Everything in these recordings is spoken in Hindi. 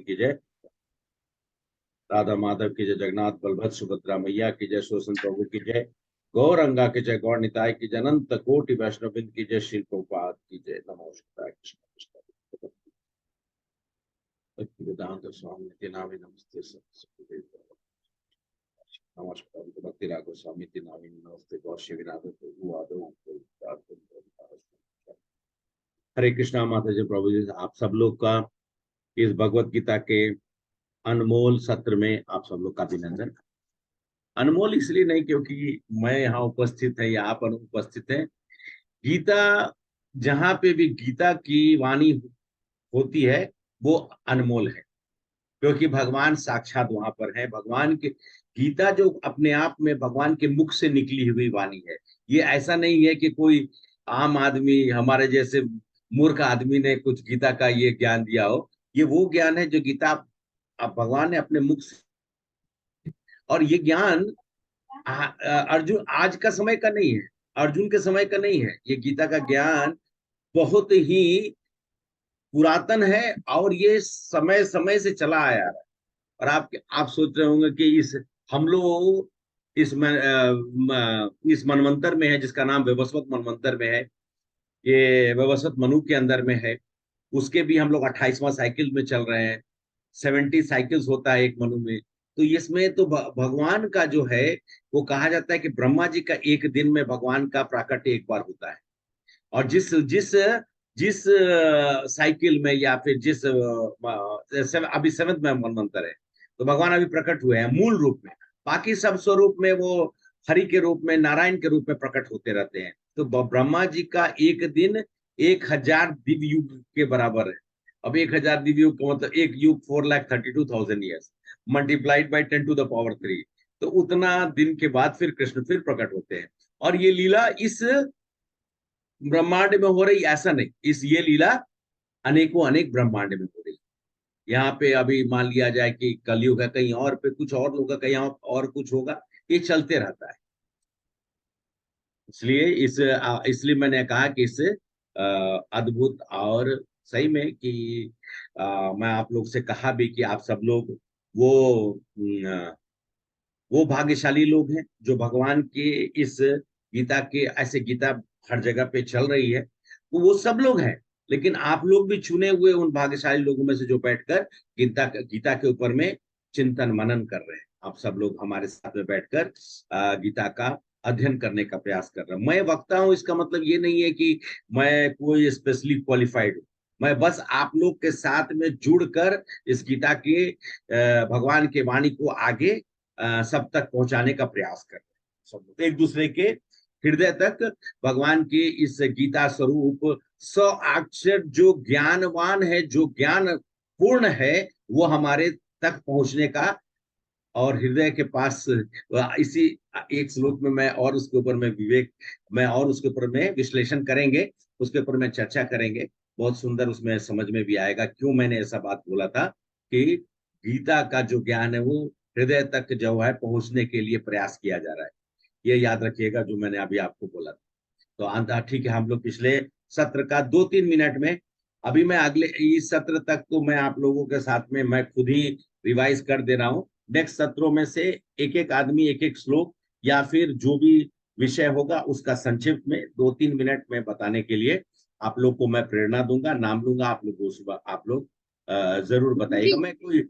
की जय, राधा माधव की जय, जगन्नाथ बलभद्र सुभद्रा मैया की जय, शोषण प्रभु की जय, गौरंगा की जय, गौर निताय की जय, अनंत कोटि वैष्णव वृंद की जय, श्री प्रभुपाद की जय। नमस्कार कृष्ण कृष्ण भक्ति वेदांत स्वामी नित्य नामी नमस्ते सत्सुदेव नमस्कार भक्ति राघव स्वामी नित्य नामी नमस्ते गौश्य विनाथ प्रभु आदो। हरे कृष्णा माता जी, प्रभु जी, आप सब लोग का इस भगवत गीता के अनमोल सत्र में आप सब लोग का अभिनंदन। अनमोल इसलिए नहीं क्योंकि मैं यहाँ उपस्थित है या आप अनुपस्थित हैं। गीता, जहां पे भी गीता की वाणी होती है वो अनमोल है, क्योंकि भगवान साक्षात वहां पर है। भगवान के गीता जो अपने आप में भगवान के मुख से निकली हुई वाणी है। ये ऐसा नहीं है कि कोई आम आदमी हमारे जैसे मूर्ख आदमी ने कुछ गीता का ये ज्ञान दिया हो। ये वो ज्ञान है जो गीता अब भगवान ने अपने मुख से, और ये ज्ञान अर्जुन आज का समय का नहीं है, अर्जुन के समय का नहीं है। ये गीता का ज्ञान बहुत ही पुरातन है और ये समय समय से चला आया है। और आप सोच रहे होंगे कि इस हम लोग इस मनवंतर में है जिसका नाम वैवस्वत मनवंतर में है, ये वैवस्वत मनु के अंदर में है। उसके भी हम लोग 28वां साइकिल में चल रहे हैं। 70 साइकिल्स होता है एक मनु में। तो इसमें तो भगवान का जो है वो कहा जाता है कि ब्रह्मा जी का एक दिन में भगवान का प्राकट्य एक बार होता है। और जिस जिस जिस साइकिल में या फिर अभी 7वें में मनवंतर है, तो भगवान अभी प्रकट हुए हैं मूल रूप में। बाकी सब स्वरूप में वो हरि के रूप में, नारायण के रूप में प्रकट होते रहते हैं। तो ब्रह्मा जी का एक दिन 1000 दिव्य युग के बराबर है। अब 1000 दिव्य युग का मतलब एक युग 4,32,000 ईयर्स मल्टीप्लाइड बाई 10⁻³ तो उतना दिन के बाद फिर कृष्ण फिर प्रकट होते हैं। और ये लीला इस ब्रह्मांड में हो रही ऐसा नहीं, इस ये लीला अनेकों अनेक ब्रह्मांड में हो रही। यहाँ पे अभी मान लिया जाए कि कलयुग है, कहीं और पे कुछ और होगा, कहीं और कुछ होगा, ये चलते रहता है। इसलिए मैंने कहा कि इस अद्भुत और सही में कि मैं आप लोग से कहा भी कि आप सब लोग वो भाग्यशाली लोग हैं जो भगवान के इस गीता के, ऐसे गीता हर जगह पे चल रही है तो वो सब लोग हैं। लेकिन आप लोग भी चुने हुए उन भाग्यशाली लोगों में से जो बैठकर गीता के ऊपर में चिंतन मनन कर रहे हैं। आप सब लोग हमारे साथ में बैठकर गीता का अध्ययन करने का प्रयास कर रहा हूं। मैं वक्ता हूं, इसका मतलब ये नहीं है कि मैं कोई स्पेशली क्वालिफाइड हूं। मैं बस आप लोग के साथ में जुड़कर इस गीता के भगवान के वाणी को आगे सब तक पहुंचाने का प्रयास कर रहे हैं। सब एक दूसरे के हृदय तक भगवान के इस गीता स्वरूप 100 अक्षर जो ज्ञानवान है, जो ज्ञान पूर्ण है, वो हमारे तक पहुंचने का, और हृदय के पास इसी एक श्लोक में मैं और उसके ऊपर में विवेक मैं और उसके ऊपर में विश्लेषण करेंगे, उसके ऊपर में चर्चा करेंगे। बहुत सुंदर उसमें समझ में भी आएगा क्यों मैंने ऐसा बात बोला था कि गीता का जो ज्ञान है वो हृदय तक जो है पहुंचने के लिए प्रयास किया जा रहा है। ये याद रखिएगा जो मैंने अभी आपको बोला था। तो ठीक है, हम लोग पिछले सत्र का 2-3 मिनट में, अभी मैं अगले इस सत्र तक तो मैं आप लोगों के साथ में मैं खुद ही रिवाइज कर दे रहा हूँ। नेक्स्ट सत्रों में से एक एक आदमी एक एक श्लोक या फिर जो भी विषय होगा उसका संक्षिप्त में 2-3 मिनट में बताने के लिए आप लोग को मैं प्रेरणा दूंगा, नाम लूंगा। आप लोग जरूर बताइएगा। मैं कोई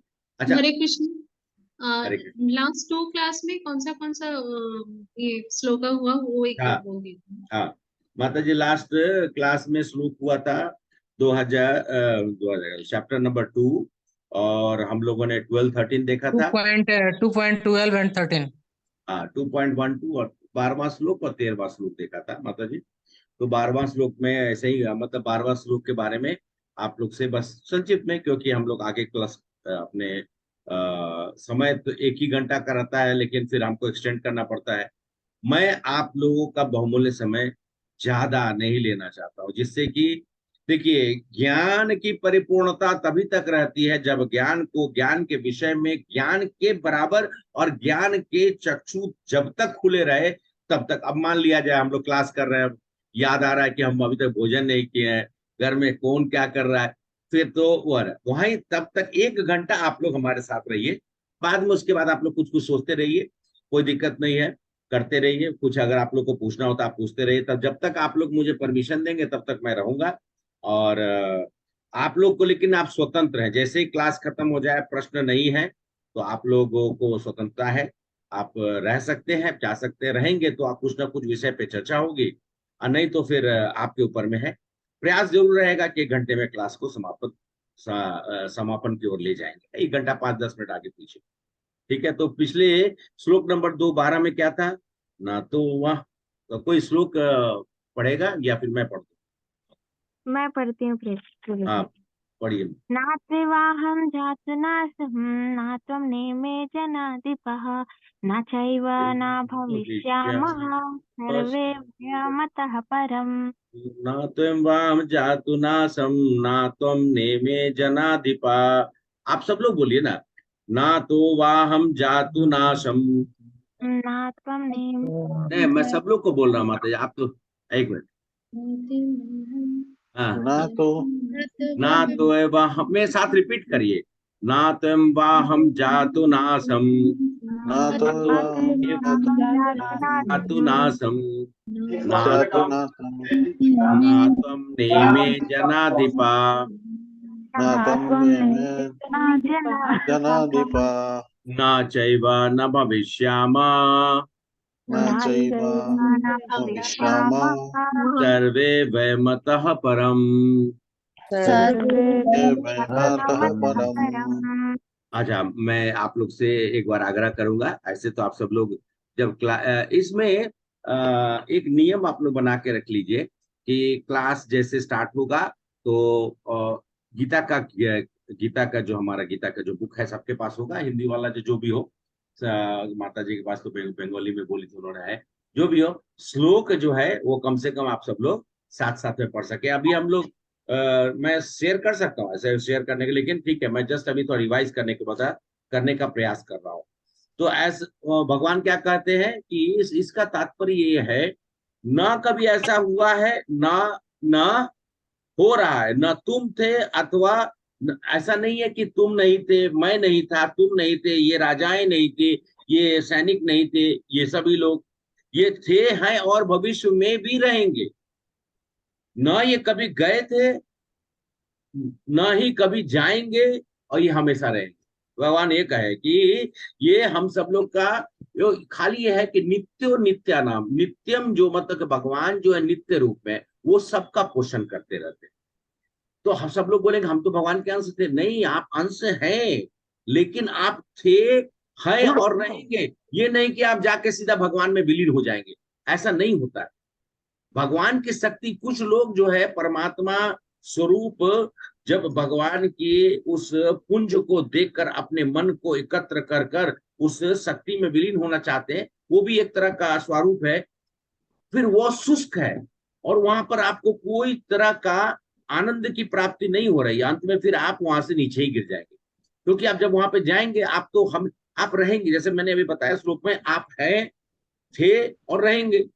अच्छा, हरे कृष्ण। हरे कृष्ण। लास्ट 2 क्लास में कौन सा ये श्लोक हुआ वो एक हाँ बार बोल दीजिए। हाँ माता जी, लास्ट क्लास में श्लोक हुआ था 2000 चैप्टर नंबर 2, और हम लोगों ने 12-13 देखा था। 2.12 एंड 13। हाँ, 2.12 और 12वां श्लोक और 13वां श्लोक देखा था माता जी। तो 12वां श्लोक में ऐसे ही, मतलब 12वां श्लोक के बारे में आप लोग से बस संक्षिप्त में, क्योंकि हम लोग आगे क्लास अपने समय तो 1 ही घंटा का रहता है, लेकिन फिर हमको एक्सटेंड करना पड़ता है। मैं आप लोगों का बहुमूल्य समय ज्यादा नहीं लेना चाहता हूँ, जिससे कि देखिए, ज्ञान की परिपूर्णता तभी तक रहती है जब ज्ञान के विषय में ज्ञान के बराबर और ज्ञान के चक्षु जब तक खुले रहे तब तक। अब मान लिया जाए हम लोग क्लास कर रहे हैं, याद आ रहा है कि हम अभी तक भोजन नहीं किए हैं, घर में कौन क्या कर रहा है, फिर तो वहीं तब तक 1 घंटा आप लोग हमारे साथ रहिए। बाद में उसके बाद आप लोग कुछ कुछ सोचते रहिए, कोई दिक्कत नहीं है, करते रहिए। कुछ अगर आप लोग को पूछना होता आप पूछते रहिए। तब जब तक आप लोग मुझे परमिशन देंगे तब तक मैं रहूंगा। और आप लोग को, लेकिन आप स्वतंत्र हैं, जैसे ही क्लास खत्म हो जाए, प्रश्न नहीं है तो आप लोगों को स्वतंत्रता है। आप रह सकते हैं, जा सकते हैं। रहेंगे तो आप कुछ ना कुछ विषय पे चर्चा होगी, और नहीं तो फिर आपके ऊपर में है। प्रयास जरूर रहेगा कि 1 घंटे में क्लास को समापन की ओर ले जाएंगे। 1 घंटा 5-10 मिनट आगे पीछे, ठीक है। तो पिछले श्लोक नंबर 2:12 में क्या था? ना तो वह, तो कोई श्लोक पढ़ेगा या फिर मैं पढ़ दूं? मैं पढ़ती हूँ प्रभु हाँ, जी। पढ़िए। नात्रिवाहं जातुनासं न त्वं नेमे जनाधिपः न चैव न भविष्यामः सर्वे भयामतः परम्। न त्वं वाम जातु नासम, ना त्वं नेमे जनाधिपा। आप सब लोग बोलिए ना, ना तो वाहम जातु नासम। न त्वं नहीं, मैं नेमे सब लोग को बोल रहा हूँ माता जी, आप तो एक मिनट। हाँ, ना तो ना तो वाहम, मेरे साथ रिपीट करिए। ना त्वं वाहम जातु नासम, ना तो जातु नासम, ना जातु त्वं, नासं ना त्वं नेमे जनाधिपा। न त्वं नेमे जनाधिपा न चैव न भविष्यामः न चैव भविष्यामः सर्वे वयमतः परम्। सर्वे वयमतः परम्। अच्छा, मैं आप लोग से एक बार आग्रह करूंगा। ऐसे तो आप सब लोग जब इसमें एक नियम आप लोग बना के रख लीजिए कि क्लास जैसे स्टार्ट होगा तो गीता का जो हमारा गीता का जो बुक है सबके पास होगा, हिंदी वाला जो भी हो। माता जी के पास तो बंगाली में बोली थी उन्होंने, है जो भी हो। श्लोक जो है वो कम से कम आप सब लोग साथ साथ में पढ़ सके। अभी हम लोग मैं शेयर कर सकता हूँ ऐसे शेयर करने के, लेकिन ठीक है, मैं जस्ट अभी थोड़ा रिवाइज करने का प्रयास कर रहा हूँ। तो भगवान क्या कहते हैं कि इसका तात्पर्य ये है, ना कभी ऐसा हुआ है, ना ना हो रहा है, ना तुम थे अथवा ऐसा नहीं है कि तुम नहीं थे, मैं नहीं था, तुम नहीं थे, ये राजाएं नहीं थे, ये सैनिक नहीं थे, ये सभी लोग ये थे, हैं और भविष्य में भी रहेंगे। ना ये कभी गए थे, ना ही कभी जाएंगे, और ये हमेशा रहेंगे। भगवान ये कहे कि ये हम सब लोग का खाली ये है कि नित्यो नित्या नाम, नित्यम जो मतलब कि भगवान जो है नित्य रूप में वो सबका पोषण करते रहते हैं। तो हम सब लोग बोलेंगे हम तो भगवान के अंश थे। नहीं, आप अंश हैं, लेकिन आप थे, हैं और रहेंगे। ये नहीं कि आप जाके सीधा भगवान में विलीन हो जाएंगे, ऐसा नहीं होता है। भगवान की शक्ति, कुछ लोग जो है परमात्मा स्वरूप जब भगवान की उस पुंज को देखकर अपने मन को एकत्र कर कर उस शक्ति में विलीन होना चाहते हैं, वो भी एक तरह का स्वरूप है। फिर वो शुष्क है और वहां पर आपको कोई तरह का आनंद की प्राप्ति नहीं हो रही। अंत में फिर आप वहां से नीचे ही गिर जाएंगे, क्योंकि आप जब वहां पे जाएंगे आप रहेंगे, जैसे मैंने अभी बताया श्लोक में, आप हैं, थे और रहेंगे।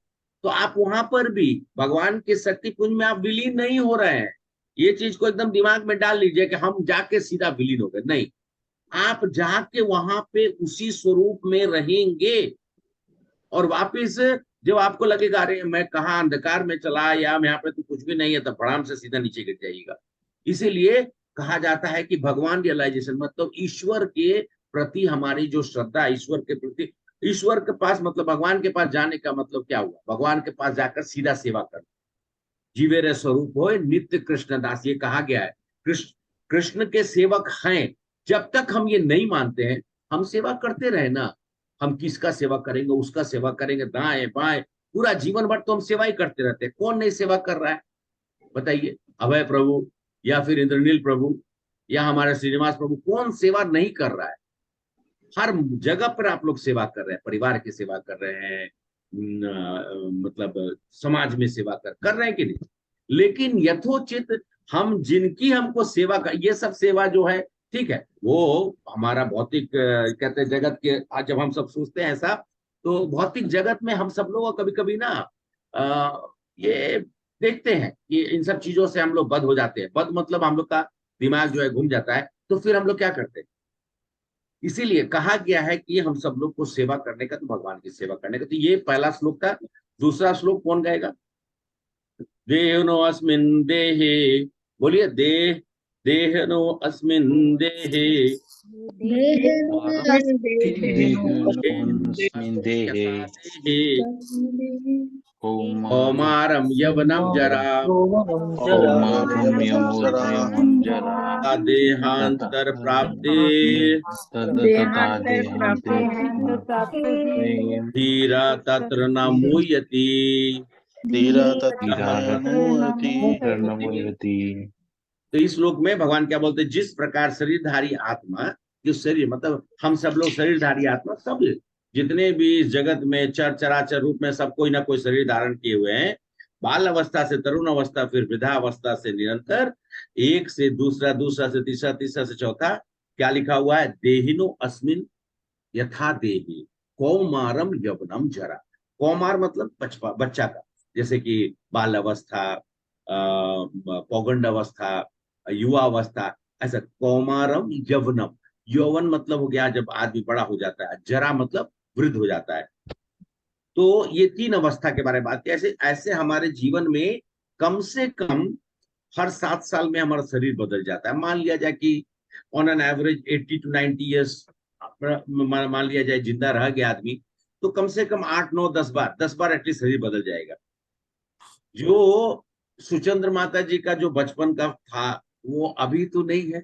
तो आप वहां पर भी भगवान के शक्ति पुंज में आप विलीन नहीं हो रहे हैं। ये चीज को एकदम दिमाग में डाल लीजिए कि हम जाके सीधा विलीन हो गए, नहीं। आप जाके वहां पे उसी स्वरूप में रहेंगे, और वापिस जब आपको लगेगा अरे मैं कहाँ अंधकार में चला, या यहाँ पे तो कुछ भी नहीं है, तब भड़ाम से सीधा नीचे गिर जाइएगा। इसीलिए कहा जाता है कि भगवान रियलाइजेशन मतलब ईश्वर के प्रति हमारी जो श्रद्धा, ईश्वर के प्रति, ईश्वर के पास मतलब भगवान के पास जाने का मतलब क्या हुआ? भगवान के पास जाकर सीधा सेवा करना। जीवेर स्वरूप हो नित्य कृष्णदास, ये कहा गया है। कृष्ण के सेवक हैं। जब तक हम ये नहीं मानते हैं, हम सेवा करते रहे ना। हम किसका सेवा करेंगे, उसका सेवा करेंगे, दाएं बाएं पूरा जीवन भर तो हम सेवा ही करते रहते हैं। कौन नहीं सेवा कर रहा है बताइए? अभय प्रभु या फिर इंद्रनील प्रभु या हमारे श्रीनिवास प्रभु, कौन सेवा नहीं कर रहा है? हर जगह पर आप लोग सेवा कर रहे हैं, परिवार की सेवा कर रहे हैं, मतलब समाज में सेवा कर रहे हैं कि नहीं? लेकिन यथोचित हम जिनकी हमको सेवा कर, ये सब सेवा जो है ठीक है, वो हमारा भौतिक कहते हैं जगत के, आज जब हम सब सोचते हैं ऐसा, तो भौतिक जगत में हम सब लोग कभी कभी ना ये देखते हैं कि इन सब चीजों से हम लोग बद हो जाते हैं। बद मतलब हम लोग का दिमाग जो है घूम जाता है, तो फिर हम लोग क्या करते हैं? इसीलिए कहा गया है कि हम सब लोग को सेवा करने का, तो भगवान की सेवा करने का। तो ये पहला श्लोक था। दूसरा श्लोक कौन गाएगा? देहनो अस्मिन् देहे, बोलिए देह, देहनो अस्मिन् देहे अस्मिन् देहे कौमारम यवनम जरा कौमारं यमुना जरा देहांतर प्राप्ते धीरा तत्र न मुह्यति। धीरा तत्र नमुयति। तो इस श्लोक में भगवान क्या बोलते हैं? जिस प्रकार शरीरधारी आत्मा, जो शरीर मतलब हम सब लोग शरीरधारी आत्मा, सब जितने भी इस जगत में चर चराचर रूप में सब कोई ना कोई शरीर धारण किए हुए हैं। बाल अवस्था से तरुण अवस्था, फिर वृद्धा अवस्था से निरंतर, एक से दूसरा, दूसरा से तीसरा, तीसरा से चौथा। क्या लिखा हुआ है? देहिनो अस्मिन यथा देही कौमारम यवनम जरा। कौमार मतलब बच्चा का, जैसे कि बाल अवस्था, पौगंड अवस्था, युवा अवस्था, ऐसा। कौमारम यवनम, यौवन मतलब हो गया जब आदमी बड़ा हो जाता है, जरा मतलब वृद्ध हो जाता है। तो ये तीन अवस्था के बारे में बात की। ऐसे ऐसे हमारे जीवन में कम से कम हर 7 साल में हमारा शरीर बदल जाता है। मान लिया जाए कि on an average 80 to 90 years मान लिया जाए जिंदा रह गया आदमी, तो कम से कम 8, 9, 10 बार एटलीस्ट शरीर बदल जाएगा। जो सुचंद्र माता जी का जो बचपन का था वो अभी तो नहीं है।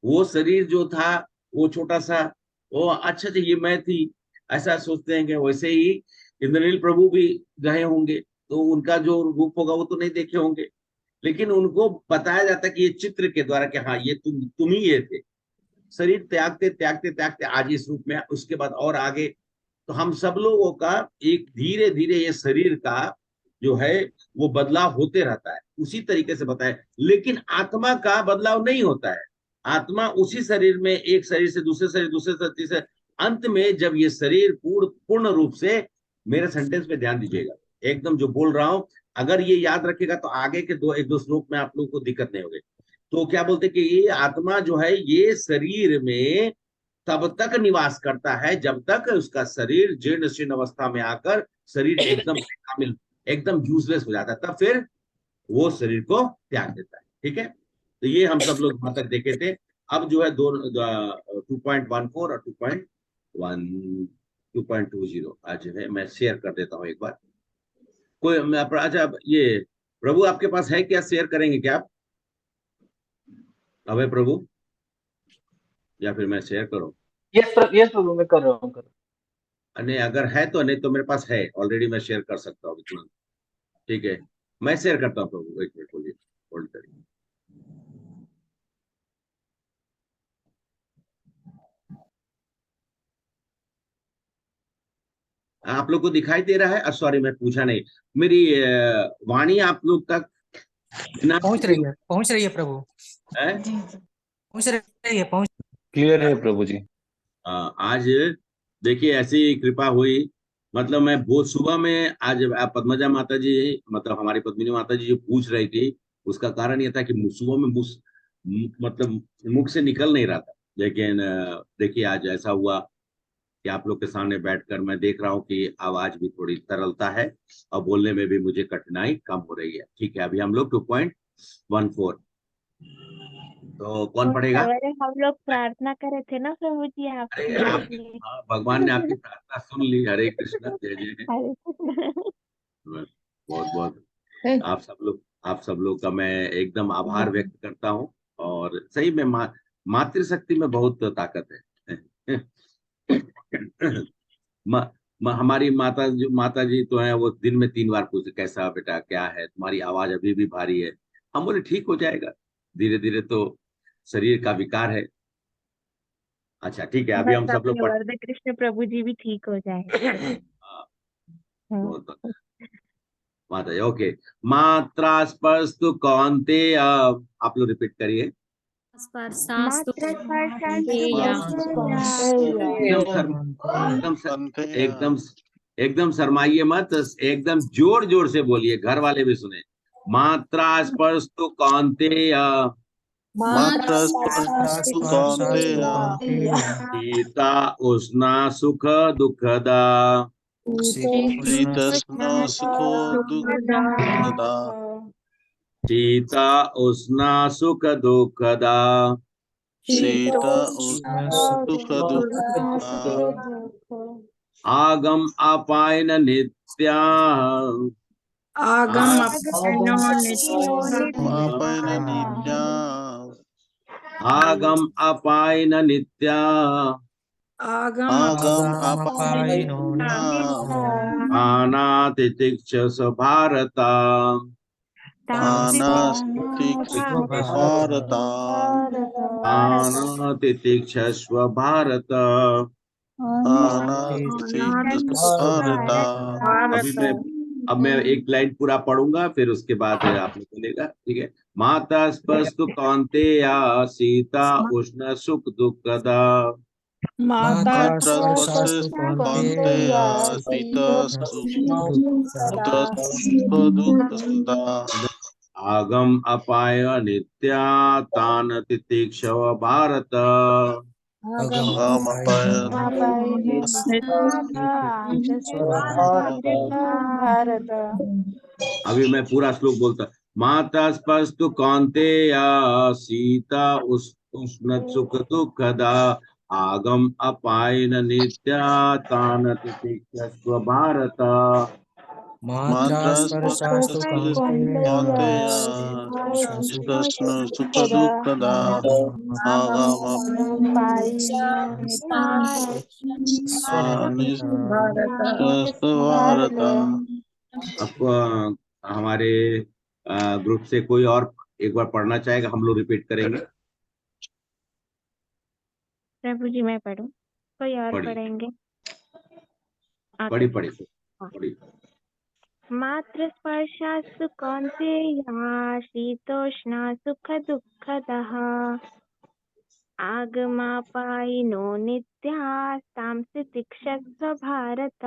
वो शरीर जो था वो छोटा सा, वो अच्छा जी ये मैं थी, ऐसा सोचते हैं। कि वैसे ही इंद्रनील प्रभु भी गए होंगे, तो उनका जो रूप होगा वो तो नहीं देखे होंगे, लेकिन उनको बताया जाता है कि ये चित्र के द्वारा कि हाँ ये तुम ही ये थे। शरीर त्यागते त्यागते त्यागते आज इस रूप में, उसके बाद और आगे। तो हम सब लोगों का एक धीरे धीरे ये शरीर का जो है वो बदलाव होते रहता है, उसी तरीके से बताया। लेकिन आत्मा का बदलाव नहीं होता है। आत्मा उसी शरीर में, एक शरीर से दूसरे शरीर, दूसरे से तीसरे, अंत में जब ये शरीर पूर्ण रूप से, मेरे सेंटेंस पे ध्यान दीजिएगा, एकदम जो बोल रहा हूं, अगर ये याद रखेगा तो आगे के एक दो श्लोक में आप लोगों को दिक्कत नहीं होगी। तो क्या बोलते कि ये आत्मा जो है ये शरीर में तब तक निवास करता है जब तक उसका शरीर जीर्ण शीर्ण अवस्था में आकर शरीर एकदम कामिल, एकदम यूजलेस हो जाता है, तब फिर वो शरीर को त्याग देता है। ठीक है, तो ये हम सब लोग वहां तक देखे थे। अब जो है 2.14 और 2.20 आज है, मैं शेयर कर देता हूँ एक बार। कोई अच्छा, ये प्रभु आपके पास है क्या? शेयर करेंगे क्या आप? अभय प्रभु, या फिर मैं शेयर करूं? यस प्रभु, मैं कर रहा हूँ। नहीं अगर है तो, नहीं तो मेरे पास है ऑलरेडी, मैं शेयर कर सकता हूँ इतना। ठीक है, मैं शेयर करता हूँ प्रभु, एक मिनट बोलिए, होल्ड करिए। आप लोग को दिखाई दे रहा है? सॉरी मैं पूछा नहीं, मेरी वाणी आप लोग तक पहुंच रही है प्रभु, पहुंच रही है, पहुंच क्लियर है प्रभु जी। आज देखिए ऐसी कृपा हुई, मतलब मैं बहुत सुबह में आज पद्मजा माता जी, मतलब हमारी पद्मिनी माता जी जो पूछ रही थी, उसका कारण ये था कि सुबह में मतलब मुख से निकल नहीं रहा था। लेकिन देखिए आज ऐसा हुआ कि आप लोग के सामने बैठकर मैं देख रहा हूँ कि आवाज भी थोड़ी तरलता है और बोलने में भी मुझे कठिनाई कम हो रही है। ठीक है, अभी हम लोग 2.14, तो कौन पढ़ेगा? हम लोग प्रार्थना करे थे ना प्रभु जी अरे आपकी, भगवान ने आपकी प्रार्थना सुन ली। हरे कृष्णा, जय जय। बहुत बहुत आप सब लोग का मैं एकदम आभार व्यक्त करता हूँ। और सही में मातृशक्ति में बहुत ताकत है। हमारी माता जी तो है, वो दिन में 3 बार पूछते कैसा बेटा, क्या है, तुम्हारी आवाज अभी भी भारी है। हम बोले ठीक हो जाएगा धीरे धीरे, तो शरीर का विकार है। अच्छा ठीक है, अभी हम सब लोग वरदे कृष्ण प्रभु जी भी ठीक हो जाए। माता जी ओके। मात्रा स्पर्शतु कौन्तेय, आप लोग रिपीट करिए। एकदम शर्माइए मत, एकदम जोर जोर से बोलिए, घर वाले भी सुने। मात्रा स्पर्शतु कौन्तेय मात्रा स्पर्शास्तु कौन्तेय कौन्तेय शीता उष्णा सुख दुःखदा शीतोष्ण सुखो दुःखदा शीता उष्णा सुख दुःखदा शीत उष्ण सुख दुःखदा आगम अपायन नित्या आगम मापैन नित्या आगम अपायन नित्या आगम आगम आगमपायिनो अपायन अनातितिक्षस भारता अनास्तिक भारत अनातितिक्षस्व भारत। अनास्तिक भारत। अब मैं एक लाइन पूरा पढ़ूंगा, फिर उसके बाद आप लोग बोलेगा, ठीक है। माता स्पस्तु कौन्तेया सीता उष्ण सुख दुःखदा माता स्पर्शास्तु कौन्तेय शीत सुख दुःखदा आगम अपाय नित्या तान तितिक्षव भारत। आगम अपायन भारत। अभी मैं पूरा श्लोक बोलता। माता स्पस्तु कौन्तेया सीता उष्ण सुख दुःखदा आगम अपायन नित्या तान तितिक्षस्व भारत। मात्रा स्पर्शास्तु कौन्तेय कौन्तेय शीतोष्ण सुख दुःखदा आगम भारत। अब हमारे ग्रुप से कोई और एक बार पढ़ना चाहेगा? हम लोग रिपीट करेंगे। प्रभु जी मैं पढ़ूं? कोई और पढ़िए पढ़ेंगे? पढ़िए। मात्र स्पर्शास्तु कौन्तेया शीतोष्णा सुख दुःखदः आगमापायिनो नित्या तांसि तिक्षस्व भारत।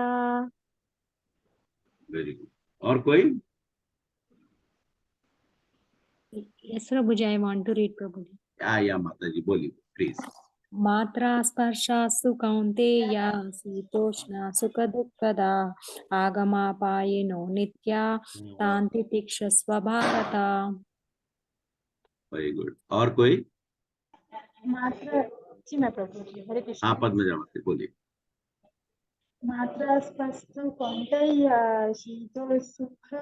Very good. और कोई? Yes, Prabhuji, I want to read Prabhuji. या माता जी बोलिए प्लीज। मात्रा स्पर्शास्तु कौन्तेया शीतोष्ण सुख दुःखदा आगमापायिनो नित्या तान्ति तिक्षस्व भारत। Very good. और कोई? मात्र जी मैं प्रभु जी हरे कृष्ण। हाँ पद्मजा माता बोलिए। मात्रा स्पस्तु कौन्तेय शीतो सुख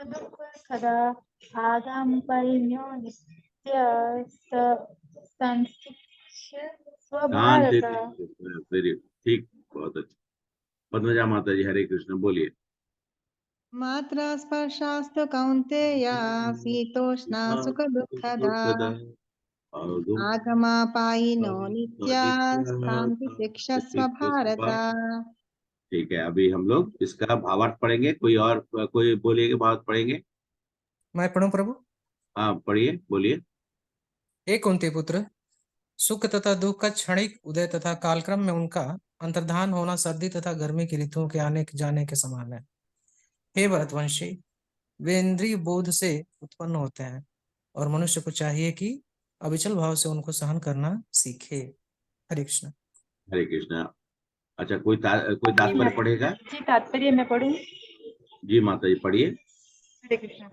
दुःखदा आगम परिण्यो नित्य संस्थित भारत। वेरी ठीक, बहुत अच्छा। पद्मजा माता जी हरे कृष्ण बोलिए। मात्रा स्पर्शास्तु कौन्तेय शीतोष्णा सुख दुःखदा आगमापायिनो नित्या तान्ति तिक्षस्व भारत। ठीक है, अभी हम लोग इसका भावार्थ पढ़ेंगे। कोई और कोई बोलिएगा भावार्थ पढ़ेंगे? मैं पढ़ूं प्रभु? हाँ पढ़िए, बोलिए। हे कुंती पुत्र, सुख तथा दुख का क्षणिक उदय तथा कालक्रम में उनका अंतर्धान होना सर्दी तथा गर्मी की ऋतुओं के आने जाने के समान है। हे भरतवंशी, वे इंद्रिय बोध से उत्पन्न होते हैं और मनुष्य को चाहिए कि अविचल भाव से उनको सहन करना सीखे। हरे कृष्ण। हरे कृष्ण। अच्छा, कोई तात्पर्य पढ़ेगा? जी तात्पर्य मैं पढ़ूं? जी माता जी पढ़िए। हरे कृष्ण।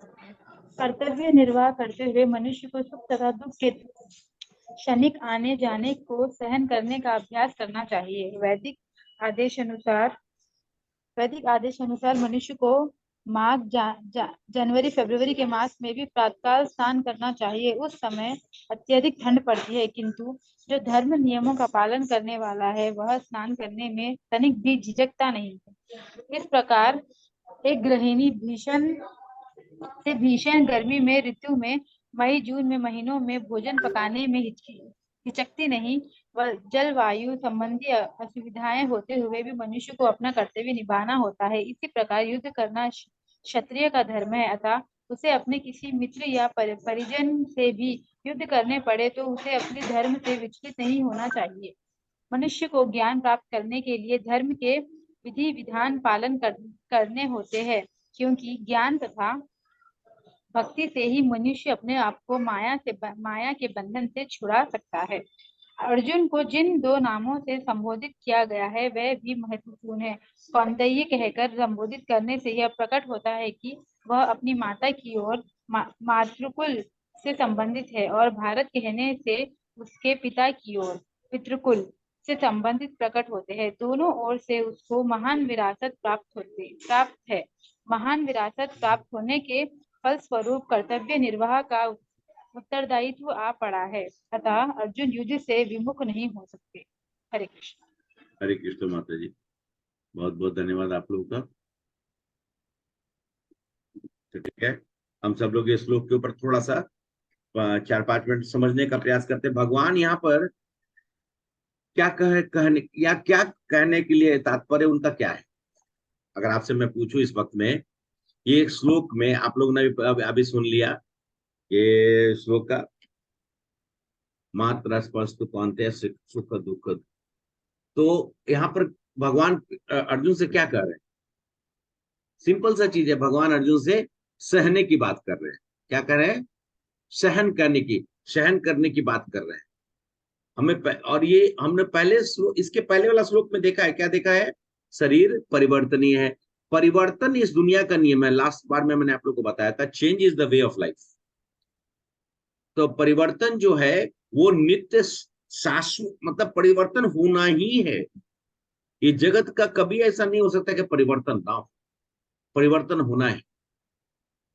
कर्तव्य निर्वाह करते हुए मनुष्य को सुख तथा दुख के क्षणिक आने जाने को सहन करने का अभ्यास करना चाहिए। वैदिक आदेश अनुसार मनुष्य को माघ जनवरी फरवरी के मास में भी प्रातःकाल स्नान करना चाहिए। उस समय अत्यधिक ठंड पड़ती है, किंतु जो धर्म नियमों का पालन करने वाला है वह स्नान करने में तनिक भी झिझकता नहीं है। इस प्रकार एक गृहिणी भीषण गर्मी में ऋतु में मई जून में महीनों में भोजन पकाने में हिचकती नहीं। वह जलवायु संबंधी असुविधाएं होते हुए भी मनुष्य को अपना कर्तव्य निभाना होता है। इसी प्रकार युद्ध करना क्षत्रिय का धर्म है, अतः उसे अपने किसी मित्र या परिजन से भी युद्ध करने पड़े तो उसे अपने धर्म से विचलित नहीं होना चाहिए। मनुष्य को ज्ञान प्राप्त करने के लिए धर्म के विधि विधान पालन करने होते हैं, क्योंकि ज्ञान तथा भक्ति से ही मनुष्य अपने आप को माया के बंधन से छुड़ा सकता है। अर्जुन को जिन दो नामों से संबोधित किया गया है वह भी महत्वपूर्ण है। कौन्तेय कहकर संबोधित करने से यह प्रकट होता है कि वह अपनी माता की ओर मातृकुल से संबंधित है, और भारत कहने से उसके पिता की ओर पितृकुल से संबंधित प्रकट होते हैं। दोनों ओर से उसको महान विरासत प्राप्त है। महान विरासत प्राप्त होने के फलस्वरूप कर्तव्य निर्वाह का उत्तरदायित्व आ पड़ा है, अतः अर्जुन युद्ध से विमुख नहीं हो सकते। हरे कृष्ण। हरे कृष्ण माता जी, बहुत बहुत धन्यवाद आप लोगों का। तो ठीक है, हम सब लोग इस श्लोक के ऊपर थोड़ा सा 4-5 मिनट समझने का प्रयास करते हैं। भगवान यहाँ पर क्या कहने या क्या कहने के लिए तात्पर्य उनका क्या है? अगर आपसे मैं पूछूं इस वक्त में, ये एक श्लोक में आप लोगों ने अभी सुन लिया ये श्लोक का, मात्र स्पर्श कौन्तेय सुख दुख। तो यहाँ पर भगवान अर्जुन से क्या कर रहे हैं? सिंपल सा चीज है, भगवान अर्जुन से सहने की बात कर रहे हैं। क्या कर रहे हैं? सहन करने की बात कर रहे हैं। और ये हमने इसके पहले वाला श्लोक में देखा है, क्या देखा है? शरीर परिवर्तनीय है, परिवर्तन इस दुनिया का नियम है। लास्ट बार में मैंने आप लोग को बताया था, change is the way of life. तो परिवर्तन जो है वो नित्य शाश्वत, मतलब परिवर्तन होना ही है। ये जगत का कभी ऐसा नहीं हो सकता कि परिवर्तन ना हो, परिवर्तन होना है।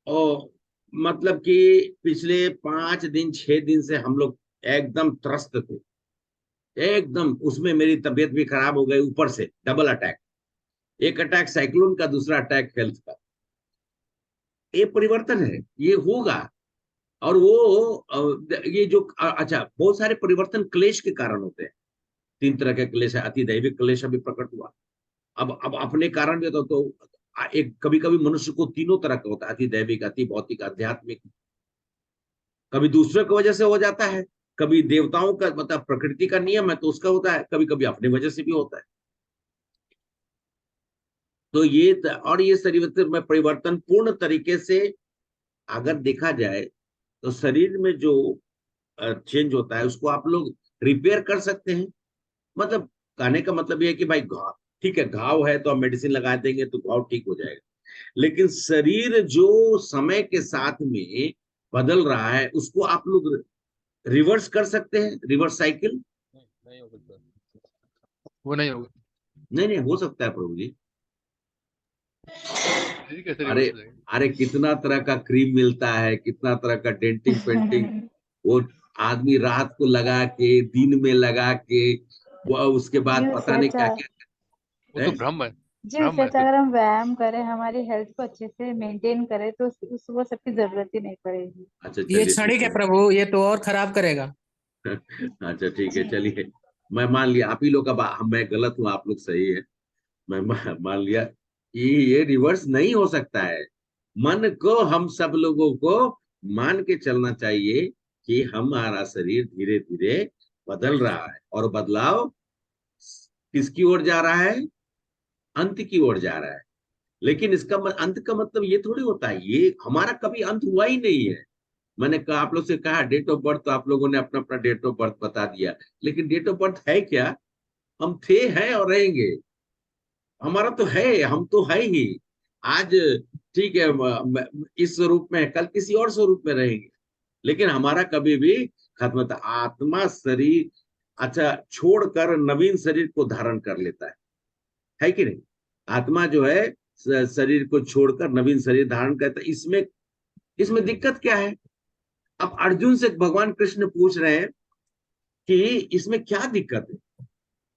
और मतलब कि पिछले 5 दिन 6 दिन से हम लोग एकदम त्रस्त थे, एकदम उसमें मेरी तबीयत भी खराब हो गई, ऊपर से डबल अटैक, एक अटैक साइक्लोन का, दूसरा अटैक हेल्थ का। ये परिवर्तन है, ये होगा। और वो ये जो अच्छा, बहुत सारे परिवर्तन क्लेश के कारण होते हैं। 3 तरह के क्लेश है। अतिदैविक क्लेश अभी प्रकट हुआ, अब अपने कारण भी तो एक कभी कभी मनुष्य को 3 तरह का होता है, अतिदैविक, अति भौतिक, आध्यात्मिक। कभी दूसरे की वजह से हो जाता है, कभी देवताओं का, मतलब प्रकृति का नियम है तो उसका होता है, कभी कभी अपनी वजह से भी होता है। तो ये शरीर में परिवर्तन पूर्ण तरीके से अगर देखा जाए तो शरीर में जो चेंज होता है उसको आप लोग रिपेयर कर सकते हैं। मतलब कहने का मतलब ये है कि भाई ठीक है, घाव है तो हम मेडिसिन लगा देंगे तो घाव ठीक हो जाएगा, लेकिन शरीर जो समय के साथ में बदल रहा है उसको आप लोग रिवर्स कर सकते हैं, रिवर्स साइकिल। नहीं हो सकता, वो नहीं होगा। नहीं हो सकता है प्रभु जी। कैसे अरे रिवर्स हो जाएगा? अरे कितना तरह का क्रीम मिलता है, कितना तरह का डेंटिंग पेंटिंग, वो आदमी रात को लगा के, दिन में लगा के, वो उसके बाद पता नहीं क्या क्या वो है। तो भ्रम है, जी भ्रम है। अगर हम व्यायाम करें, हमारी हेल्थ को अच्छे से मेंटेन करें तो वो सबकी जरूरत ही नहीं पड़ेगी। अच्छा ये चलिए, क्षणिक ठीक है है। प्रभु, ये तो और खराब करेगा। अच्छा ठीक है, चलिए, मैं मान लिया आप ही लोग का, मैं गलत हूँ, आप लोग सही है। मैं मान लिया कि ये रिवर्स नहीं हो सकता है। मन को, हम सब लोगों को मान के चलना चाहिए कि हमारा शरीर धीरे धीरे बदल रहा है, और बदलाव किसकी ओर जा रहा है? अंत की ओर जा रहा है। लेकिन इसका अंत का मतलब ये थोड़ी होता है, ये हमारा कभी अंत हुआ ही नहीं है। मैंने कहा, आप लोग से कहा डेट ऑफ बर्थ, तो आप लोगों ने अपना अपना डेट ऑफ बर्थ बता दिया, लेकिन डेट ऑफ बर्थ है क्या? हम थे, हैं और रहेंगे। हमारा तो है, हम तो है ही। आज ठीक है, इस स्वरूप में, कल किसी और स्वरूप में रहेंगे, लेकिन हमारा कभी भी खत्म था। आत्मा शरीर अच्छा छोड़कर नवीन शरीर को धारण कर लेता है कि नहीं? आत्मा जो है शरीर को छोड़कर नवीन शरीर धारण करता है। इसमें दिक्कत क्या है? अब अर्जुन से भगवान कृष्ण पूछ रहे हैं कि इसमें क्या दिक्कत है।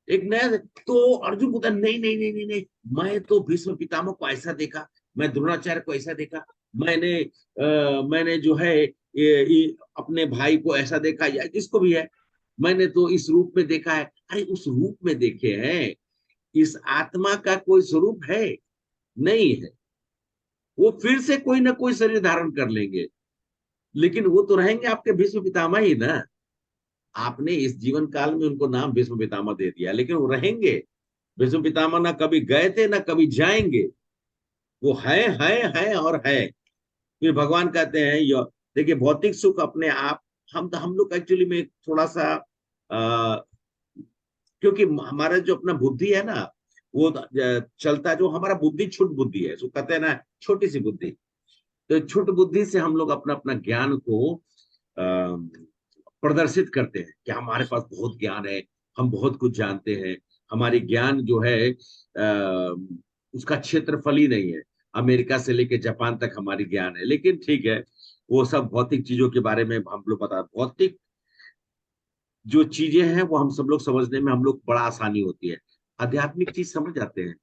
एक नया, तो अर्जुन बोलता नहीं नहीं नहीं नहीं नहीं, मैं तो भीष्म पितामह को ऐसा देखा, मैं द्रोणाचार्य को ऐसा देखा, मैंने जो है अपने भाई को ऐसा देखा, या जिसको भी है, मैंने तो इस रूप में देखा है। अरे उस रूप में देखे हैं, इस आत्मा का कोई स्वरूप है नहीं है। वो फिर से कोई ना कोई शरीर धारण कर लेंगे, लेकिन वो तो रहेंगे आपके भीष्म पितामह ही ना। आपने इस जीवन काल में उनको नाम भीष्म पितामह दे दिया, लेकिन वो रहेंगे। भीष्म पितामह ना कभी गए थे ना कभी जाएंगे, वो है और है। फिर भगवान कहते हैं देखिए भौतिक सुख अपने आप, हम लोग एक्चुअली में थोड़ा सा क्योंकि हमारा जो अपना बुद्धि है ना, वो चलता है, जो हमारा बुद्धि छुट बुद्धि है, जो कहते हैं ना छोटी सी बुद्धि, तो छुट बुद्धि से हम लोग अपना अपना ज्ञान को प्रदर्शित करते हैं कि हमारे पास बहुत ज्ञान है, हम बहुत कुछ जानते हैं। हमारी ज्ञान जो है उसका क्षेत्रफल ही नहीं है, अमेरिका से लेके जापान तक हमारी ज्ञान है। लेकिन ठीक है, वो सब भौतिक चीजों के बारे में हम लोग बता, भौतिक जो चीजें हैं वो हम सब लोग समझने में हम लोग बड़ा आसानी होती है, आध्यात्मिक चीज समझ जाते हैं।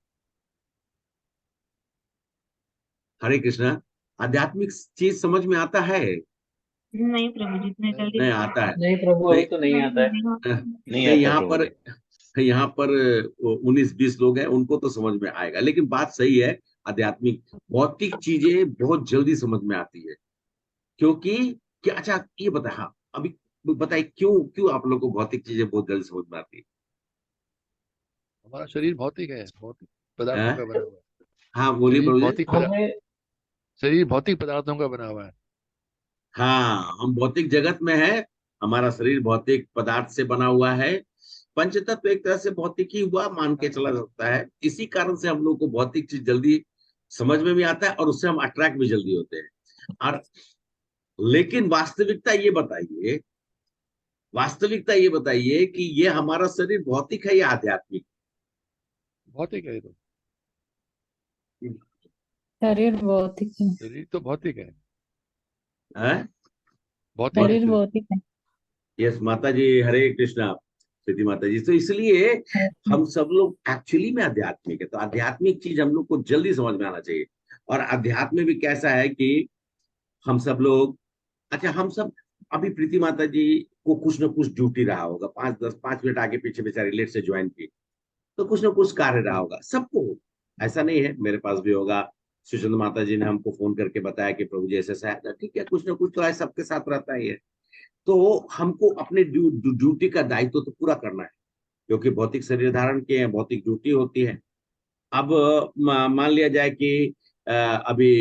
हरे कृष्णा, आध्यात्मिक चीज समझ में आता है? नहीं प्रभु जी, इतने जल्दी नहीं तो आता है। नहीं प्रभु, अभी नहीं, तो नहीं आता है। नहीं नहीं, आता प्रभु जी। यहाँ पर 19-20 लोग हैं, उनको तो समझ में आएगा। लेकिन बात सही है, आध्यात्मिक भौतिक चीजें बहुत जल्दी समझ में आती है। क्योंकि क्या, अच्छा ये बता, हाँ अभी बताइए क्यों क्यों आप लोगों को भौतिक चीजें बहुत जल्दी समझ में आती हमारा शरीर भौतिक है, भौतिक पदार्थों है? का बना हुआ है। हाँ बोलिए शरीर प्रभु जी। भौतिक हमें शरीर भौतिक पदार्थों का बना हुआ है। हाँ, हम भौतिक जगत में है, हमारा शरीर भौतिक पदार्थ से बना हुआ है। पंचतत्व एक तरह से भौतिक ही हुआ, मान के चला जाता है। इसी कारण से हम लोग को भौतिक चीज जल्दी समझ में भी आता है और उससे हम अट्रैक्ट भी जल्दी होते हैं। और लेकिन वास्तविकता ये बताइए कि ये हमारा शरीर भौतिक है या आध्यात्मिक? भौतिक है ये तो, शरीर भौतिक है। शरीर तो भौतिक है, हैं? भौतिक है शरीर शरीर। भौतिक है। यस माता जी, हरे कृष्णा प्रीति माता जी। तो इसलिए हम सब लोग एक्चुअली में आध्यात्मिक है, तो आध्यात्मिक चीज हम लोग को जल्दी समझ में आना चाहिए। और अध्यात्म में भी कैसा है कि हम सब लोग, अच्छा हम सब, अभी प्रीति माता जी को कुछ ना कुछ ड्यूटी रहा होगा, 5 मिनट आगे पीछे बेचारी लेट से ज्वाइन की, तो कुछ ना कुछ कार्य रहा होगा सबको। ऐसा नहीं है, मेरे पास भी होगा। सुचंद माता जी ने हमको फोन करके बताया कि प्रभु जी ऐसा ऐसा है, तो ठीक है, कुछ ना कुछ तो है, सबके साथ रहता ही है। तो हमको अपने ड्यूटी का दायित्व तो पूरा करना है, क्योंकि भौतिक शरीर धारण किए हैं, भौतिक ड्यूटी होती है। अब मान लिया जाए कि अभी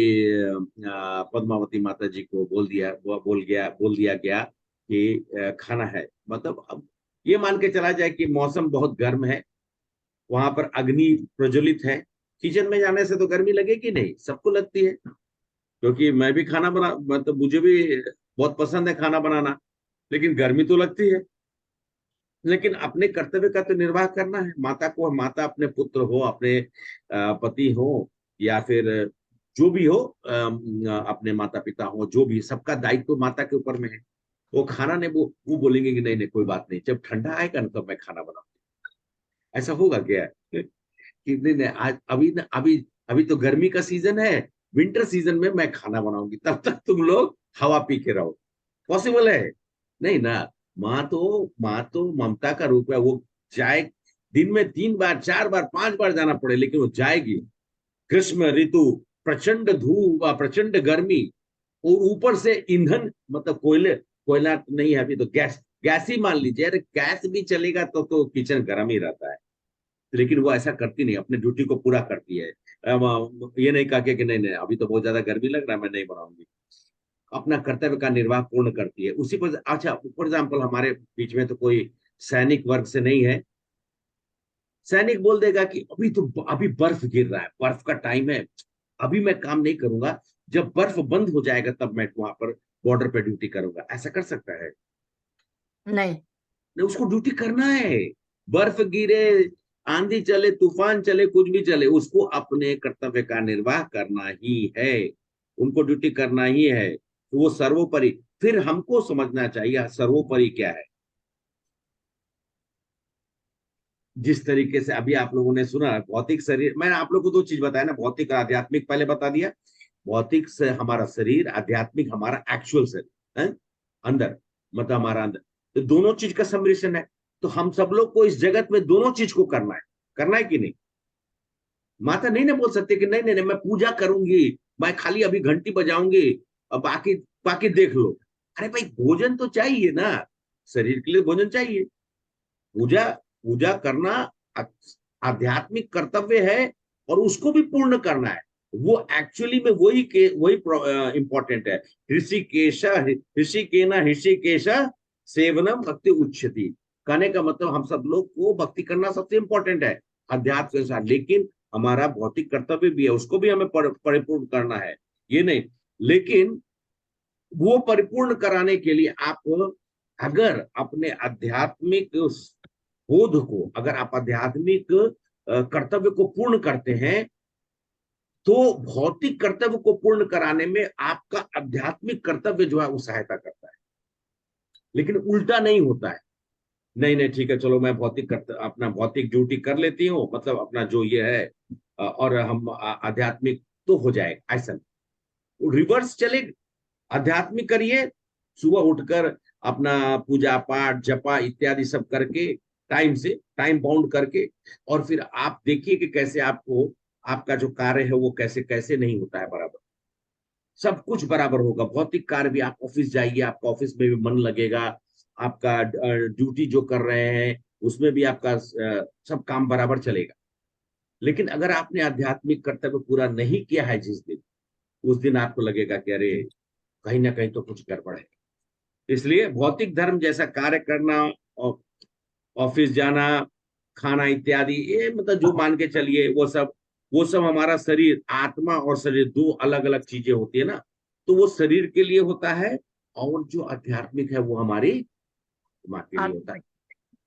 पद्मावती माता जी को बोल दिया गया कि खाना है, मतलब अब ये मान के चला जाए कि मौसम बहुत गर्म है, वहां पर अग्नि प्रज्वलित है, किचन में जाने से तो गर्मी लगेगी नहीं, सबको लगती है। क्योंकि मैं भी खाना बना, मतलब मुझे भी बहुत पसंद है खाना बनाना, लेकिन गर्मी तो लगती है। लेकिन अपने कर्तव्य का तो निर्वाह करना है। माता को, माता अपने पुत्र हो, अपने पति हो, या फिर जो भी हो, अपने माता पिता हो, जो भी, सबका दायित्व तो माता के ऊपर में है। वो खाना नहीं, वो बोलेंगे कि नहीं नहीं कोई बात नहीं, जब ठंडा आएगा ना तब मैं खाना बनाऊंगी। ऐसा होगा क्या? कि नहीं नहीं, आज अभी तो गर्मी का सीजन है, विंटर सीजन में मैं खाना बनाऊंगी, तब तक तुम लोग हवा पी के रहो। पॉसिबल है? नहीं ना। माँ तो ममता का रूप है। वो चाहे दिन में 3 बार 4 बार 5 बार जाना पड़े, लेकिन वो जाएगी। ग्रीष्म ऋतु, प्रचंड धूप, प्रचंड गर्मी, और ऊपर से ईंधन, मतलब कोयला नहीं है अभी तो, गैस ही मान लीजिए। अरे गैस भी चलेगा तो किचन गर्म ही रहता है। लेकिन वो ऐसा करती नहीं, अपने ड्यूटी को पूरा करती है। ये नहीं कहा कि नहीं नहीं अभी तो बहुत ज्यादा गर्मी लग रहा है, मैं नहीं बनाऊंगी। अपना कर्तव्य का निर्वाह पूर्ण करती है। उसी पर, अच्छा फॉर एग्जाम्पल हमारे बीच में तो कोई सैनिक वर्ग से नहीं है। सैनिक बोल देगा कि अभी बर्फ गिर रहा है, बर्फ का टाइम है, अभी मैं काम नहीं करूंगा, जब बर्फ बंद हो जाएगा तब मैं वहां पर बॉर्डर पे ड्यूटी करूंगा। ऐसा कर सकता है? नहीं। नहीं, उसको ड्यूटी करना है। बर्फ गिरे, आंधी चले, तूफान चले, कुछ भी चले, उसको अपने कर्तव्य का निर्वाह करना ही है, उनको ड्यूटी करना ही है। तो वो सर्वोपरि, फिर हमको समझना चाहिए सर्वोपरि क्या है। जिस तरीके से अभी आप लोगों ने सुना, भौतिक शरीर, मैंने आप लोगों को 2 चीज बताया ना, भौतिक और आध्यात्मिक पहले बता दिया। भौतिक से हमारा शरीर, आध्यात्मिक हमारा एक्चुअल शरीर है अंदर, मतलब हमारा अंदर, तो दोनों चीज का सम्मिश्रण है। तो हम सब लोग को इस जगत में दोनों चीज को करना है कि नहीं? माता नहीं ना बोल सकते कि नहीं नहीं नहीं मैं पूजा करूंगी, मैं खाली अभी घंटी बजाऊंगी और बाकी बाकी देख लो। अरे भाई भोजन तो चाहिए ना, शरीर के लिए भोजन चाहिए। पूजा करना आध्यात्मिक कर्तव्य है, और उसको भी पूर्ण करना है। वो एक्चुअली में वही इंपॉर्टेंट है। ऋषिकेश सेवनम भक्ति उच्यति। कहने का मतलब हम सब लोग को भक्ति करना सबसे इंपॉर्टेंट है अध्यात्म के साथ, लेकिन हमारा भौतिक कर्तव्य भी है, उसको भी हमें परिपूर्ण करना है, ये नहीं। लेकिन वो परिपूर्ण कराने के लिए आप अगर अपने आध्यात्मिक बोध को, अगर आप आध्यात्मिक कर्तव्य को पूर्ण करते हैं, तो भौतिक कर्तव्य को पूर्ण कराने में आपका आध्यात्मिक कर्तव्य जो है वो सहायता करता है। लेकिन उल्टा नहीं होता है, नहीं नहीं ठीक है चलो मैं अपना भौतिक ड्यूटी कर लेती हूँ, मतलब अपना जो ये है और हम आध्यात्मिक तो हो जाएगा, ऐसा रिवर्स चलेगा। आध्यात्मिक करिए, सुबह उठकर अपना पूजा पाठ जपा इत्यादि सब करके टाइम से टाइम बाउंड करके, और फिर आप देखिए कि कैसे आपको आपका जो कार्य है वो कैसे कैसे नहीं होता है बराबर, सब कुछ बराबर होगा। भौतिक कार्य भी, आप ऑफिस जाइए, आपका ऑफिस में भी मन लगेगा, आपका ड्यूटी जो कर रहे हैं उसमें भी आपका सब काम बराबर चलेगा। लेकिन अगर आपने आध्यात्मिक कर्तव्य पूरा नहीं किया है जिस दिन, उस दिन आपको लगेगा कि अरे कहीं ना कहीं तो कुछ गड़बड़ है। इसलिए भौतिक धर्म जैसा कार्य करना, ऑफिस जाना, खाना इत्यादि, ये मतलब जो मान के चलिए वो सब हमारा शरीर, आत्मा और शरीर दो अलग अलग चीजें होती है ना, तो वो शरीर के लिए होता है, और जो आध्यात्मिक है वो हमारी आत्मा के लिए होता है।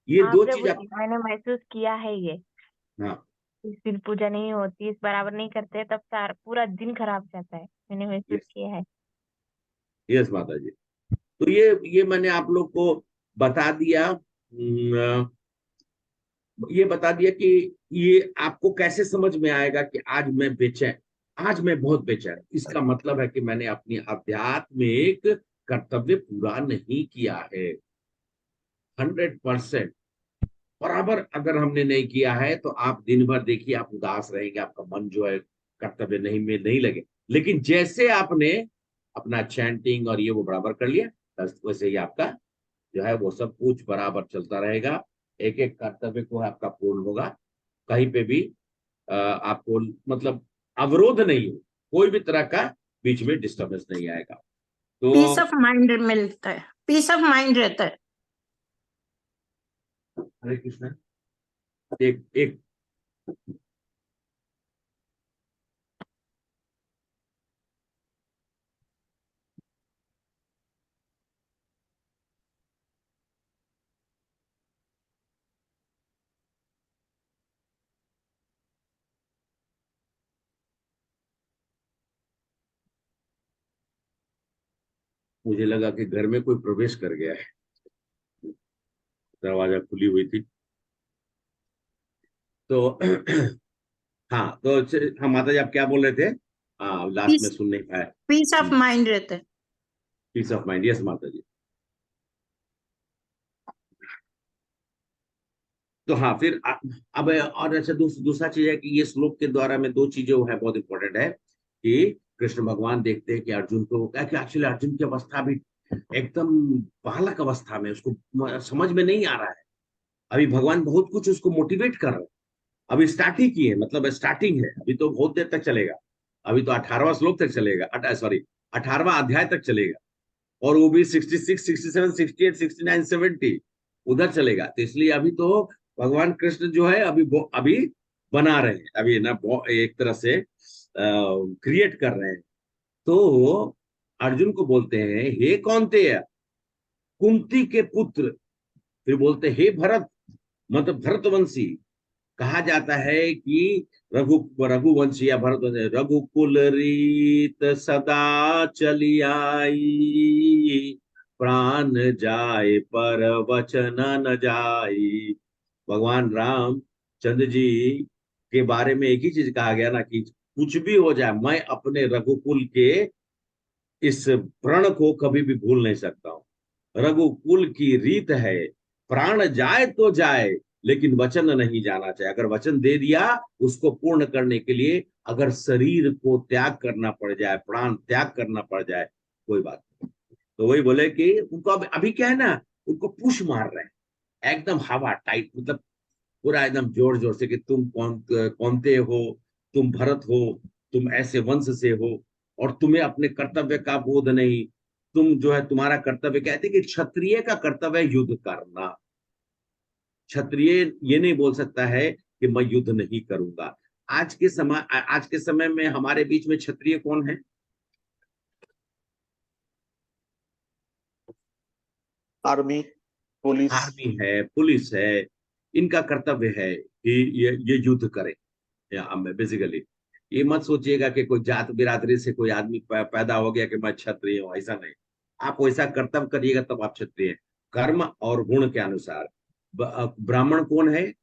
ये दो चीज मैंने महसूस किया है ये। हाँ, इस दिन पूजा नहीं होती, इस बराबर नहीं करते, तब पूरा दिन खराब जाता है। मैंने महसूस किया है। यस माता जी। तो ये मैंने आप लोग को बता दिया, ये बता दिया कि ये आपको कैसे समझ में आएगा कि आज मैं बेचैन, आज मैं बहुत बेचैन, इसका मतलब है कि मैंने अपनी आध्यात्मिक कर्तव्य पूरा नहीं किया है 100% बराबर। अगर हमने नहीं किया है तो आप दिन भर देखिए आप उदास रहेंगे, आपका मन जो है कर्तव्य नहीं लगे। लेकिन जैसे आपने अपना चैंटिंग और ये वो बराबर कर लिया, बस वैसे ही आपका जो है वो सब कुछ बराबर चलता रहेगा, एक एक कर्तव्य को आपका पूर्ण होगा, कहीं पे भी आपको मतलब अवरोध नहीं हो, कोई भी तरह का बीच में डिस्टर्बेंस नहीं आएगा। तो पीस ऑफ माइंड मिलता है, पीस ऑफ माइंड रहता है। हरे कृष्ण। एक मुझे लगा कि घर में कोई प्रवेश कर गया है, दरवाजा खुली हुई थी तो हाँ तो हाँ माता जी आप क्या बोल रहे थे? लास्ट में सुन नहीं पाया। पीस ऑफ माइंड रहता है। पीस ऑफ माइंड, यस माता जी। तो हाँ फिर अब और अच्छा दूसरा चीज है कि ये श्लोक के द्वारा में दो चीजें है बहुत इंपॉर्टेंट है कि कृष्ण भगवान देखते हैं कि अर्जुन को क्या, कि एक्चुअली अर्जुन की अवस्था भी एकदम बालक अवस्था में, उसको समझ में नहीं आ रहा है। अभी भगवान बहुत कुछ उसको मोटिवेट कर रहे हैं, अभी स्टार्ट ही किए, मतलब स्टार्टिंग है, अभी तो बहुत देर तक चलेगा, अभी तो 18वां श्लोक तक चलेगा, सॉरी 18वां अध्याय तक चलेगा, और वो भी 66, 67, 68, 69, 70 उधर चलेगा। तो इसलिए अभी तो भगवान कृष्ण जो है अभी बना रहे हैं, अभी ना एक तरह से क्रिएट कर रहे हैं। तो अर्जुन को बोलते हैं हे कौन्तेय, कुंती के पुत्र, फिर बोलते हे भरत, मतलब भरतवंशी। कहा जाता है कि रघुवंशी या भरतवंशी, रघुकुल रीत सदा चली आई, प्राण जाए पर वचन न जाई। भगवान राम चंद्र जी के बारे में एक ही चीज कहा गया ना कि कुछ भी हो जाए मैं अपने रघुकुल के इस प्रण को कभी भी भूल नहीं सकता हूं। रघुकुल की रीत है, प्राण जाए तो जाए लेकिन वचन नहीं जाना चाहिए। अगर वचन दे दिया उसको पूर्ण करने के लिए अगर शरीर को त्याग करना पड़ जाए, प्राण त्याग करना पड़ जाए, कोई बात नहीं। तो वही बोले कि उनको अभी क्या है ना, उनको पुश मार रहे हैं एकदम हवा टाइट, मतलब पूरा एकदम जोर जोर से कि तुम कौनते हो, तुम भरत हो, तुम ऐसे वंश से हो और तुम्हें अपने कर्तव्य का बोध नहीं, तुम जो है तुम्हारा कर्तव्य, कहते कि क्षत्रिय का कर्तव्य है युद्ध करना। क्षत्रिय ये नहीं बोल सकता है कि मैं युद्ध नहीं करूंगा। आज के समय में हमारे बीच में क्षत्रिय कौन है? Army, police. आर्मी है, पुलिस है। इनका कर्तव्य है कि ये युद्ध करे। बेसिकली ये मत सोचिएगा कि कोई जात बिरादरी से कोई आदमी पैदा हो गया कि मैं क्षत्रिय हूं, ऐसा नहीं। आप वैसा कर्तव्य करिएगा तब आप क्षत्रिय हैं, कर्म और गुण के अनुसार। ब्राह्मण कौन है?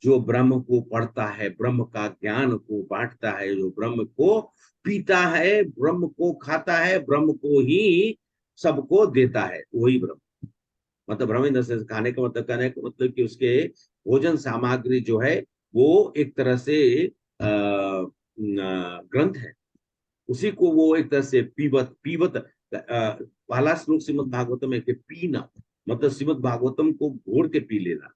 जो ब्रह्म को पढ़ता है, ब्रह्म का ज्ञान को बांटता है, जो ब्रह्म को पीता है, ब्रह्म को खाता है, ब्रह्म को ही सबको देता है, वही ब्रह्म। मतलब ब्रह्म से खाने का मतलब, कहने का मतलब कि उसके भोजन सामग्री जो है वो एक तरह से ग्रंथ है, उसी को वो एक तरह से पीवत पीवत पहला श्लोक श्रीमद भागवतम है कि पीना मतलब श्रीमद भागवतम को घोड़ के पी लेना।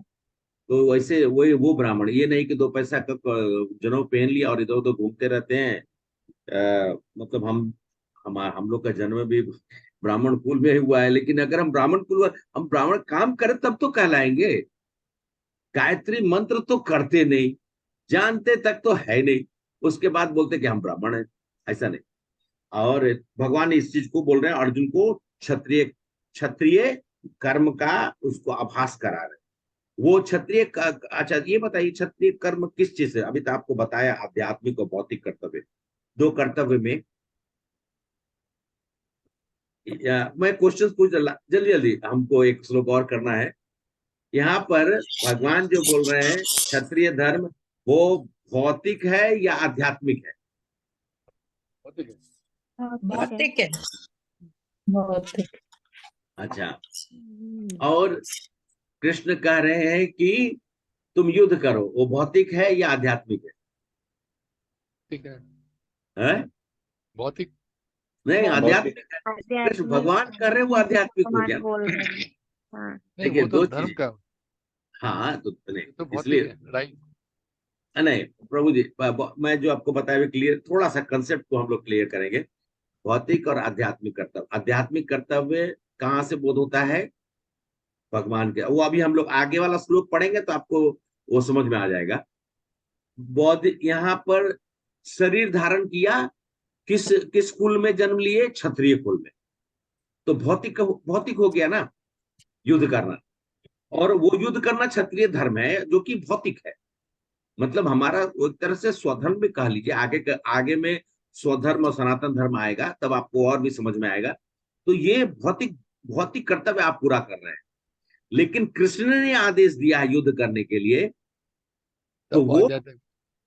तो वैसे वही वो ब्राह्मण, ये नहीं कि 2 पैसा का जनेऊ पहन लिया और इधर उधर घूमते रहते हैं। मतलब हम लोग का जन्म भी ब्राह्मण कुल में ही हुआ है, लेकिन अगर हम हम ब्राह्मण काम करें तब तो कहलाएंगे। गायत्री मंत्र तो करते नहीं, जानते तक तो है नहीं, उसके बाद बोलते कि हम ब्राह्मण हैं, ऐसा नहीं। और भगवान इस चीज को बोल रहे हैं अर्जुन को, क्षत्रिय क्षत्रिय कर्म का उसको आभास करा रहे। वो क्षत्रिय अच्छा ये बताइए क्षत्रिय कर्म किस चीज से? अभी तो आपको बताया आध्यात्मिक और भौतिक कर्तव्य, 2 कर्तव्य में। मैं क्वेश्चन पूछ जल्दी जल्दी, हमको एक श्लोक और करना है। यहाँ पर भगवान जो बोल रहे हैं क्षत्रिय धर्म वो भौतिक है या आध्यात्मिक है? भौतिक है। भौतिक। अच्छा, और कृष्ण कह रहे हैं कि तुम युद्ध करो, वो भौतिक है या आध्यात्मिक है? ठीक है, हैं? भौतिक नहीं, आध्यात्मिक है। कृष्ण आध्यात्मिक भगवान कर रहे हैं, वो आध्यात्मिक हो भगवान गया। बोल रहे हैं। हाँ नहीं, देखिए वो तो 2 धर्म चीज। का, हाँ तो नहीं, ये तो भौतिक इसलिए है, राइट। नहीं प्रभु जी, मैं जो आपको बताया क्लियर, थोड़ा सा कंसेप्ट को हम लोग क्लियर करेंगे। भौतिक और आध्यात्मिक कर्तव्य, आध्यात्मिक कर्तव्य कहाँ से बोध होता है? भगवान के। वो अभी हम लोग आगे वाला श्लोक पढ़ेंगे तो आपको वो समझ में आ जाएगा। बौद्ध यहाँ पर शरीर धारण किया, किस किस कुल में जन्म लिए? क्षत्रिय कुल में। तो भौतिक भौतिक हो गया ना, युद्ध करना। और वो युद्ध करना क्षत्रिय धर्म है जो कि भौतिक है। मतलब हमारा एक तरह से स्वधर्म भी कह लीजिए। आगे में स्वधर्म और सनातन धर्म आएगा तब आपको और भी समझ में आएगा। तो ये भौतिक भौतिक कर्तव्य आप पूरा कर रहे हैं, लेकिन कृष्ण ने आदेश दिया है युद्ध करने के लिए, तो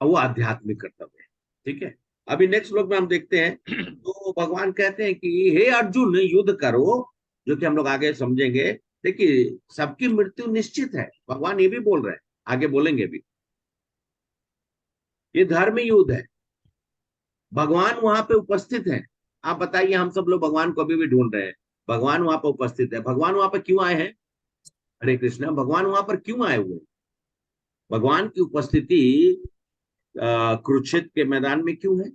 वो आध्यात्मिक कर्तव्य है। ठीक है, अभी नेक्स्ट श्लोक में हम देखते हैं। तो भगवान कहते हैं कि हे अर्जुन युद्ध करो, जो कि हम लोग आगे समझेंगे। देखिए सबकी मृत्यु निश्चित है, भगवान ये भी बोल रहे हैं, आगे बोलेंगे भी। ये धर्म युद्ध है, भगवान वहां पे उपस्थित है। आप बताइए, हम सब लोग भगवान को अभी भी ढूंढ रहे हैं, भगवान वहां पर उपस्थित है। भगवान वहां पर क्यों आए हैं? हरे कृष्णा, भगवान वहां पर क्यों आए हुए? भगवान की उपस्थिति कुरुक्षेत्र के मैदान में क्यों है?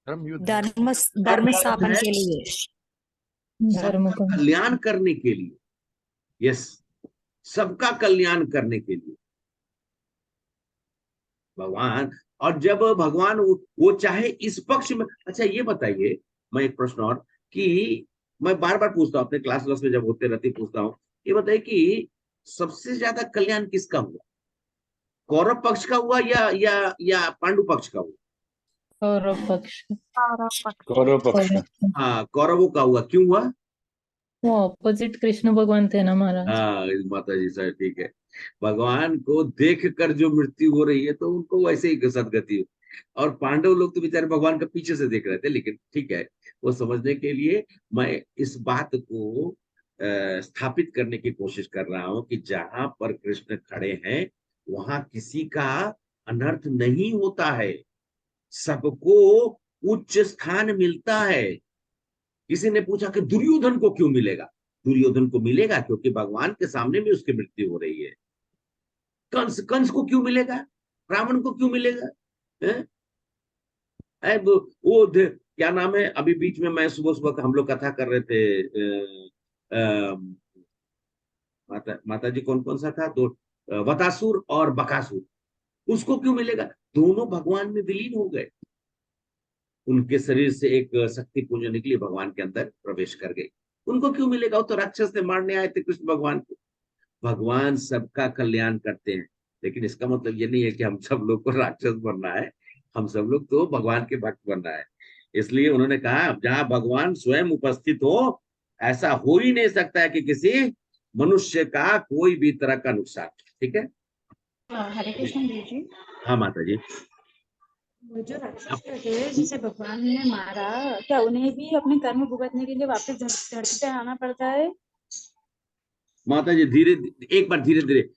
धर्म स्थापन के लिए, सबका कल्याण करने के लिए। यस, सबका कल्याण करने के लिए भगवान। और जब भगवान वो चाहे इस पक्ष में। अच्छा ये बताइए, मैं एक प्रश्न और, कि मैं बार बार पूछता हूँ अपने क्लास में जब होते रहते पूछता हूँ, ये बताइए कि सबसे ज्यादा कल्याण किसका हुआ? कौरव पक्ष का हुआ या पांडु पक्ष का हुआ? कौरव पक्ष। कौरव पक्ष। हाँ, कौरवों का हुआ। क्यों हुआ? वो ऑपोजिट कृष्ण भगवान थे ना महाराज। हाँ माता जी सर, ठीक है। भगवान को देख कर जो मृत्यु हो रही है तो उनको वैसे ही सदगति हो। और पांडव लोग तो बेचारे भगवान का पीछे से देख रहे थे, लेकिन ठीक है, वो समझने के लिए मैं इस बात को स्थापित करने की कोशिश कर रहा हूं कि जहां पर कृष्ण खड़े हैं वहां किसी का अनर्थ नहीं होता है, सबको उच्च स्थान मिलता है। किसी ने पूछा कि दुर्योधन को क्यों मिलेगा? दुर्योधन को मिलेगा क्योंकि भगवान के सामने भी उसकी मृत्यु हो रही है। कंस को क्यों मिलेगा? रावण को क्यों मिलेगा? क्या नाम है, अभी बीच में मैं सुबह सुबह हम लोग कथा कर रहे थे, माता जी कौन कौन सा था, दो, वतासुर और बकासुर, उसको क्यों मिलेगा? दोनों भगवान में विलीन हो गए, उनके शरीर से एक शक्ति पुंज निकली, भगवान के अंदर प्रवेश कर गई, उनको क्यों मिलेगा? वो तो राक्षस से मारने आए थे कृष्ण भगवान को। भगवान सबका कल्याण करते हैं, लेकिन इसका मतलब ये नहीं है कि हम सब लोग को राक्षस बनना है, हम सब लोग तो भगवान के भक्त बनना है। इसलिए उन्होंने कहा जहां भगवान स्वयं उपस्थित हो, ऐसा हो ही नहीं सकता है कि किसी मनुष्य का कोई भी तरह का नुकसान। ठीक है, हरे कृष्ण गुरु जी। हाँ माता जी। वो जो राक्षस थे जिसे भगवान ने मारा, क्या उन्हें भी अपने कर्म भुगतने के लिए वापस धरती पे आना पड़ता है? माता जी धीरे, एक बार धीरे धीरे,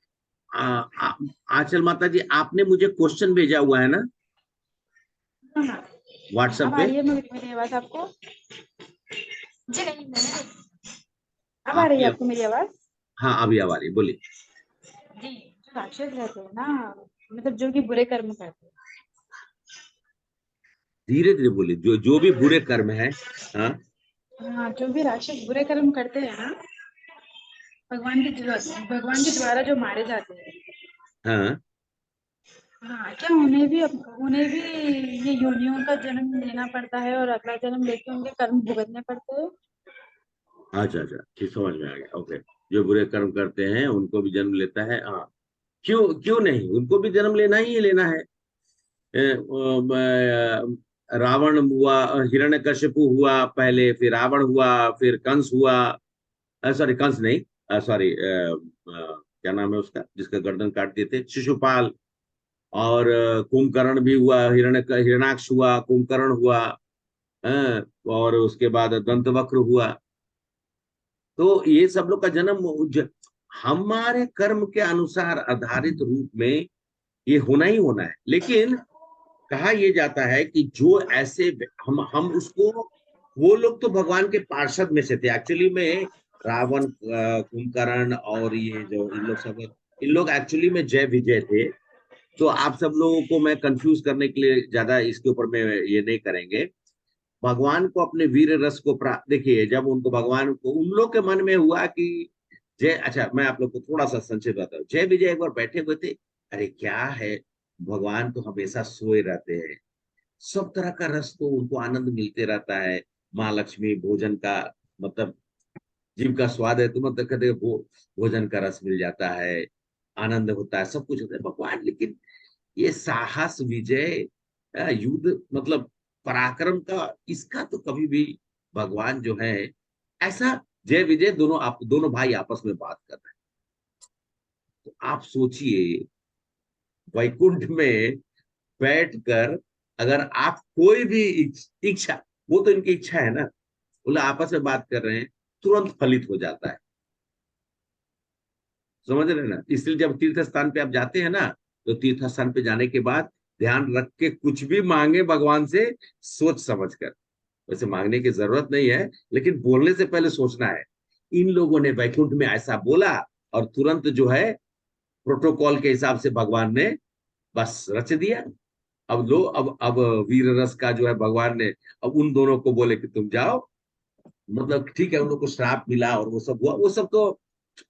आंचल माता जी, आपने मुझे क्वेश्चन भेजा हुआ है ना व्हाट्सएप अब आ पे? रही है मेरी आवाज आपको? जी नहीं, अब आ रही है आपकी, आपको मेरी आवाज? हाँ अभी आ रही है, बोलिए। जी, जो राक्षस रहते हैं ना, मतलब जो कि बुरे कर्म करते हैं। धीरे धीरे बोलिए, जो जो भी बुरे कर्म है। हाँ, हाँ, जो भी राक्षस बुरे कर्म करते हैं ना, भगवान के द्वारा जो मारे जाते हैं, हाँ, हाँ, क्या उन्हें भी ये योनियों का जन्म लेना पड़ता है और अगला जन्म लेके उनके कर्म भुगतने पड़ते हैं? अच्छा अच्छा, ठीक, समझ में आ गया, ओके। जो बुरे कर्म करते हैं उनको भी जन्म लेता है, हाँ। क्यों क्यों नहीं, उनको भी जन्म लेना ही लेना है। रावण हुआ, हिरण्यकशिपु हुआ पहले, फिर रावण हुआ, फिर कंस हुआ, सॉरी कंस नहीं, सॉरी, क्या नाम है उसका जिसका गर्दन काट दिए थे, शिशुपाल। और कुंभकर्ण भी हुआ, हिरण्याक्ष हुआ, कुंभकर्ण हुआ, और उसके बाद दंतवक्र हुआ। तो ये सब लोग का जन्म हमारे कर्म के अनुसार आधारित रूप में ये होना ही होना है। लेकिन कहा यह जाता है कि जो ऐसे, हम उसको, वो लोग तो भगवान के पार्षद में से थे एक्चुअली में। रावण, कुंभकर्ण और ये जो इन लोग एक्चुअली में जय विजय थे। तो आप सब लोगों को मैं कंफ्यूज करने के लिए ज्यादा इसके ऊपर में ये नहीं करेंगे। भगवान को अपने वीर रस को देखिए, जब उनको भगवान को उन लोग के मन में हुआ कि जय, अच्छा मैं आप लोग को थोड़ा सा संक्षेप बताता हूँ। जय विजय एक बार बैठे हुए थे, अरे क्या है, भगवान तो हमेशा सोए रहते हैं, सब तरह का रस तो उनको आनंद मिलते रहता है। माँ लक्ष्मी भोजन का, मतलब जीव का स्वाद है तो मतलब कहते भोजन का रस मिल जाता है, आनंद होता है, सब कुछ होता है भगवान। लेकिन ये साहस, विजय, युद्ध, मतलब पराक्रम का, इसका तो कभी भी भगवान जो है ऐसा, जय विजय दोनों, आप दोनों भाई आपस में बात कर रहे हैं। तो आप सोचिए, वैकुंठ में बैठकर अगर आप कोई भी इच्छा, वो तो इनकी इच्छा है ना, बोले आपस में बात कर रहे हैं, तुरंत फलित हो जाता है। समझ रहे हैं ना? इसलिए जब तीर्थ स्थान पे आप जाते हैं ना, तो तीर्थ स्थान पे जाने के बाद ध्यान रख के कुछ भी मांगे भगवान से, सोच समझ कर। वैसे मांगने की जरूरत नहीं है, लेकिन बोलने से पहले सोचना है। इन लोगों ने वैकुंठ में ऐसा बोला, और तुरंत जो है प्रोटोकॉल के हिसाब से भगवान ने बस रच दिया। अब लो, अब वीर रस का जो है भगवान ने अब उन दोनों को बोले कि तुम जाओ, मतलब ठीक है, उन लोग को श्राप मिला और वो सब हुआ, वो सब तो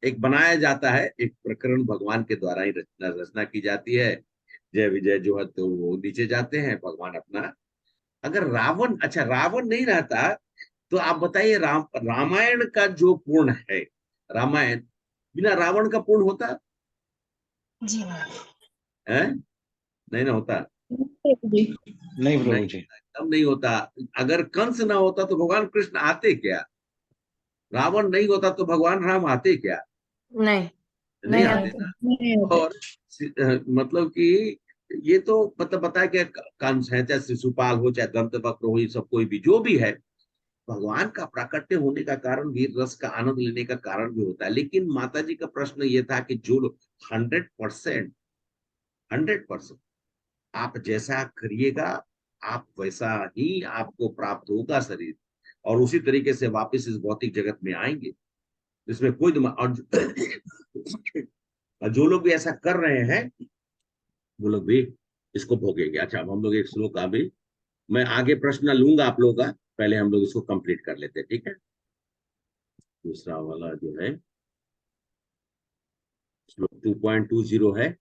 एक बनाया जाता है, एक प्रकरण भगवान के द्वारा ही रचना की जाती है। जय विजय जो है तो वो नीचे जाते हैं, भगवान अपना। अगर रावण, अच्छा रावण नहीं रहता तो आप बताइए, रामायण का जो पूर्ण है, रामायण बिना रावण का पूर्ण होता जी है? नहीं ना होता, नहीं प्रभु नहीं, जी। एकदम नहीं होता। अगर कंस ना होता तो भगवान कृष्ण आते क्या? रावण नहीं होता तो भगवान राम आते क्या? नहीं, नहीं नहीं आते आते। ना। और मतलब कि ये तो मतलब बताया कि कंस है, चाहे शिशुपाल हो, चाहे दंतवक्र हो, ये सब कोई भी जो भी है, भगवान का प्राकट्य होने का कारण वीर रस का आनंद लेने का कारण भी होता है। लेकिन माता जी का प्रश्न ये था कि जो लोग 100%, 100% आप जैसा करिएगा, आप वैसा ही आपको प्राप्त होगा शरीर, और उसी तरीके से वापस इस भौतिक जगत में आएंगे। इसमें कोई और जो लोग भी ऐसा कर रहे हैं वो लोग भी इसको भोगेंगे। अच्छा, अब हम लोग एक श्लोक अभी मैं आगे प्रश्न लूंगा आप लोगों का, पहले हम लोग इसको कंप्लीट कर लेते हैं, ठीक है। दूसरा वाला जो है श्लोक 2.20 है।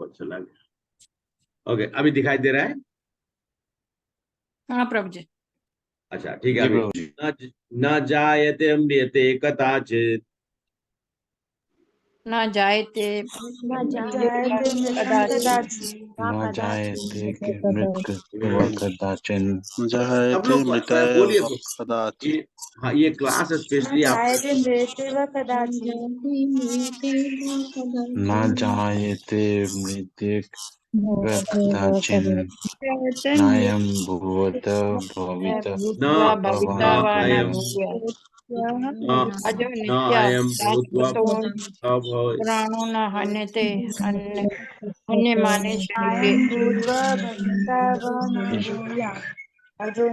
और चला गया। ओके, अभी दिखाई दे रहा है? हाँ प्रभु जी। अच्छा ठीक है। जी अभी प्रभु जी। न जायते म्रियते कदाचित न जायते न मृत्युर्वा कदाचित् न जायते कि मृत्यु व कदाचिन सब जायते लोग मृताय बोलिए। व कदाचित्। ये हाँ, ये क्लास स्पेशली आप मृत्युर्वा कदाचित् न जायते मृत्यु व कदाचिन जायते नायं भूत भवित न भूत्वा न भविता वा न अयम भूय न अजो न नित्य अयम भूत्वा शाश्वतो अभव- पुराणो न हन्यते हन्यमाने शरीरे अजो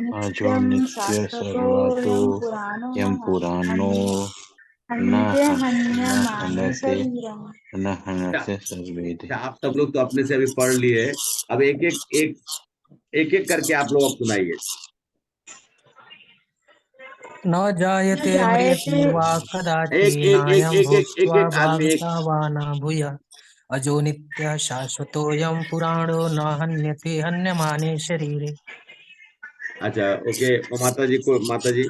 नित्य सर्वतो यम पुराणो न न हन्यते न अच्छा हन्यते सर्वेदे। अच्छा, आप सब लोग तो अपने से अभी पढ़ लिए। अब एक एक करके आप लोग अब सुनाइए। न जायते म्रियते वा कदाचि एक एक एक नायं एक एक एक भूत्वा एक आदमी एक। भाविता वा न भूयः अजो नित्यः शाश्वतोऽयं पुराणो न हन्यते हन्यमाने शरीरे। अच्छा ओके, माता जी को, माता जी।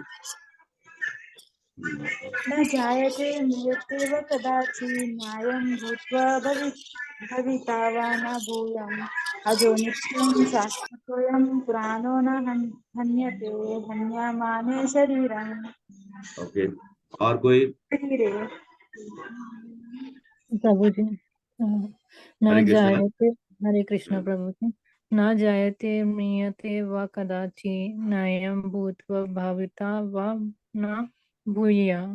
न जायते मृत्येव कदाचित् नायं भूत्वा भविता वा न भूयम् अजो नित्यं शाश्वतोऽयं पुराणो न हन्यते हन्यमाने शरीरम्। ओके, और कोई? शरीरे प्रभु जी। हरे न कृष्णा। जायते, हरे कृष्ण प्रभु जी। न जायते म्रियते व कदाचि नायं भूत्वा भाविता वा न भूयः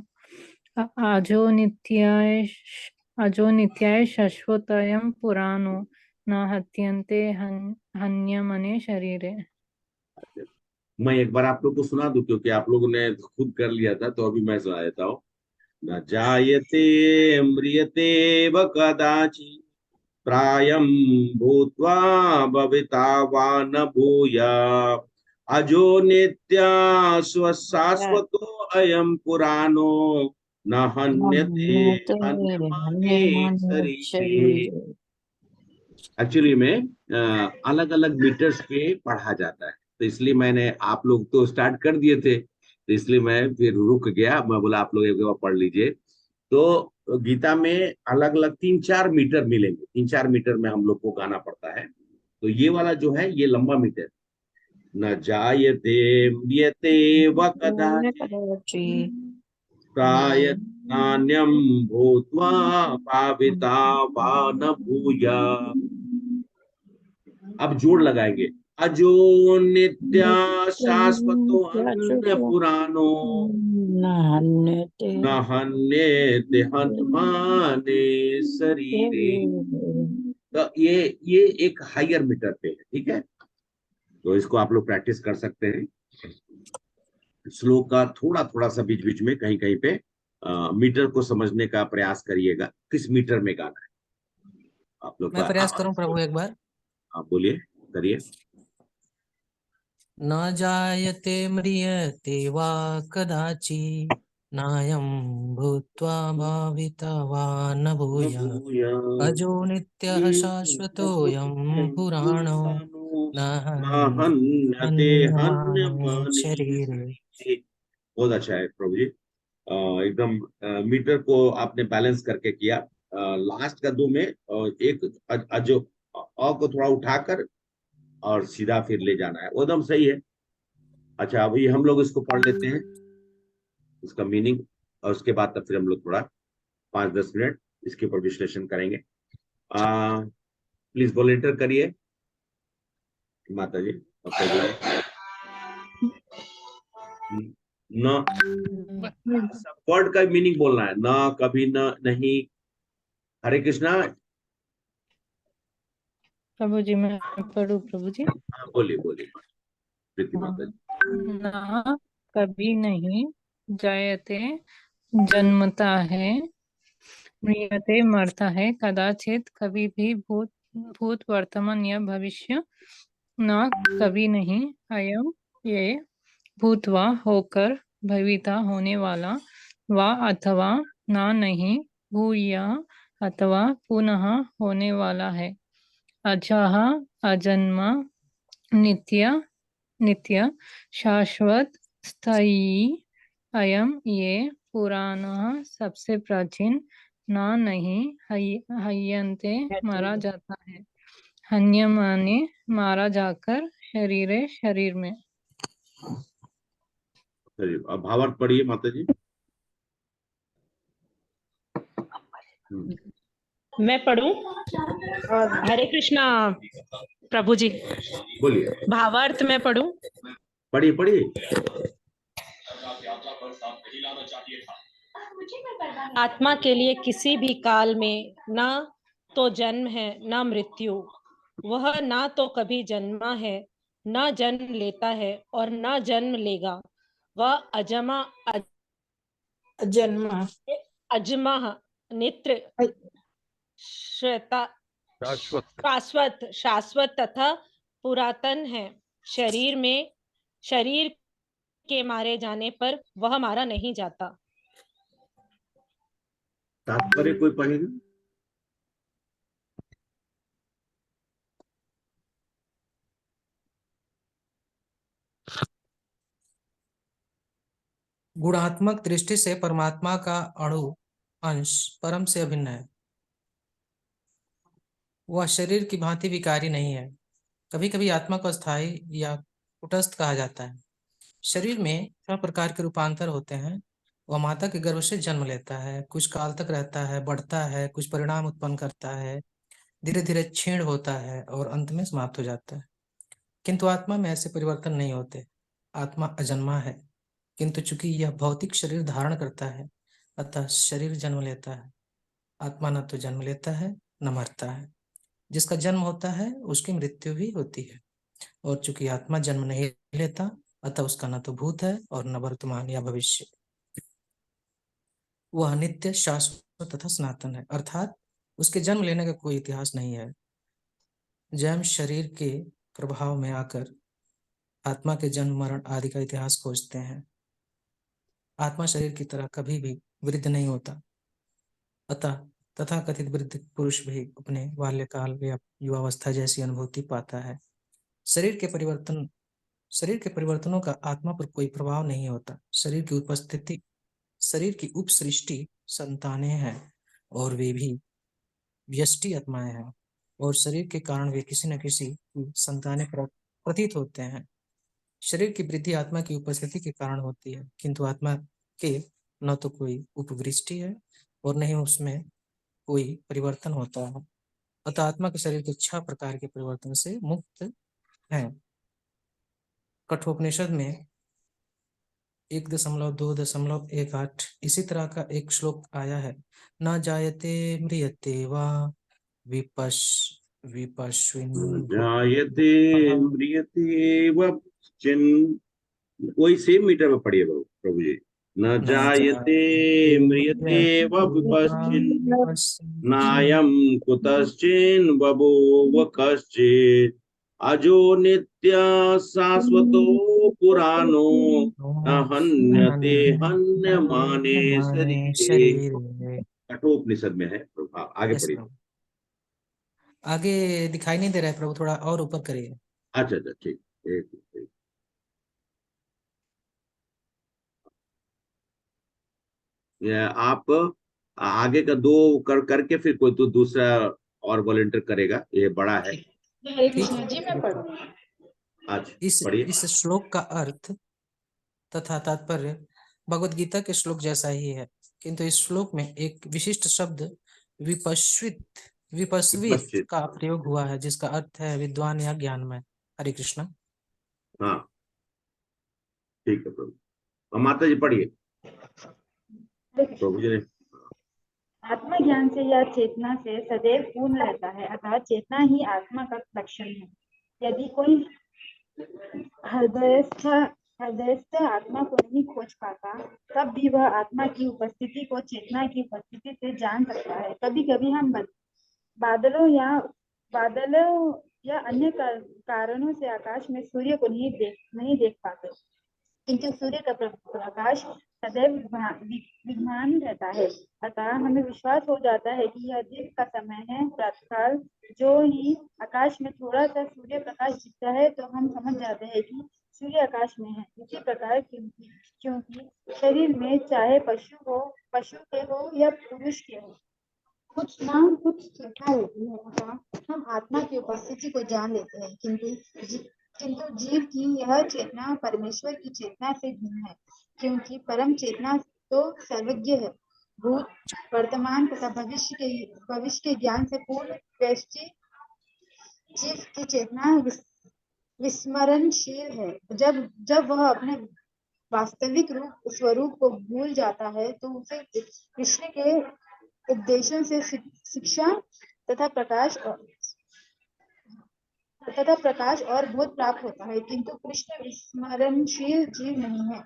अजो नित्याय शाश्वतयं पुराणो न हत्यन्ते हन्यमने शरीरे। मैं एक बार आप लोग को सुना दूं, क्योंकि आप लोगों ने खुद कर लिया था, तो अभी मैं सुना देता हूँ। न जायते म्रियते व कदाचि प्रायं भूत्वा भविता वा न भूया अजो नित्या स्वशाश्वतो अयं पुराणो न हन्यते हन्यमाने शरीरे। एक्चुअली में अलग अलग मीटर्स पे पढ़ा जाता है, तो इसलिए मैंने, आप लोग तो स्टार्ट कर दिए थे, तो इसलिए मैं फिर रुक गया। मैं बोला आप लोग एक बार पढ़ लीजिए। तो गीता में अलग अलग 3-4 मीटर मिलेंगे, 3-4 मीटर में हम लोग को गाना पड़ता है। तो ये वाला जो है ये लंबा मीटर। न जायते म्रियते व कदाचित् प्राय नान्यं भूत्वा भाविता वा न भूया। अब जोड़ लगाएंगे। अजो नित्या शाश्वतो अन्य पुराणो न हन्यते हन्यमाने शरीरे। तो ये एक हायर मीटर पे है, ठीक है। तो इसको आप लोग प्रैक्टिस कर सकते हैं। श्लोक का थोड़ा थोड़ा सा बीच बीच में कहीं कहीं पे मीटर को समझने का प्रयास करिएगा, किस मीटर में गाना है आप लोग मैं का। प्रयास करूं प्रभु एक बार। आप बोलिए, करिए। न जायते म्रियते वा कदाचि नायं भूत्वा भाविता वा न भूयः अजो नित्यः शाश्वतोऽयं पुराणो न हन्यते हन्यमाने हन्यमाने शरीरे। शरीरे। बहुत अच्छा है प्रभु जी। एकदम मीटर को आपने बैलेंस करके किया। लास्ट का दो में एक अजो अ को थोड़ा उठाकर और सीधा फिर ले जाना है, वो एकदम सही है। अच्छा, अभी हम लोग इसको पढ़ लेते हैं, इसका मीनिंग, और उसके बाद तब फिर हम लोग थोड़ा 5-10 मिनट इसके ऊपर विश्लेषण करेंगे। प्लीज वॉलेंटियर करिए माता जी, अब कर दीजिए। न, सब वर्ड का मीनिंग बोलना है, न, कभी, न, नहीं। हरे कृष्णा। प्रभु जी मैं पढ़ू प्रभु जी। हाँ, बोलिए बोलिए प्रीति हाँ। माता जी। ना कभी नहीं, जायते जन्मता है, म्रियते मरता है, कदाचित कभी भी भूत भूत वर्तमान या भविष्य, ना कभी नहीं, अयम ये, भूतवा होकर, भविता होने वाला, वा अथवा ना नहीं, भूया अथवा पुनः होने वाला है, अजः अजन्मा, नित्य नित्य, शाश्वत, स्थायी, अयम ये, पुराना सबसे प्राचीन, ना नहीं, हयंते मारा जाता है, हन्यमाने मारा जाकर, शरीरे शरीर में। चलिए अब भावार्थ पढ़िए माता जी। मैं पढ़ूं? हरे कृष्णा प्रभु जी। बोलिए। भावार्थ मैं पढ़ूं? पढ़िए पढ़िए। आत्मा के लिए किसी भी काल में ना तो जन्म है ना मृत्यु, वह ना तो कभी जन्मा है, ना जन्म लेता है और ना जन्म लेगा। वह अजमा जन्मा अजमा, नित्य, श्वेता, शाश्वत शाश्वत तथा पुरातन है। शरीर के मारे जाने पर वह मारा नहीं जाता। तात्पर्य कोई पढ़ेगा? गुणात्मक दृष्टि से परमात्मा का अणु अंश परम से अभिन्न है। वह शरीर की भांति विकारी नहीं है। कभी कभी आत्मा को स्थायी या कुटस्थ कहा जाता है। शरीर में 6 प्रकार के रूपांतर होते हैं। वह माता के गर्भ से जन्म लेता है, कुछ काल तक रहता है, बढ़ता है, कुछ परिणाम उत्पन्न करता है, धीरे धीरे क्षीण होता है और अंत में समाप्त हो जाता है। किंतु आत्मा में ऐसे परिवर्तन नहीं होते। आत्मा अजन्मा है, किंतु चूंकि यह भौतिक शरीर धारण करता है, अतः शरीर जन्म लेता है। आत्मा न तो जन्म लेता है न मरता है। जिसका जन्म होता है उसकी मृत्यु भी होती है, और चूंकि आत्मा जन्म नहीं लेता, अतः उसका न तो भूत है और न वर्तमान या भविष्य। वह नित्य, शाश्वत तथा सनातन है, अर्थात उसके जन्म लेने का कोई इतिहास नहीं है। जैम शरीर के प्रभाव में आकर आत्मा के जन्म मरण आदि का इतिहास खोजते हैं। आत्मा शरीर की तरह कभी भी वृद्ध नहीं होता, अतः तथाकथित वृद्ध पुरुष भी अपने बाल्यकाल या युवावस्था जैसी अनुभूति पाता है। शरीर के परिवर्तनों का आत्मा पर कोई प्रभाव नहीं होता। शरीर की उपसृष्टि संतानें हैं और वे भी व्यष्टि आत्माएं हैं, और शरीर के कारण वे किसी न किसी की संतानें प्रतीत होते हैं। शरीर की वृद्धि आत्मा की उपस्थिति के कारण होती है, किंतु आत्मा के न तो कोई उपवृष्टि है और न ही उसमें कोई परिवर्तन होता है। अतः आत्मा के शरीर के 6 प्रकार के परिवर्तन से मुक्त है। कठोपनिषद में 1.2.18 इसी तरह का एक श्लोक आया है। न जायते म्रियते वा विपश्विन जायते म्रियते वच्चिन्। वही सेम मीटर में पढ़िए प्रभु जी। न जायते म्रियते वविपश्चिन्, नायं कुतश्चिन् बभूव कश्चित्, अजो नित्य शाश्वतो पुराणो, न हन्यते हन्यमाने शरीरे। कठोपनिषद में है। आगे पढ़िए। आगे दिखाई नहीं दे रहा है प्रभु, थोड़ा और ऊपर करिए। अच्छा अच्छा ठीक। एक आप आगे का 2 करके फिर कोई तो दूसरा और वॉलंटियर करेगा, ये बड़ा है। हरे कृष्णा जी मैं पढ़ूं? आज इस श्लोक का अर्थ तथा तात्पर्य भगवत गीता के श्लोक जैसा ही है, किंतु इस श्लोक में एक विशिष्ट शब्द विपस्वित का प्रयोग हुआ है, जिसका अर्थ है विद्वान या ज्ञानमय। हरे कृष्णा। हाँ ठीक है प्रभु। माता जी पढ़िए प्रभु जी ने। आत्मा ज्ञान से या चेतना से सदैव पूर्ण रहता है, अतः चेतना ही आत्मा का लक्षण है। यदि कोई हृदयस्थ आत्मा को नहीं खोज पाता, तब भी वह आत्मा की उपस्थिति को चेतना की उपस्थिति से जान सकता है। कभी कभी हम बादलों या अन्य कारणों से आकाश में सूर्य को नहीं देख पाते, किंतु सूर्य का प्रकाश सदैव विद्यमान रहता है। अतः हमें विश्वास हो जाता है कि यह दिन का समय है, प्रातःकाल। जो ही आकाश में थोड़ा सा सूर्य प्रकाश दिखता है तो हम समझ जाते हैं कि सूर्य आकाश में है। इसी प्रकार क्योंकि शरीर में चाहे पशु के हो या पुरुष के हो, कुछ ना कुछ चेतना होती है, अतः हम आत्मा की उपस्थिति को जान लेते हैं। किंतु जीव की यह चेतना परमेश्वर की चेतना से भिन्न है, क्योंकि परम चेतना तो सर्वज्ञ है, भूत वर्तमान तथा भविष्य के ज्ञान से पूर्ण व्यष्टि। जीव की चेतना विस्मरणशील है। जब वह अपने वास्तविक स्वरूप को भूल जाता है तो उसे कृष्ण के उपदेशों से शिक्षा तथा प्रकाश और बोध प्राप्त होता है, किंतु कृष्ण विस्मरणशील जीव नहीं है।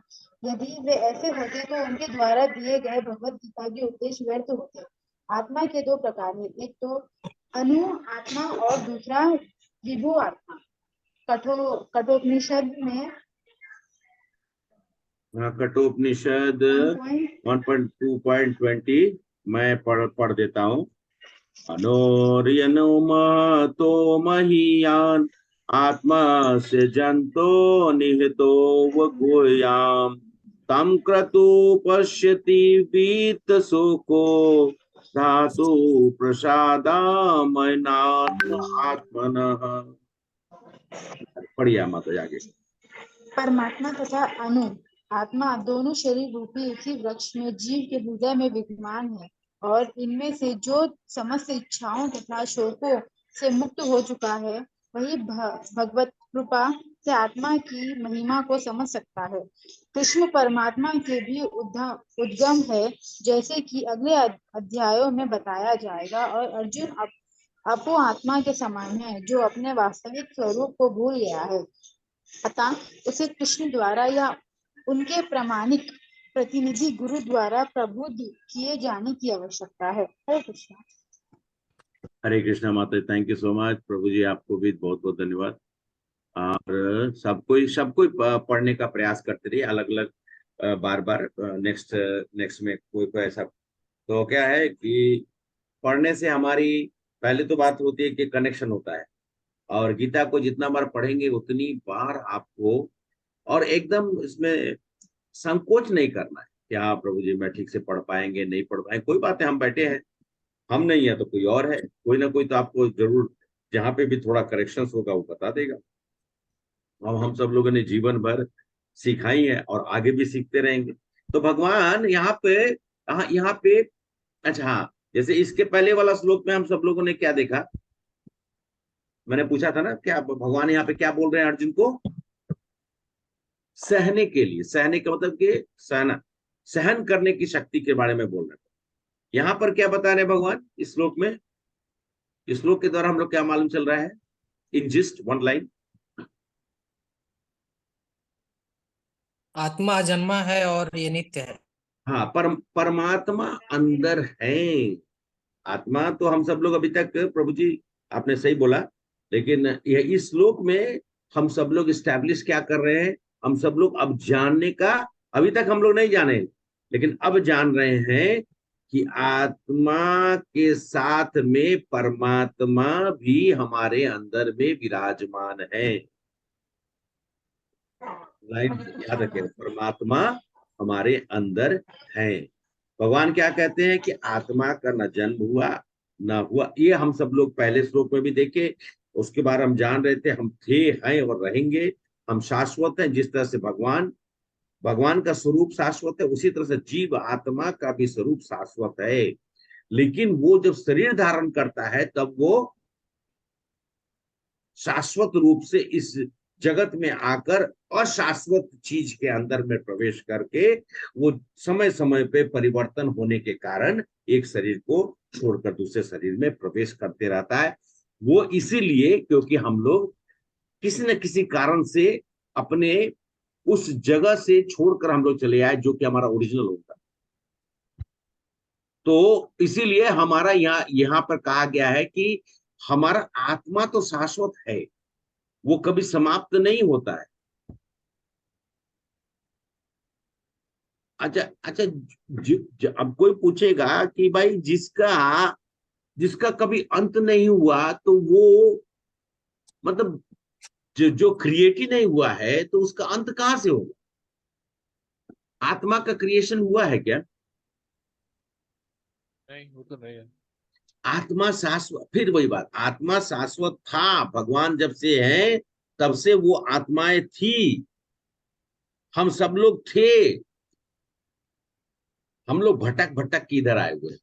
यदि वे ऐसे होते तो उनके द्वारा दिए गए भगवत गीता के उपदेश व्यर्थ होते। आत्मा के दो प्रकार हैं, एक तो अनु आत्मा और दूसरा विभु आत्मा। कठोपनिषद में कठोपनिषद 1.2.20 मैं पढ़ देता हूँ। अनोर्यनुमतो महीयान आत्मा से जंतो निहितो वगोयाम तम क्रतु पश्यति वीत सुको धातु प्रसादामयनान् आत्मनः। पढ़िए माता जाके। परमात्मा तथा अनु आत्मा दोनों शरीर रूपी एक ही वृक्ष में जीव के हृदय में विद्यमान है, और इनमें से जो समस्त इच्छाओं तथा शोकों से मुक्त हो चुका है, वही भगवत कृपा से आत्मा की महिमा को समझ सकता है। कृष्ण परमात्मा के भी उद्गम है, जैसे कि अगले अध्यायों में बताया जाएगा, और अर्जुन अपो आत्मा के समान है, जो अपने वास्तविक स्वरूप को भूल गया है। अतः उसे कृष्ण द्वारा या उनके प्रामाणिक प्रतिनिधि गुरु द्वारा प्रबुद्ध किए जाने की आवश्यकता है। हरे कृष्णा। हरे कृष्णा माता, थैंक यू सो मच। प्रभु जी आपको भी बहुत बहुत धन्यवाद। और सबको पढ़ने का प्रयास करते रहिए, अलग अलग बार बार। नेक्स्ट में कोई ऐसा तो क्या है कि पढ़ने से हमारी पहले तो बात होती है कि कनेक्शन होता है, और गीता को जितना बार पढ़ेंगे उतनी बार आपको, और एकदम इसमें संकोच नहीं करना है कि हाँ प्रभु जी मैं ठीक से पढ़ पाएंगे नहीं पढ़ पाएंगे, कोई बात है, हम बैठे हैं, हम नहीं है तो कोई और है, कोई ना कोई तो आपको जरूर जहाँ पे भी थोड़ा करेक्शंस होगा वो बता देगा। और हम सब लोगों ने जीवन भर सिखाई है और आगे भी सीखते रहेंगे। तो भगवान यहाँ पे अच्छा हाँ, जैसे इसके पहले वाला श्लोक में हम सब लोगों ने क्या देखा, मैंने पूछा था ना, क्या भगवान यहाँ पे क्या बोल रहे हैं अर्जुन को? सहने के लिए, सहने का मतलब कि सहन करने की शक्ति के बारे में बोल रहे हैं। यहाँ पर क्या बता रहे हैं भगवान इस श्लोक में? इस श्लोक के द्वारा हम लोग क्या मालूम चल रहा है? इन जस्ट वन लाइन, आत्मा अजन्मा है और ये नित्य है। हाँ, परमात्मा अंदर है। आत्मा तो हम सब लोग अभी तक, प्रभु जी आपने सही बोला, लेकिन यह इस श्लोक में हम सब लोग स्टैब्लिश क्या कर रहे हैं? हम सब लोग अब जानने का, अभी तक हम लोग नहीं जाने, लेकिन अब जान रहे हैं कि आत्मा के साथ में परमात्मा भी हमारे अंदर में विराजमान है। याद रखिए, परमात्मा हमारे अंदर है। भगवान क्या कहते हैं कि आत्मा का न जन्म हुआ न हुआ, ये हम सब लोग पहले श्लोक में भी देखे, उसके बाद हम जान रहे थे हम थे, हैं और रहेंगे, हम शाश्वत हैं। जिस तरह से भगवान का स्वरूप शाश्वत है, उसी तरह से जीव आत्मा का भी स्वरूप शाश्वत है। लेकिन वो जब शरीर धारण करता है तब वो शाश्वत रूप से इस जगत में आकर अशाश्वत चीज के अंदर में प्रवेश करके वो समय समय पे परिवर्तन होने के कारण एक शरीर को छोड़कर दूसरे शरीर में प्रवेश करते रहता है। वो इसीलिए क्योंकि हम लोग किसी न किसी कारण से अपने उस जगह से छोड़कर हम लोग चले आए जो कि हमारा ओरिजिनल होता है। तो इसीलिए हमारा यहाँ पर कहा गया है कि हमारा आत्मा तो शाश्वत है, वो कभी समाप्त नहीं होता है। अच्छा, अब कोई पूछेगा कि भाई जिसका कभी अंत नहीं हुआ तो वो मतलब जो क्रिएट ही नहीं हुआ है तो उसका अंत कहां से होगा? आत्मा का क्रिएशन हुआ है क्या? नहीं, वो तो नहीं है। आत्मा शाश्वत, फिर वही बात, आत्मा शाश्वत था। भगवान जब से हैं तब से वो आत्माएं थी, हम सब लोग थे। हम लोग भटक भटक के इधर आए हुए,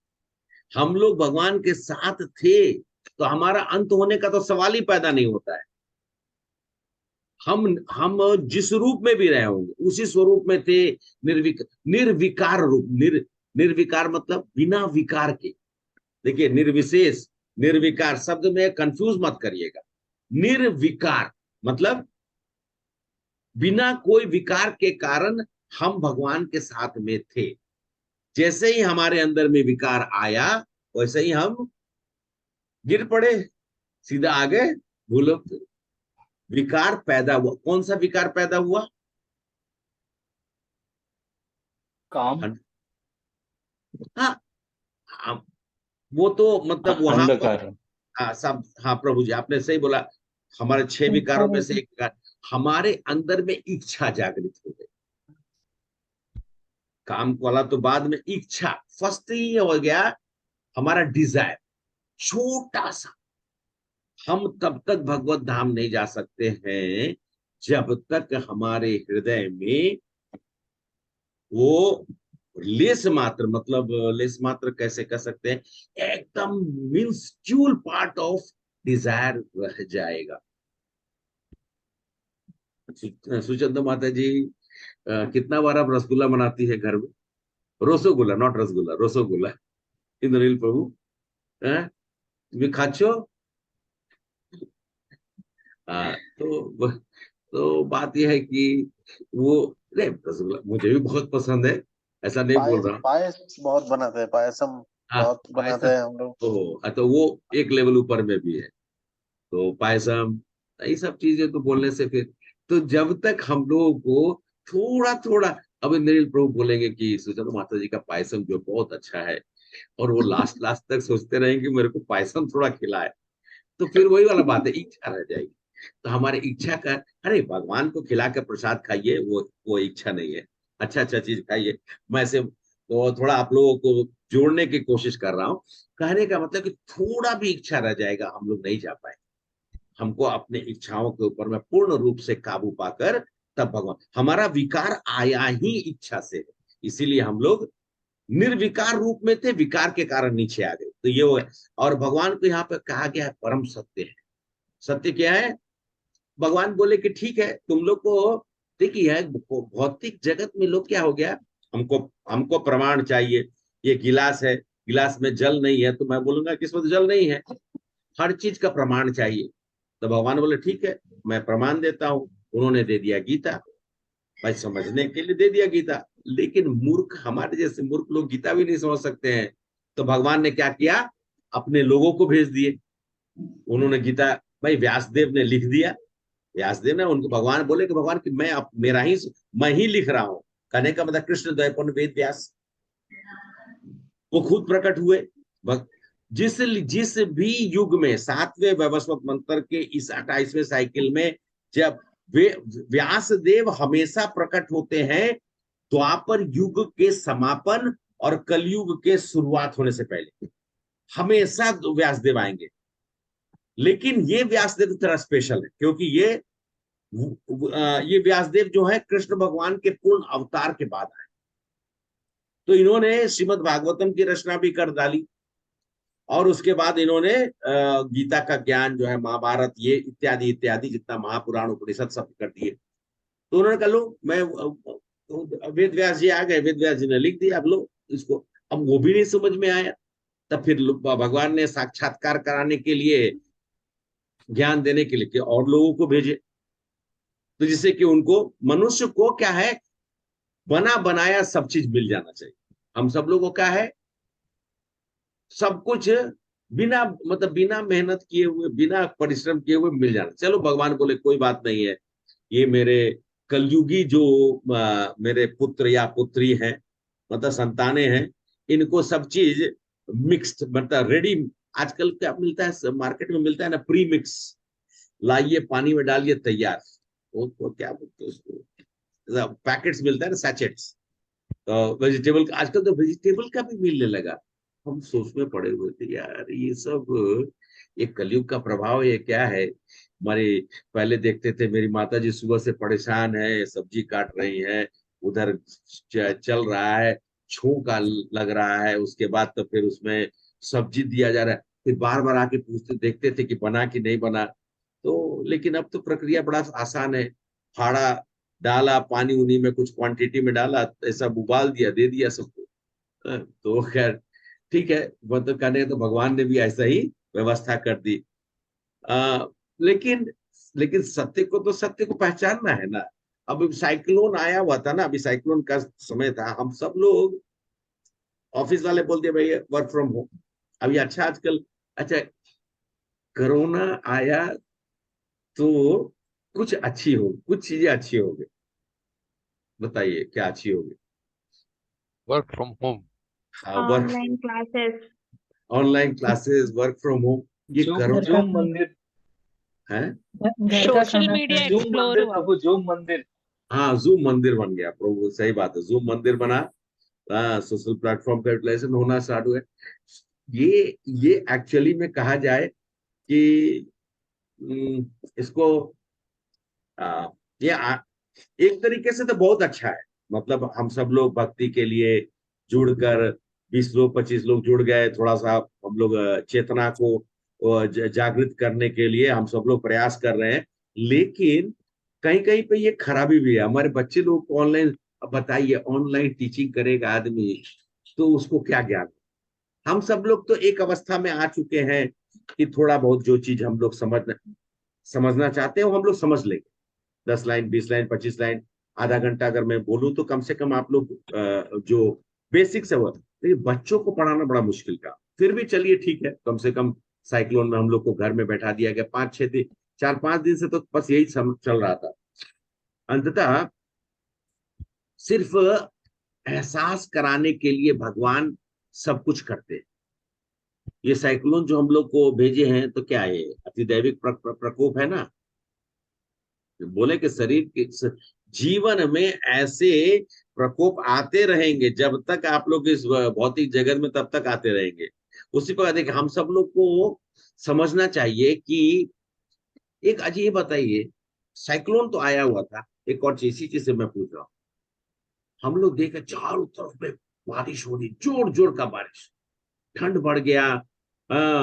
हम लोग भगवान के साथ थे, तो हमारा अंत होने का तो सवाल ही पैदा नहीं होता है। हम जिस रूप में भी रहे होंगे उसी स्वरूप में थे। निर्विकार रूप, निर्विकार मतलब बिना विकार के। देखिए, निर्विशेष निर्विकार शब्द में कंफ्यूज मत करिएगा। निर्विकार मतलब बिना कोई विकार के कारण हम भगवान के साथ में थे। जैसे ही हमारे अंदर में विकार आया वैसे ही हम गिर पड़े, सीधा आगे भूलो। विकार पैदा हुआ, कौन सा विकार पैदा हुआ? काम। हाँ, वो तो मतलब वहां पर अंधकार। सब, हाँ प्रभु जी आपने सही बोला। हमारे 6 विकारों में से एक विकार, हमारे अंदर में इच्छा जागृत हो गई। काम वाला तो बाद में, इच्छा फर्स्ट ही हो गया हमारा डिजायर, छोटा सा। हम तब तक भगवत धाम नहीं जा सकते हैं जब तक हमारे हृदय में वो लेस मात्र, मतलब लेस मात्र कैसे कह सकते हैं, एकदम मिन्स्क्यूल पार्ट ऑफ डिजायर रह जाएगा। सुचंदा माता जी कितना बार आप रसगुल्ला बनाती है घर में? रसोगुल्ला, नॉट रसगुल्ला, रसोगुल्ला। इंद्रनील प्रभु तुम्हें खाचो? तो बात यह है कि वो नहीं, रसगुल्ला मुझे भी बहुत पसंद है, ऐसा नहीं बोल रहा। पायस बहुत बनाते हैं, पायसम बहुत बनाते हैं हम लोग। तो वो एक लेवल ऊपर में भी है। तो पायसम, ये सब चीजें तो बोलने से फिर, तो जब तक हम लोगों को थोड़ा थोड़ा, अब इंद्रनील प्रभु बोलेंगे कि सुचंदा माता जी का पायसम जो बहुत अच्छा है, और वो लास्ट तक सोचते रहेंगे मेरे को पायसम थोड़ा खिलाए, तो फिर वही वाला बात है, इच्छा रह जाएगी। तो हमारे इच्छा का, अरे भगवान को खिला कर प्रसाद खाइए, वो इच्छा नहीं है। अच्छा चीज खाइए। मैं ऐसे तो थोड़ा आप लोगों को जोड़ने की कोशिश कर रहा हूँ। कहने का मतलब कि थोड़ा भी इच्छा रह जाएगा हम लोग नहीं जा पाए। हमको अपने इच्छाओं के ऊपर में पूर्ण रूप से काबू पाकर, तब भगवान, हमारा विकार आया ही इच्छा से है, इसीलिए हम लोग निर्विकार रूप में थे, विकार के कारण नीचे आ गए। तो ये वो है। और भगवान को यहाँ पे कहा गया है परम सत्य है। सत्य क्या है? भगवान बोले कि ठीक है, तुम लोग को देखिए, भौतिक जगत में लोग क्या हो गया, हमको प्रमाण चाहिए। ये गिलास है, गिलास में जल नहीं है, तो मैं बोलूंगा कि इसमें तो जल नहीं है, हर चीज का प्रमाण चाहिए। तो भगवान बोले ठीक है, मैं प्रमाण देता हूं। उन्होंने दे दिया गीता, भाई समझने के लिए दे दिया गीता। लेकिन मूर्ख, हमारे जैसे मूर्ख लोग गीता भी नहीं समझ सकते हैं। तो भगवान ने क्या किया, अपने लोगों को भेज दिए। उन्होंने गीता, भाई व्यासदेव ने लिख दिया। व्यासदेव ने उनको, भगवान बोले कि भगवान कि मैं ही लिख रहा हूं। कहने का मतलब कृष्ण द्वैपायन वेद व्यास, वो खुद प्रकट हुए। जिस भी युग में 7वें वैवस्वत मंत्र के इस 28वें साइकिल में जब वे व्यासदेव हमेशा प्रकट होते हैं, द्वापर युग के समापन और कलयुग के शुरुआत होने से पहले हमेशा व्यासदेव आएंगे। लेकिन ये व्यासदेव थोड़ा स्पेशल है, क्योंकि ये व्यासदेव जो है कृष्ण भगवान के पूर्ण अवतार के बाद आए। तो इन्होंने श्रीमद् भागवतम की रचना भी कर डाली, और उसके बाद इन्होंने गीता का ज्ञान जो है, महाभारत ये इत्यादि इत्यादि जितना महापुराण उपनिषद सब कर दिए। तो उन्होंने कहा लो, मैं वेद व्यास जी आ गए, वेद व्यास जी ने लिख दिया, अब लो इसको। अब वो भी नहीं समझ में आया, तब फिर भगवान ने साक्षात्कार कराने के लिए, ज्ञान देने के लिए और लोगों को भेजे, तो जिससे कि उनको, मनुष्य को क्या है, बना बनाया सब चीज मिल जाना चाहिए। हम सब लोगों को क्या है, सब कुछ बिना मतलब बिना मेहनत किए हुए, बिना परिश्रम किए हुए मिल जाना। चलो भगवान बोले कोई बात नहीं है, ये मेरे कलयुगी जो मेरे पुत्र या पुत्री हैं, मतलब संतानें हैं, इनको सब चीज मिक्स्ड, मतलब रेडी, आजकल क्या मिलता है मार्केट में, मिलता है ना प्री मिक्स, लाइए पानी में डालिए तैयार, वो क्या बोलते हैं उसको, पैकेट्स मिलता है ना, सैचेट्स। तो वेजिटेबल, आजकल तो वेजिटेबल का भी मिलने लगा। हम सोच में पड़े हुए थे यार, ये सब ये कलयुग का प्रभाव, ये क्या है हमारे। पहले देखते थे मेरी माता जी सुबह से परेशान है, सब्जी काट रही हैं, उधर चल रहा है, छोंका लग रहा है, उसके बाद तो फिर उसमें सब्जी दिया जा रहा है, फिर बार बार आके पूछते, देखते थे कि बना कि नहीं बना। तो लेकिन अब तो प्रक्रिया बड़ा आसान है, फाड़ा डाला, पानी उन्हीं में कुछ क्वांटिटी में डाला, ऐसा उबाल दिया, दे दिया सबको। तो खैर ठीक है, मतलब कहने तो भगवान ने भी ऐसा ही व्यवस्था कर दी। लेकिन लेकिन सत्य को, तो सत्य को पहचानना है ना। अब साइक्लोन आया हुआ था ना, अभी साइक्लोन का समय था, हम सब लोग ऑफिस वाले बोलते भाई वर्क फ्रॉम होम। अभी अच्छा आजकल, अच्छा कोरोना आया तो कुछ अच्छी हो, कुछ चीजें अच्छी हो गई, बताइए क्या अच्छी होगी? Work from home, online classes, online classes, work from home, ये कोरोना जूम मंदिर है। घर का सोशल खाना मीडिया जूम एक्सप्लोर मंदिर हुआ। प्रभु, जूम मंदिर। हाँ, जूम मंदिर बन गया प्रभु, सही बात है, जूम मंदिर बना। सोशल प्लेटफॉर्म का यूटिलाइजेशन होना स्टार्ट हुआ। ये एक्चुअली में कहा जाए कि इसको एक तरीके से तो बहुत अच्छा है, मतलब हम सब लोग भक्ति के लिए जुड़कर 20 लोग 25 लोग जुड़ गए, थोड़ा सा हम लोग चेतना को जागृत करने के लिए हम सब लोग प्रयास कर रहे हैं। लेकिन कहीं कहीं पे ये खराबी भी है, हमारे बच्चे लोग को ऑनलाइन, अब बताइए ऑनलाइन टीचिंग करेगा आदमी तो उसको क्या ज्ञान। हम सब लोग तो एक अवस्था में आ चुके हैं कि थोड़ा बहुत जो चीज हम लोग समझना चाहते हैं वो हम लोग समझ लेंगे। 10 लाइन 20 लाइन 25 लाइन, आधा घंटा अगर मैं बोलूं तो कम से कम आप लोग जो बेसिक्स है वो। लेकिन बच्चों को पढ़ाना बड़ा मुश्किल का, फिर भी चलिए ठीक है, कम से कम साइक्लोन में हम लोग को घर में बैठा दिया गया 5-6 दिन, 4-5 दिन से तो बस यही चल रहा था। अंततः सिर्फ एहसास कराने के लिए भगवान सब कुछ करते हैं। ये साइक्लोन जो हम लोग को भेजे हैं तो क्या है, अतिदैविक प्रकोप है ना। बोले कि शरीर के जीवन में ऐसे प्रकोप आते रहेंगे, जब तक आप लोग इस भौतिक जगत में, तब तक आते रहेंगे। उसी प्रकार देखिए, हम सब लोग को समझना चाहिए कि एक अजीब, बताइए साइक्लोन तो आया हुआ था, एक और इसी चीज से मैं पूछ रहा हूँ, हम लोग देखे चारों तरफ में बारिश हो रही, जोर जोर का बारिश, ठंड बढ़ गया।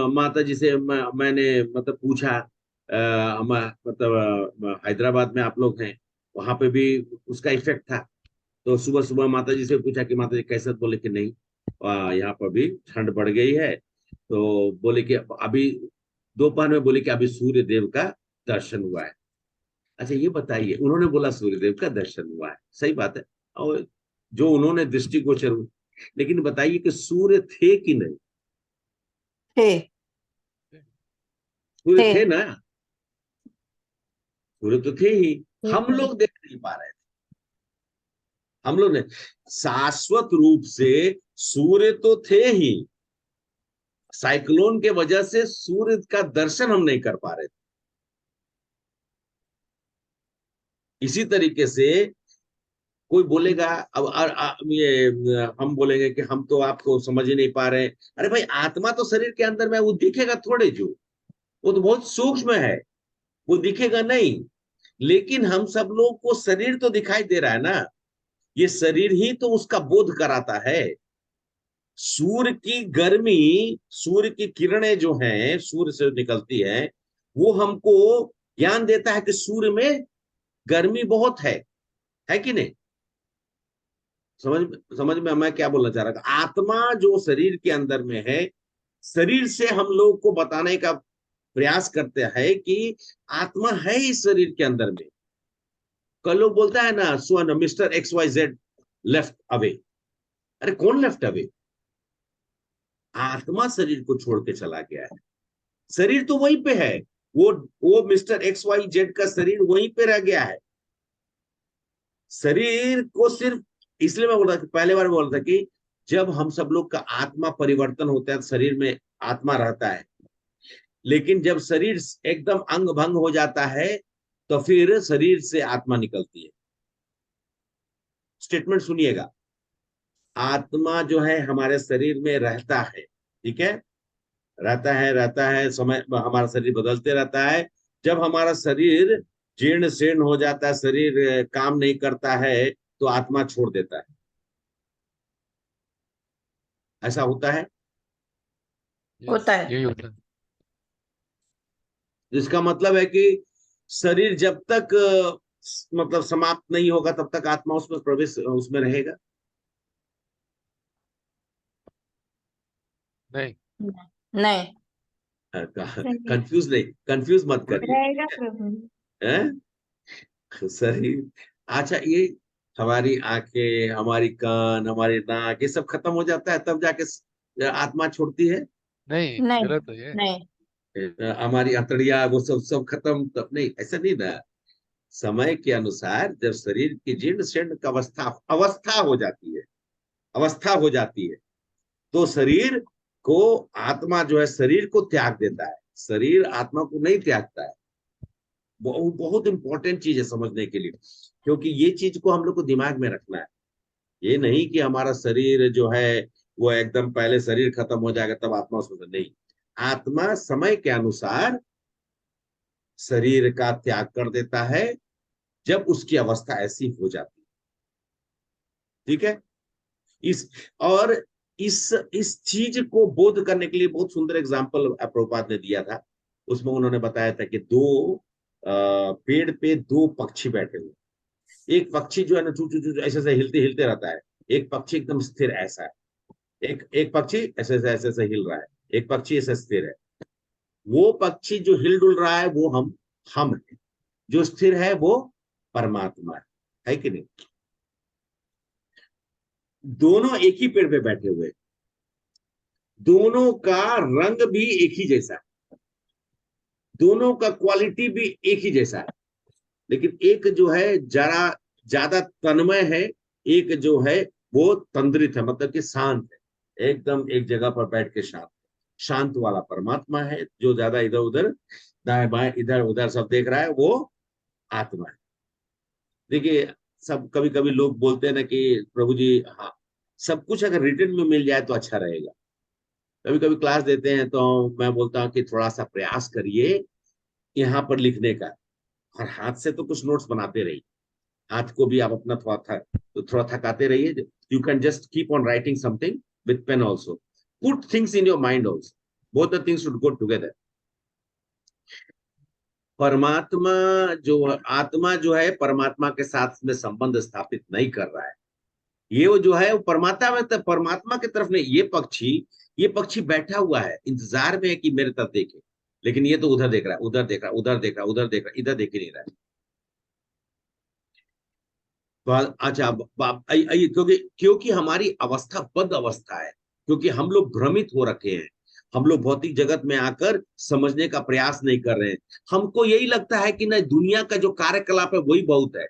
माता जी से मैंने मतलब पूछा, मतलब हैदराबाद में आप लोग हैं, वहां पे भी उसका इफेक्ट था। तो सुबह सुबह माता जी से पूछा कि माता जी कैसे, बोले कि नहीं यहाँ पर भी ठंड बढ़ गई है। तो बोले कि अभी दोपहर में, बोले कि अभी सूर्य देव का दर्शन हुआ है। अच्छा ये बताइए, उन्होंने बोला सूर्य देव का दर्शन हुआ है, सही बात है, और जो उन्होंने दृष्टिगोचर हुई, लेकिन बताइए कि सूर्य थे कि नहीं? सूर्य थे ना, सूर्य तो थे ही, हम लोग देख नहीं पा रहे थे। हम लोग ने शाश्वत रूप से सूर्य तो थे ही, साइक्लोन के वजह से सूर्य का दर्शन हम नहीं कर पा रहे थे। इसी तरीके से कोई बोलेगा, अब ये हम बोलेंगे कि हम तो आपको समझ ही नहीं पा रहे। अरे भाई, आत्मा तो शरीर के अंदर में, वो दिखेगा थोड़े, जो वो तो बहुत सूक्ष्म है, वो दिखेगा नहीं। लेकिन हम सब लोग को शरीर तो दिखाई दे रहा है ना, ये शरीर ही तो उसका बोध कराता है। सूर्य की गर्मी, सूर्य की किरणें जो हैं, सूर्य से निकलती है, वो हमको ज्ञान देता है कि सूर्य में गर्मी बहुत है कि नहीं? समझ में मैं क्या बोलना चाह रहा था? आत्मा जो शरीर के अंदर में है, शरीर से हम लोग को बताने का प्रयास करते हैं कि आत्मा है इस शरीर के अंदर में। कल लोग बोलता है ना, स्वर्ण मिस्टर XYZ लेफ्ट अवे। अरे कौन लेफ्ट अवे? आत्मा शरीर को छोड़ के चला गया है। शरीर तो वहीं पे है, वो मिस्टर XYZ का शरीर वहीं पे रह गया है। शरीर को सिर्फ इसलिए मैं बोल रहा था, पहले बार बोल रहा था कि जब हम सब लोग का आत्मा परिवर्तन होता है, शरीर में आत्मा रहता है, लेकिन जब शरीर एकदम अंग भंग हो जाता है तो फिर शरीर से आत्मा निकलती है। स्टेटमेंट सुनिएगा, आत्मा जो है हमारे शरीर में रहता है, ठीक है, रहता है, समय हमारा शरीर बदलते रहता है। जब हमारा शरीर जीर्ण शीर्ण हो जाता है, शरीर काम नहीं करता है, तो आत्मा छोड़ देता है। ऐसा होता है? होता है। यही होता है। जिसका मतलब है कि शरीर जब तक मतलब समाप्त नहीं होगा तब तक आत्मा उसमें प्रवेश उसमें रहेगा। नहीं, नहीं, कंफ्यूज मत करिए। रहेगा प्रभु। शरीर, अच्छा, ये हमारी आंखें, हमारी कान, हमारी नाक, ये सब खत्म हो जाता है तब जाके आत्मा छोड़ती है। नहीं, नहीं, गलत है ये। नहीं, हमारी अंतड़ियां वो सब खत्म तब नहीं, ऐसा नहीं ना। समय के अनुसार जब शरीर की जीर्ण शीर्ण का अवस्था हो जाती है, अवस्था हो जाती है, तो शरीर को आत्मा जो है शरीर को त्याग देता है, शरीर आत्मा को नहीं त्यागता है। बहुत इंपॉर्टेंट चीज है समझने के लिए, क्योंकि ये चीज को हम लोग को दिमाग में रखना है। ये नहीं कि हमारा शरीर जो है वो एकदम पहले शरीर खत्म हो जाएगा तब आत्मा उसमें, नहीं। आत्मा समय के अनुसार शरीर का त्याग कर देता है जब उसकी अवस्था ऐसी हो जाती है, ठीक है। इस और इस चीज को बोध करने के लिए बहुत सुंदर एग्जाम्पल प्रभुपाद ने दिया था। उसमें उन्होंने बताया था कि दो पेड़ पे दो पक्षी बैठे हुए, एक पक्षी जो है ना चू चू चू ऐसे ऐसे हिलते हिलते रहता है, एक पक्षी एकदम स्थिर ऐसा है, एक पक्षी ऐसे ऐसे ऐसे ऐसे हिल रहा है, एक पक्षी ऐसे स्थिर है। वो पक्षी जो हिल डुल रहा है वो हम है, जो स्थिर है वो परमात्मा है कि नहीं? दोनों एक ही पेड़ पे बैठे हुए, दोनों का रंग भी एक ही जैसा है, दोनों का क्वालिटी भी एक ही जैसा है, लेकिन एक जो है जरा ज्यादा तन्मय है, एक जो है वो तंद्रित है, मतलब कि शांत है, एकदम एक जगह पर बैठ के शांत वाला परमात्मा है। जो ज्यादा इधर उधर दाएं बाएं इधर उधर सब देख रहा है वो आत्मा है। देखिए, सब कभी कभी लोग बोलते हैं ना कि प्रभु जी, हाँ, सब कुछ अगर रिटर्न में मिल जाए तो अच्छा रहेगा। कभी कभी क्लास देते हैं तो मैं बोलता हूँ कि थोड़ा सा प्रयास करिए यहाँ पर लिखने का, और हाथ से तो कुछ नोट्स बनाते रहिए, हाथ को भी आप अपना थोड़ा थकाते रहिए। You can just keep on writing something with pen also, put things in your mind also, both the things should go together. परमात्मा जो आत्मा जो है परमात्मा के साथ में संबंध स्थापित नहीं कर रहा है, ये वो जो है वो परमात्मा की तरफ नहीं। ये पक्षी बैठा हुआ है, इंतजार में है कि मेरे तरफ देखे, लेकिन ये तो उधर देख रहा है, उधर देख रहा है, उधर देख रहा है, उधर देख रहा है, इधर देख ही नहीं रहा है। अच्छा, क्योंकि हमारी अवस्था बद अवस्था है, क्योंकि हम लोग भ्रमित हो रखे हैं, हम लोग भौतिक जगत में आकर समझने का प्रयास नहीं कर रहे हैं। हमको यही लगता है कि नहीं, दुनिया का जो कार्यकलाप है वही बहुत है।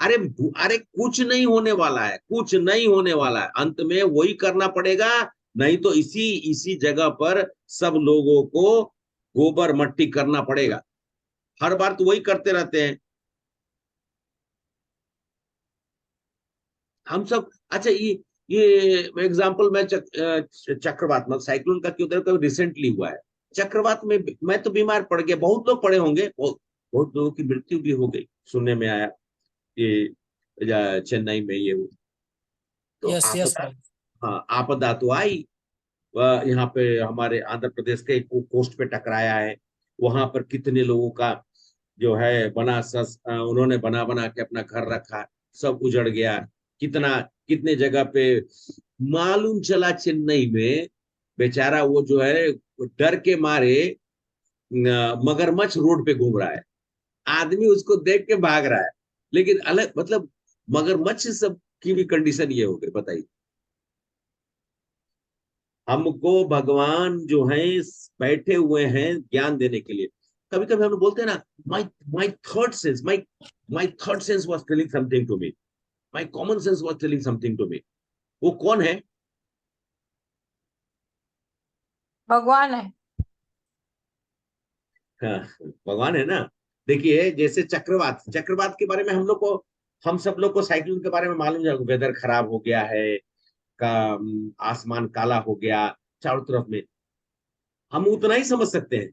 अरे अरे कुछ नहीं होने वाला है, कुछ नहीं होने वाला है, अंत में वही करना पड़ेगा। नहीं तो इसी जगह पर सब लोगों को गोबर मट्टी करना पड़ेगा, हर बार तो वही करते रहते हैं हम सब। अच्छा, ये एग्जांपल में चक्रवात मतलब साइक्लोन का क्यों कभी रिसेंटली हुआ है। चक्रवात में मैं तो बीमार पड़ गया, बहुत लोग पड़े होंगे, बहुत लोगों की मृत्यु भी हो गई, सुनने में आया ये चेन्नई में ये तो यस यस आपदा, हाँ, आपदा तो आई, यहाँ पे हमारे आंध्र प्रदेश के कोस्ट पे टकराया है, वहां पर कितने लोगों का जो है उन्होंने बना बना के अपना घर रखा, सब उजड़ गया। कितने जगह पे मालूम चला चेन्नई में बेचारा वो जो है डर के मारे मगरमच्छ रोड पे घूम रहा है, आदमी उसको देख के भाग रहा है। लेकिन अलग मतलब मगरमच्छ सब की भी कंडीशन ये हो गई, बताइए। हमको भगवान जो है बैठे हुए हैं ज्ञान देने के लिए। कभी कभी हम लोग बोलते हैं ना, my third sense was telling something to me, my common sense was telling something to me. वो कौन है? भगवान है। हाँ, भगवान है ना। देखिए जैसे चक्रवात के बारे में हम सब लोग को साइक्लोन के बारे में मालूम है, वेदर खराब हो गया है, का आसमान काला हो गया चारों तरफ में, हम उतना ही समझ सकते हैं।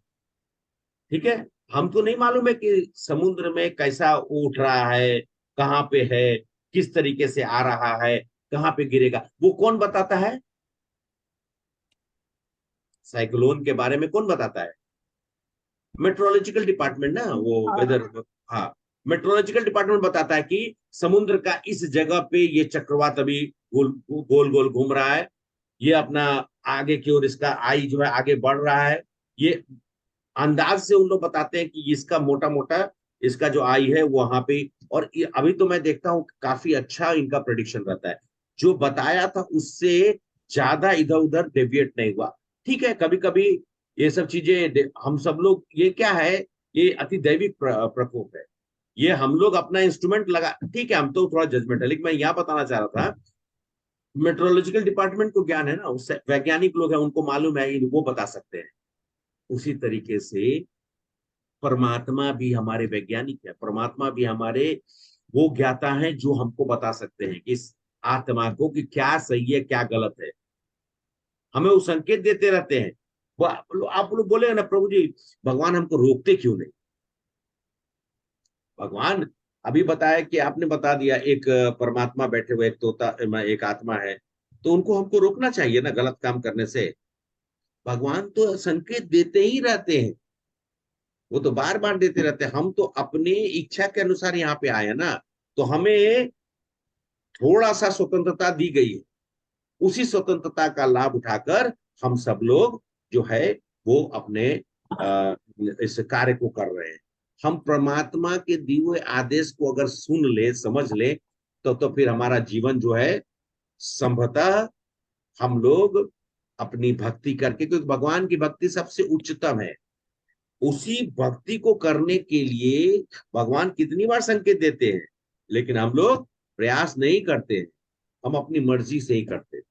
ठीक है, हमको नहीं मालूम है कि समुद्र में कैसा उठ रहा है, कहाँ पे है, किस तरीके से आ रहा है, कहाँ पे गिरेगा, वो कौन बताता है? साइक्लोन के बारे में कौन बताता है? मेट्रोलॉजिकल डिपार्टमेंट ना, वो वेदर, हाँ, मेट्रोलॉजिकल डिपार्टमेंट बताता है कि समुद्र का इस जगह पे ये चक्रवात अभी गोल गोल गोल घूम रहा है, ये अपना आगे की ओर इसका आई जो है आगे बढ़ रहा है। ये अंदाज से उन लोग बताते हैं कि इसका मोटा मोटा इसका जो आई है वो वहां पे, और अभी तो मैं देखता हूँ काफी अच्छा इनका प्रेडिक्शन रहता है, जो बताया था उससे ज्यादा इधर उधर डेविएट नहीं हुआ। ठीक है, कभी कभी ये सब चीजें हम सब लोग, ये क्या है, ये अति दैविक प्रकोप है, ये हम लोग अपना इंस्ट्रूमेंट लगा, ठीक है, हम तो थोड़ा जजमेंट है, लेकिन मैं यहाँ बताना चाह रहा था, मेट्रोलॉजिकल डिपार्टमेंट को ज्ञान है ना, उससे वैज्ञानिक लोग हैं, उनको मालूम है, वो बता सकते हैं। उसी तरीके से परमात्मा भी हमारे वैज्ञानिक है, परमात्मा भी हमारे वो ज्ञाता हैं जो हमको बता सकते हैं कि इस आत्मा को कि क्या सही है क्या गलत है, हमें वो संकेत देते रहते हैं। वो आप लोग बोलेंगे ना, प्रभु जी भगवान हमको रोकते क्यों नहीं? भगवान अभी बताया कि आपने बता दिया, एक परमात्मा बैठे हुए, एक तोता, एक आत्मा है, तो उनको हमको रोकना चाहिए ना गलत काम करने से। भगवान तो संकेत देते ही रहते हैं, वो तो बार बार देते रहते हैं, हम तो अपनी इच्छा के अनुसार यहाँ पे आए ना, तो हमें थोड़ा सा स्वतंत्रता दी गई है, उसी स्वतंत्रता का लाभ उठाकर हम सब लोग जो है वो अपने इस कार्य को कर रहे हैं। हम परमात्मा के दिए हुए आदेश को अगर सुन ले, समझ ले, तो फिर हमारा जीवन जो है संभवतः हम लोग अपनी भक्ति करके, क्योंकि भगवान की भक्ति सबसे उच्चतम है, उसी भक्ति को करने के लिए भगवान कितनी बार संकेत देते हैं, लेकिन हम लोग प्रयास नहीं करते, हम अपनी मर्जी से ही करते हैं।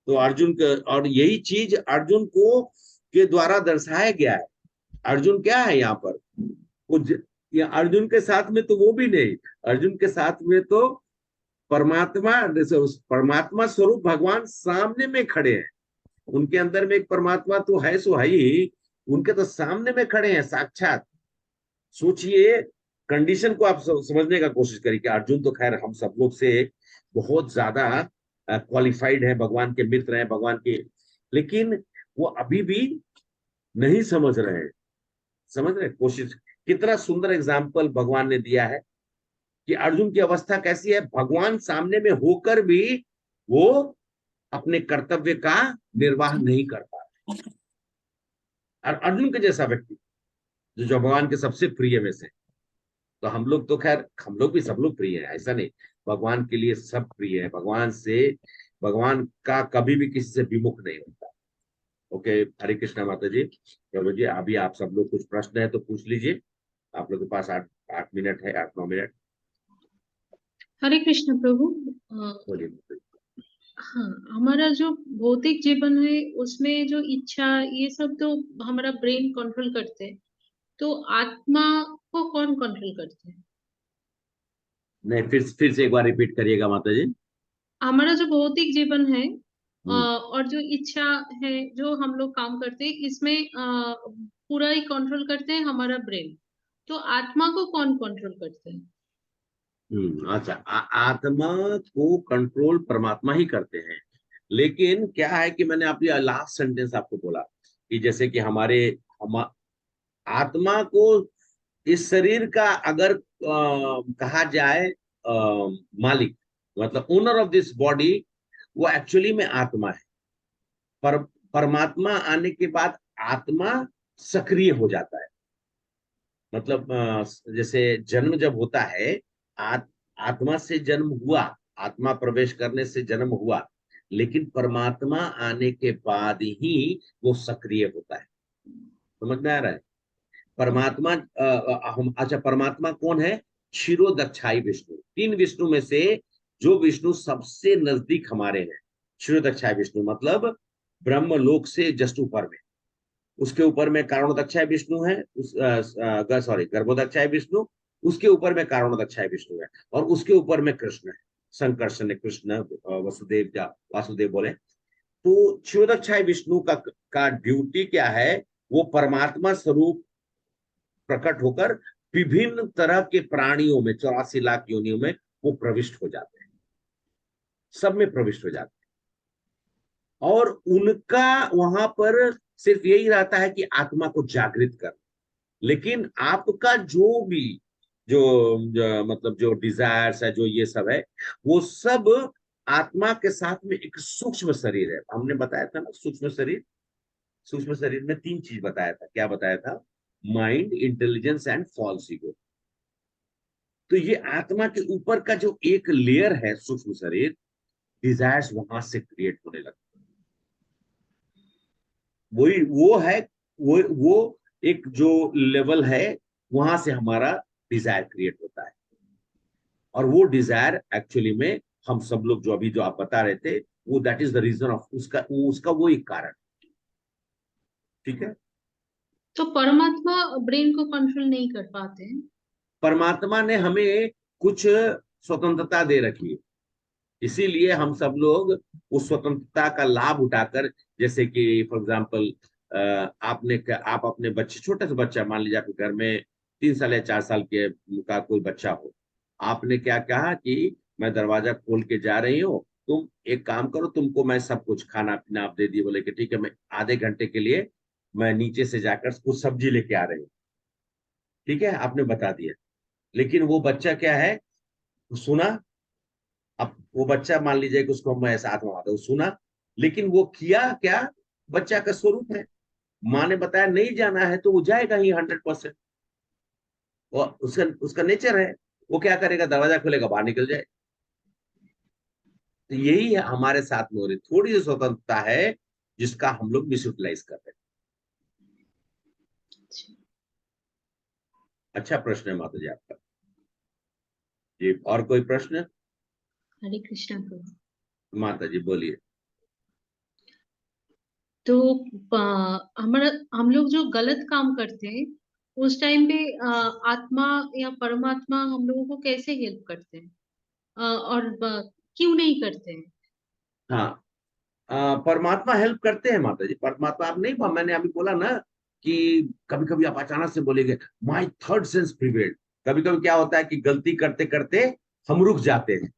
तो अर्जुन का, और यही चीज अर्जुन को के द्वारा दर्शाया गया है। अर्जुन क्या है यहाँ पर, अर्जुन के साथ में तो वो भी नहीं, अर्जुन के साथ में तो परमात्मा स्वरूप भगवान सामने में खड़े हैं, उनके अंदर में एक परमात्मा तो है, सो है ही, उनके तो सामने में खड़े हैं साक्षात। सोचिए, कंडीशन को आप समझने का कोशिश करिए कि अर्जुन तो खैर हम सब लोग से बहुत ज्यादा क्वालिफाइड है, भगवान के मित्र हैं, भगवान के, लेकिन वो अभी भी नहीं समझ रहे हैं। समझ रहे कोशिश, कितना सुंदर एग्जाम्पल भगवान ने दिया है कि अर्जुन की अवस्था कैसी है, भगवान सामने में होकर भी वो अपने कर्तव्य का निर्वाह नहीं कर पा रहे। और अर्जुन के जैसा व्यक्ति जो भगवान के सबसे प्रिय में से, तो हम लोग तो खैर, हम लोग भी सब लोग प्रिय है, ऐसा नहीं, भगवान के लिए सब प्रिय है, भगवान का कभी भी किसी से विमुख नहीं होता। ओके, हरे कृष्णा माता जी। प्रभु जी अभी आप सब लोग कुछ प्रश्न है तो पूछ लीजिए, आप लोग के पास 8 मिनट है, 8-9 मिनट। हरे कृष्ण प्रभु। बोलिए। हाँ, हमारा जो भौतिक जीवन है उसमें जो इच्छा ये सब तो हमारा ब्रेन कंट्रोल करते हैं, तो आत्मा को कौन कंट्रोल करते हैं? नहीं, फिर से एक बार रिपीट करिएगा माता जी। हमारा जो भौतिक जीवन है और जो इच्छा है, जो हम लोग काम करते हैं, इसमें पूरा ही कंट्रोल करते हैं हमारा ब्रेन, तो आत्मा को कौन कंट्रोल करते हैं? अच्छा, आत्मा को कंट्रोल परमात्मा ही करते हैं, लेकिन क्या है कि मैंने अभी लास्ट सेंटेंस आपको बोला कि जैसे कि हम आत्मा को इस शरीर का अगर कहा जाए मालिक, मतलब ओनर ऑफ दिस बॉडी, वो एक्चुअली में आत्मा है। पर परमात्मा आने के बाद आत्मा सक्रिय हो जाता है। मतलब जैसे जन्म जब होता है, आत्मा से जन्म हुआ, आत्मा प्रवेश करने से जन्म हुआ, लेकिन परमात्मा आने के बाद ही वो सक्रिय होता है। समझ में आ रहा है? परमात्मा अच्छा, परमात्मा कौन है? क्षीरोदक्षाई विष्णु। 3 विष्णु में से जो विष्णु सबसे नजदीक हमारे हैं, क्षीरोदक्षाई विष्णु, मतलब ब्रह्मलोक से जस्ट ऊपर में, उसके ऊपर में कारणोदक्षाय विष्णु है, गर्भोदक्षाय विष्णु, उसके ऊपर में कारणोदक्षाय विष्णु है, और उसके ऊपर में कृष्ण है, संकर्षण कृष्ण, वसुदेव या वासुदेव बोले। तो क्षीरोदक्षाय विष्णु का ड्यूटी क्या है? वो परमात्मा स्वरूप प्रकट होकर विभिन्न तरह के प्राणियों में, 84 लाख योनियों में वो प्रविष्ट हो जाते हैं, सब में प्रविष्ट हो जाते हैं। और उनका वहां पर सिर्फ यही रहता है कि आत्मा को जागृत कर। लेकिन आपका जो भी मतलब जो डिजायर्स है, जो ये सब है, वो सब आत्मा के साथ में एक सूक्ष्म शरीर है। हमने बताया था ना, सूक्ष्म शरीर में 3 चीज बताया था। क्या बताया था? Mind, intelligence and false ego. तो ये आत्मा के ऊपर का जो एक लेयर है, सूक्ष्म शरीर, डिजायर्स वहां से क्रिएट होने लगते हैं। वही वो है, वो एक जो लेवल है, वहां से हमारा डिजायर क्रिएट होता है। और वो डिजायर एक्चुअली में हम सब लोग जो अभी जो आप बता रहे थे, वो that is the reason of उसका वो एक कारण। ठीक है? तो परमात्मा ब्रेन को कंट्रोल नहीं कर पाते हैं? परमात्मा ने हमें कुछ स्वतंत्रता दे रखी है, इसीलिए हम सब लोग उस स्वतंत्रता का लाभ उठाकर, जैसे कि फॉर एग्जाम्पल आप अपने बच्चे, छोटे से बच्चा, मान लीजिए आपके घर में 3 साल या 4 साल के का कोई बच्चा हो, आपने क्या कहा कि मैं दरवाजा खोल के जा रही हूँ, तुम एक काम करो, तुमको मैं सब कुछ खाना पीना आप दे दिए। बोले कि ठीक है, मैं आधे घंटे के लिए मैं नीचे से जाकर कुछ सब्जी लेके आ रही हूँ। ठीक है, आपने बता दिया। लेकिन वो बच्चा क्या है, सुना। अब वो बच्चा मान लीजिए कि उसको मैं साथ में आता हूँ, सुना, लेकिन वो किया क्या? बच्चा का स्वरूप है, माँ ने बताया नहीं जाना है तो वो जाएगा ही 100%। और उसका नेचर है, वो क्या करेगा? दरवाजा खोलेगा, बाहर निकल जाए। तो यही है हमारे साथ में हो रही थोड़ी सी स्वतंत्रता है, जिसका हम लोग मिस यूटिलाइज कर रहे हैं। अच्छा प्रश्न है माता जी आपका। जी, और कोई प्रश्न? हरे कृष्णा प्रभु। माता जी बोलिए। तो हम लोग जो गलत काम करते हैं, उस टाइम पे आत्मा या परमात्मा हम लोगों को कैसे हेल्प करते हैं? और क्यों नहीं करते हैं? हाँ, परमात्मा हेल्प करते हैं माता जी। परमात्मा, आप नहीं, मैंने अभी बोला ना कि कभी कभी आप अचानक से बोलेंगे माय थर्ड सेंस प्रिवेल्ड। कभी कभी क्या होता है कि गलती करते करते हम रुक जाते हैं,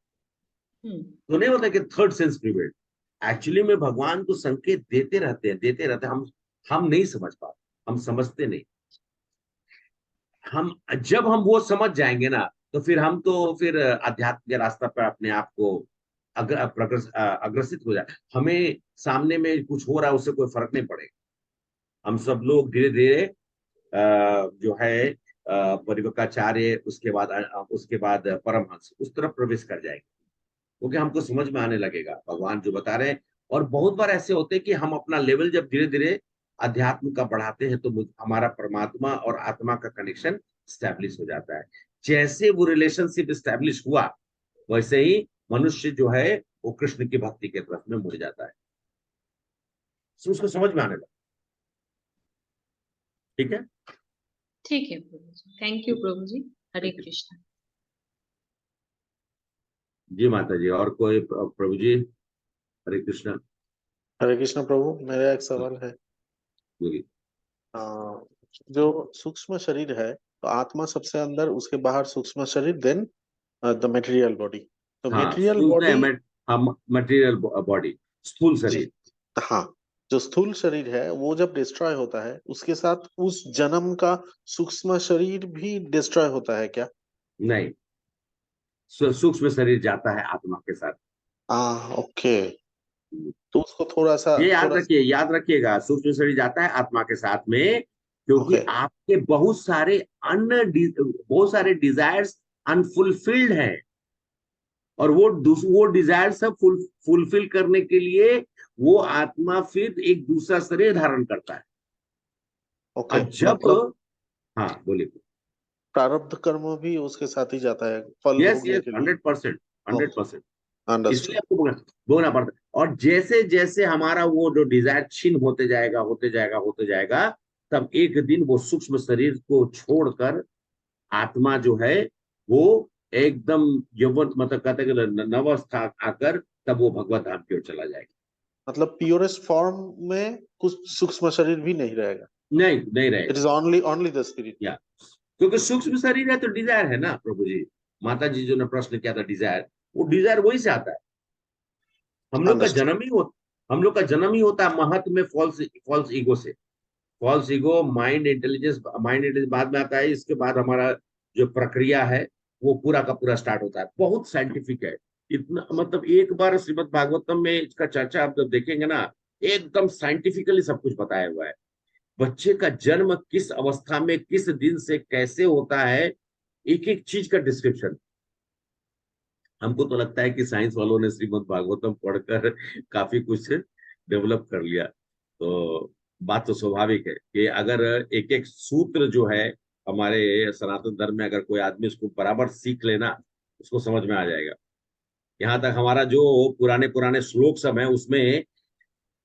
तो नहीं होता कि थर्ड सेंस प्रिवेल्ड। एक्चुअली में भगवान को संकेत देते रहते हैं, हम नहीं समझ पाते, हम समझते नहीं। जब हम वो समझ जाएंगे ना, तो फिर आध्यात्म के रास्ता पर अपने आप को अग्रसित हो जाए। हमें सामने में कुछ हो रहा है, उससे कोई फर्क नहीं पड़ेगा। हम सब लोग धीरे धीरे जो है परिवकाचार्य, उसके बाद परमहंस, उस तरफ प्रवेश कर जाएंगे, क्योंकि हमको समझ में आने लगेगा भगवान जो बता रहे हैं। और बहुत बार ऐसे होते हैं कि हम अपना लेवल जब धीरे धीरे अध्यात्म का बढ़ाते हैं, तो हमारा परमात्मा और आत्मा का कनेक्शन स्टैब्लिश हो जाता है। जैसे वो रिलेशनशिप स्टैब्लिश हुआ, वैसे ही मनुष्य जो है वो कृष्ण की भक्ति के तरफ में मुड़ जाता है, तो उसको समझ में आने लगा। ठीक है? ठीक है प्रभु जी, थैंक यू प्रभु जी। हरे कृष्णा। जी माता जी, और कोई प्रभु जी? हरे कृष्णा। हरे कृष्ण प्रभु, मेरा एक सवाल है। बोलिए। जो सूक्ष्म शरीर है, तो आत्मा सबसे अंदर, उसके बाहर सूक्ष्म शरीर, देन द मटेरियल बॉडी। तो हाँ, मटेरियल बॉडी, मटेरियल बॉडी। स्थूल शरीर। हाँ, जो स्थूल शरीर है वो जब डिस्ट्रॉय होता है उसके साथ उस जन्म का सूक्ष्म शरीर भी डिस्ट्रॉय होता है क्या? नहीं, सूक्ष्म शरीर जाता है आत्मा के साथ। ओके, तो उसको थोड़ा सा ये याद रखिएगा, सूक्ष्म शरीर जाता है आत्मा के साथ में, क्योंकि ओके, आपके बहुत सारे डिजायर्स अनफुलफिल्ड हैं, और वो डिजायर सब फुलफिल करने के लिए वो आत्मा फिर एक दूसरा शरीर धारण करता है। ओके, और जब मतलब हाँ बोलिए। प्रारब्ध कर्म भी उसके साथ ही जाता है फल यस भोगने यस, के लिए। 100%। अंडरस्टूड। इसलिए आपको भोगना पड़ता है। और जैसे जैसे हमारा वो जो डिजायर क्षीण होते जाएगा, तब एक दिन वो सूक्ष्म शरीर को छोड़कर आत्मा जो है वो एकदम यौवन, मतलब कहते हैं कि नवस्था आकर तब वो भगवत धाम की ओर चला जाएगा। मतलब प्योरेस्ट फॉर्म में कुछ सूक्ष्म शरीर भी नहीं रहेगा। नहीं इट रहेगा। Is only the spirit. या क्योंकि सूक्ष्म शरीर है तो डिजायर है ना प्रभु जी। माता जी जो ने प्रश्न किया था डिजायर, वो डिजायर वही से आता है। हम लोग का अंडरस्टूड। जन्म ही होता है महत में फॉल्स ईगो से। फॉल्स ईगो, माइंड इंटेलिजेंस बाद में आता है। इसके बाद हमारा जो प्रक्रिया है वो पूरा का पूरा स्टार्ट होता है। बहुत साइंटिफिक है। इतना मतलब एक बार श्रीमद् भागवतम में इसका चर्चा आप जब देखेंगे ना, एकदम साइंटिफिकली सब कुछ बताया हुआ है। बच्चे का जन्म किस अवस्था में किस दिन से कैसे होता है, एक एक चीज का डिस्क्रिप्शन। हमको तो लगता है कि साइंस वालों ने श्रीमद् भागवतम पढ़कर काफी कुछ डेवलप कर लिया। तो बात तो स्वाभाविक है कि अगर एक एक सूत्र जो है हमारे सनातन धर्म में, अगर कोई आदमी उसको बराबर सीख लेना, उसको समझ में आ जाएगा। यहाँ तक हमारा जो पुराने पुराने श्लोक सब है उसमें,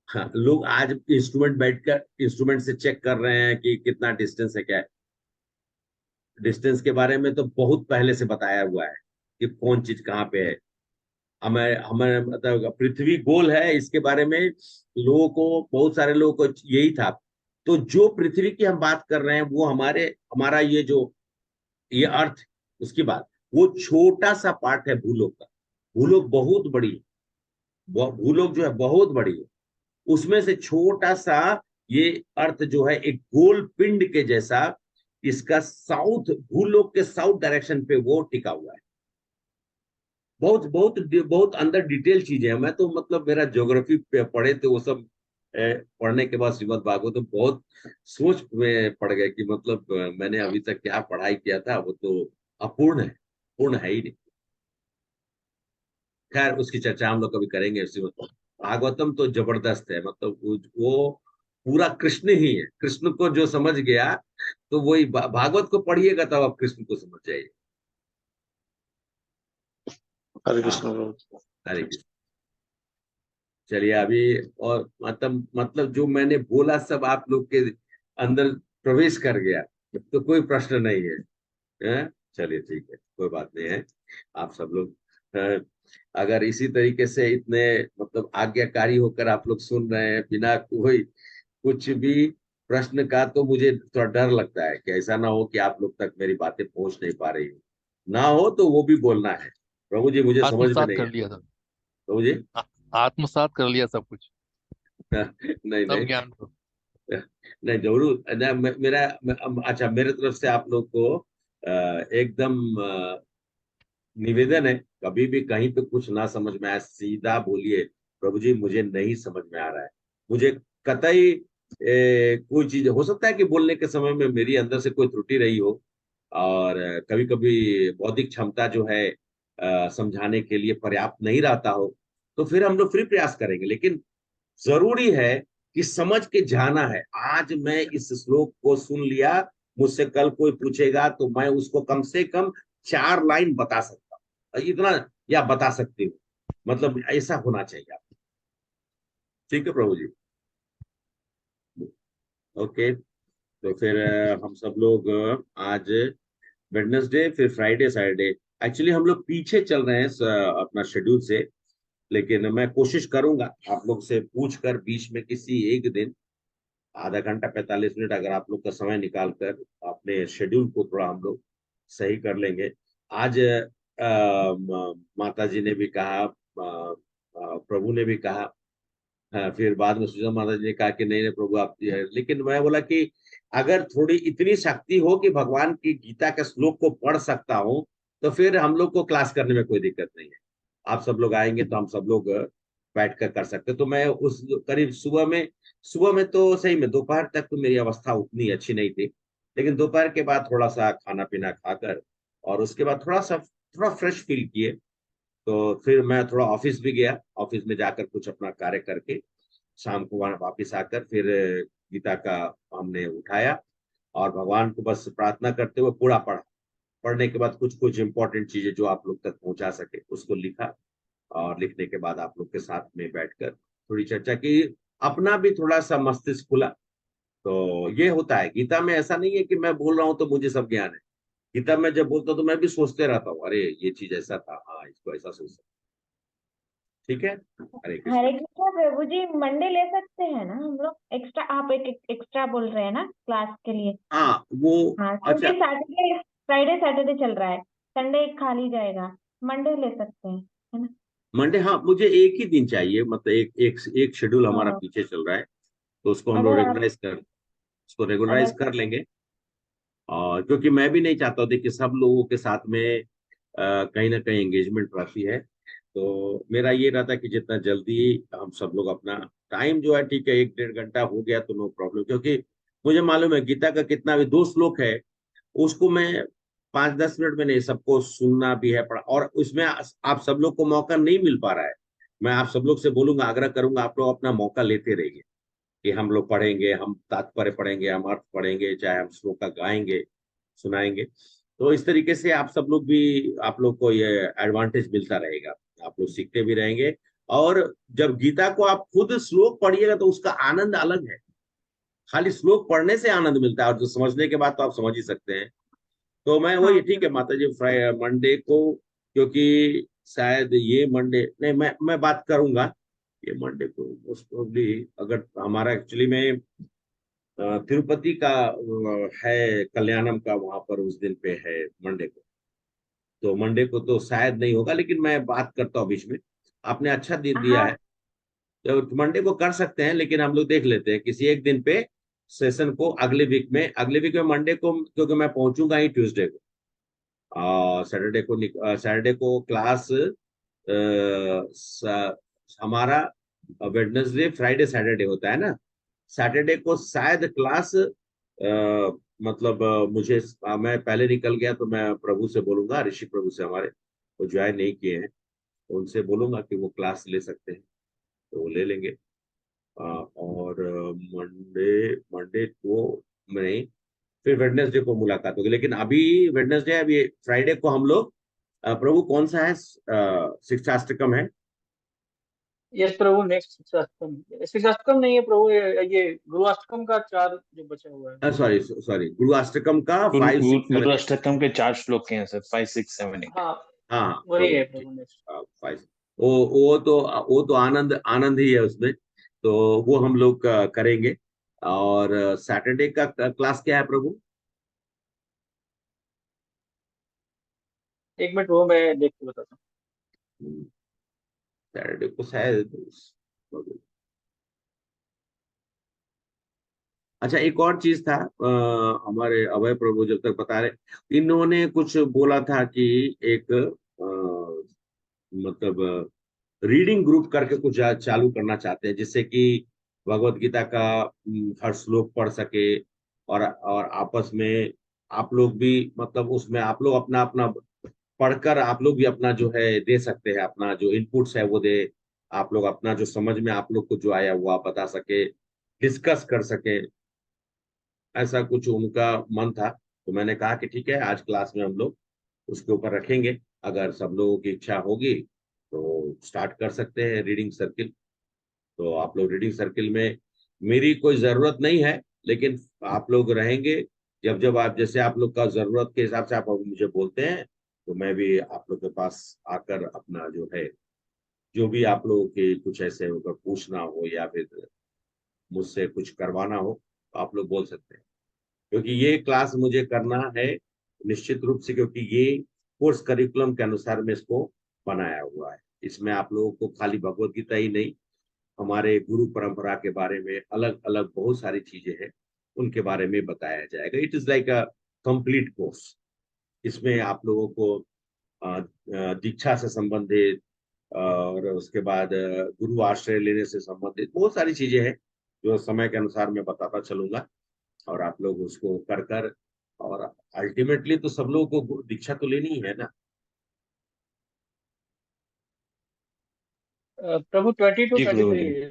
हाँ, लोग आज इंस्ट्रूमेंट से चेक कर रहे हैं कि कितना डिस्टेंस है, क्या है। डिस्टेंस के बारे में तो बहुत पहले से बताया हुआ है कि कौन चीज कहाँ पे है। हमें हमें मतलब पृथ्वी गोल है, इसके बारे में लोगों को, बहुत सारे लोगों को यही था। तो जो पृथ्वी की हम बात कर रहे हैं वो हमारा ये अर्थ, उसकी बात, वो छोटा सा पार्ट है भूलोक का। भूलोक बहुत बड़ी है, भूलोक जो है बहुत बड़ी है। उसमें से छोटा सा ये अर्थ जो है एक गोल पिंड के जैसा, इसका भूलोक के साउथ डायरेक्शन पे वो टिका हुआ है। बहुत बहुत बहुत अंदर डिटेल चीजें हैं। मैं तो मतलब मेरा ज्योग्राफी पढ़े थे वो सब, पढ़ने के बाद श्रीमद् भागवत तो बहुत सोच में पड़ गए कि मतलब मैंने अभी तक क्या पढ़ाई किया था वो तो अपूर्ण है, पूर्ण है ही नहीं। खैर उसकी चर्चा हम लोग कभी करेंगे। श्रीमद् भागवतम तो जबरदस्त है, मतलब वो पूरा कृष्ण ही है। कृष्ण को जो समझ गया तो वही भागवत को पढ़िएगा तब आप कृष्ण को समझ जाइए। हरे हाँ, कृष्ण प्रभु। हरे कृष्ण। चलिए अभी, और मतलब जो मैंने बोला सब आप लोग के अंदर प्रवेश कर गया, तो कोई प्रश्न नहीं है, हैं? चलिए ठीक है, कोई बात नहीं है। आप सब लोग अगर इसी तरीके से इतने मतलब आज्ञाकारी होकर आप लोग सुन रहे हैं बिना कोई कुछ भी प्रश्न का, तो मुझे थोड़ा डर लगता है कि ऐसा ना हो कि आप लोग तक मेरी बातें पहुंच नहीं पा रही हो। ना हो तो वो भी बोलना है। प्रभु जी मुझे समझ में आत्मसात नहीं कर है। लिया सब। प्रभु जी आत्मसात कर लिया सब कुछ, नहीं सब नहीं ज्ञान को। नहीं, जरूर ना, अच्छा, मेरे तरफ से आप लोग को एकदम निवेदन है, कभी भी कहीं पे कुछ ना समझ में आए सीधा बोलिए, प्रभु जी मुझे नहीं समझ में आ रहा है। मुझे कतई कोई चीज, हो सकता है कि बोलने के समय में मेरी अंदर से कोई त्रुटि रही हो, और कभी कभी बौद्धिक क्षमता जो है समझाने के लिए पर्याप्त नहीं रहता हो, तो फिर हम लोग फिर प्रयास करेंगे। लेकिन जरूरी है कि समझ के जाना है। आज मैं इस श्लोक को सुन लिया, मुझसे कल कोई पूछेगा तो मैं उसको कम से कम 4 लाइन बता सकता हूँ, इतना, या बता सकती हूँ। मतलब ऐसा होना चाहिए आप। ठीक है प्रभु जी, ओके। तो फिर हम सब लोग आज वेडनेसडे, फिर फ्राइडे सैटरडे, एक्चुअली हम लोग पीछे चल रहे हैं अपना शेड्यूल से। लेकिन मैं कोशिश करूंगा आप लोग से पूछ कर बीच में किसी एक दिन आधा घंटा 45 मिनट अगर आप लोग का समय निकाल कर अपने शेड्यूल को थोड़ा हम लोग सही कर लेंगे। आज माता जी ने भी कहा, प्रभु ने भी कहा हाँ, फिर बाद में सुषमा माता जी ने कहा कि नहीं नहीं प्रभु आप ये है, लेकिन मैं बोला कि अगर थोड़ी इतनी शक्ति हो कि भगवान की गीता के श्लोक को पढ़ सकता हूँ, तो फिर हम लोग को क्लास करने में कोई दिक्कत नहीं है। आप सब लोग आएंगे तो हम सब लोग बैठ कर सकते। तो मैं उस करीब सुबह में तो सही में दोपहर तक तो मेरी अवस्था उतनी अच्छी नहीं थी, लेकिन दोपहर के बाद थोड़ा सा खाना पीना खाकर और उसके बाद थोड़ा फ्रेश फील किए। तो फिर मैं थोड़ा ऑफिस भी गया, ऑफिस में जाकर कुछ अपना कार्य करके शाम को वहां वापिस आकर फिर गीता का हमने उठाया और भगवान को बस प्रार्थना करते हुए पूरा पढ़ा। पढ़ने के बाद कुछ कुछ इंपॉर्टेंट चीजें जो आप लोग तक पहुंचा सके उसको लिखा, और लिखने के बाद आप लोग के साथ में बैठकर थोड़ी चर्चा की, अपना भी थोड़ा सा मस्तिष्क खुला। तो ये होता है गीता में, ऐसा नहीं है कि मैं बोल रहा हूँ तो मुझे सब ज्ञान है। गीता में जब बोलता हूँ तो मैं भी सोचते रहता हूँ, अरे ये चीज ऐसा था, हाँ इसको ऐसा सोच सकते। ठीक है, हरे कृष्ण। हरे कृष्णा प्रभु जी, मंडे ले सकते हैं ना हम लोग एक्स्ट्रा? आप एक एक्स्ट्रा बोल रहे हैं ना क्लास के लिए? हाँ वो हाँ, अच्छा, क्योंकि सैटरडे फ्राइडे सैटरडे चल रहा है, संडे खाली जाएगा, मंडे ले सकते हैं, है ना? मंडे हाँ, मुझे एक ही दिन चाहिए, मतलब एक शेड्यूल हमारा हाँ, पीछे चल रहा है, तो उसको हम लोग अगर आप रेगुलराइज अगर कर लेंगे। और क्योंकि मैं भी नहीं चाहता था कि सब लोगों के साथ में कहीं ना कहीं एंगेजमेंट रहती है, तो मेरा ये रहता है कि जितना जल्दी हम सब लोग अपना टाइम जो है, ठीक है 1-1.5 घंटा हो गया तो नो प्रॉब्लम, क्योंकि मुझे मालूम है गीता का कितना भी 2 श्लोक है, उसको मैं 5-10 मिनट में नहीं, सबको सुनना भी है पढ़ा, और उसमें आप सब लोग को मौका नहीं मिल पा रहा है। मैं आप सब लोग से बोलूंगा, आग्रह करूंगा, आप लोग अपना मौका लेते रहिए कि हम लोग पढ़ेंगे, हम तात्पर्य पढ़ेंगे, हम अर्थ पढ़ेंगे, चाहे हम श्लोक का गाएंगे सुनाएंगे। तो इस तरीके से आप सब लोग भी, आप लोग को ये एडवांटेज मिलता रहेगा, आप लोग सीखते भी रहेंगे। और जब गीता को आप खुद श्लोक पढ़िएगा तो उसका आनंद अलग है। खाली श्लोक पढ़ने से आनंद मिलता है, और जो समझने के बाद तो आप समझ ही सकते हैं। तो मैं वही, हाँ ठीक है माता जी, मंडे को, क्योंकि शायद ये मंडे नहीं, मैं बात करूंगा ये मंडे को मोस्ट प्रोबेबली, अगर हमारा एक्चुअली में तिरुपति का है कल्याणम का, वहां पर उस दिन पे है मंडे को, तो मंडे को तो शायद नहीं होगा, लेकिन मैं बात करता हूँ बीच में। आपने अच्छा दिन दिया हाँ, है, तो मंडे को कर सकते हैं, लेकिन हम लोग देख लेते हैं किसी एक दिन पे सेशन को, अगले वीक में मंडे को, क्योंकि मैं पहुंचूंगा ही ट्यूसडे को, सैटरडे को क्लास हमारा वेडनेसडे फ्राइडे सैटरडे होता है ना। सैटरडे को शायद क्लास मतलब मुझे मैं पहले निकल गया तो मैं प्रभु से बोलूंगा, ऋषि प्रभु से, हमारे वो ज्वाइन नहीं किए हैं, तो उनसे बोलूंगा कि वो क्लास ले सकते हैं, तो वो ले लेंगे। और मंडे मंडे को नहीं, फिर वेडनेसडे को मुलाकात होगी। लेकिन अभी वेडनेसडे, अभी फ्राइडे को हम लोग प्रभु कौन सा है, शिक्षाष्टकम है? यस प्रभु, नेक्स्ट शिक्षाष्टकम, शिक्षाष्टकम नहीं है प्रभु, ये गुरुअष्टकम का 4 जो बचा हुआ है। सॉरी सॉरी, गुरु अष्टकम का गुरु 5, 6, 7। गुरु अष्टकम के 4 श्लोक हैं सर, 5, 6, 7, 8। हाँ हाँ वही तो है ठीक, प्रभु, नेक्स्ट। 5। वो तो आनंद आनंद ही है उसमें, तो वो हम लोग करेंगे। और सैटरडे का क्लास क्या है प्रभु? 1 मिनट वो मैं देख के बताता सैटरडे को शायद, अच्छा एक और चीज था, हमारे अभय प्रभु जब तक बता रहे, इन्होंने कुछ बोला था कि एक मतलब रीडिंग ग्रुप करके कुछ चालू करना चाहते हैं, जिससे कि भगवत गीता का हर श्लोक पढ़ सके, और आपस में आप लोग भी, मतलब उसमें आप लोग अपना अपना पढ़कर आप लोग भी अपना जो है दे सकते हैं, अपना जो इनपुट्स है वो दे, आप लोग अपना जो समझ में आप लोग को जो आया वो आप बता सके, डिस्कस कर सके, ऐसा कुछ उनका मन था। तो मैंने कहा कि ठीक है, आज क्लास में हम लोग उसके ऊपर रखेंगे, अगर सब लोगों की इच्छा होगी तो स्टार्ट कर सकते हैं रीडिंग सर्किल। तो आप लोग रीडिंग सर्किल में, मेरी कोई जरूरत नहीं है, लेकिन आप लोग रहेंगे, जब जब आप, जैसे आप लोग का जरूरत के हिसाब से आप मुझे बोलते हैं, तो मैं भी आप लोग के पास आकर अपना जो है, जो भी आप लोगों के कुछ ऐसे अगर पूछना हो या फिर मुझसे कुछ करवाना हो, तो आप लोग बोल सकते हैं। क्योंकि ये क्लास मुझे करना है निश्चित रूप से, क्योंकि ये कोर्स करिकुलम के अनुसार में इसको बनाया हुआ है। इसमें आप लोगों को खाली भगवत गीता ही नहीं, हमारे गुरु परंपरा के बारे में अलग अलग बहुत सारी चीजें हैं, उनके बारे में बताया जाएगा। It is like a complete course. इसमें आप लोगों को दीक्षा से संबंधित और उसके बाद गुरु आश्रय लेने से संबंधित बहुत सारी चीजें हैं जो समय के अनुसार मैं बताता चलूंगा, और आप लोग उसको कर कर, और अल्टीमेटली तो सब लोगों को दीक्षा तो लेनी ही है ना। प्रभु 20 to जी प्रभु 23 जी। है।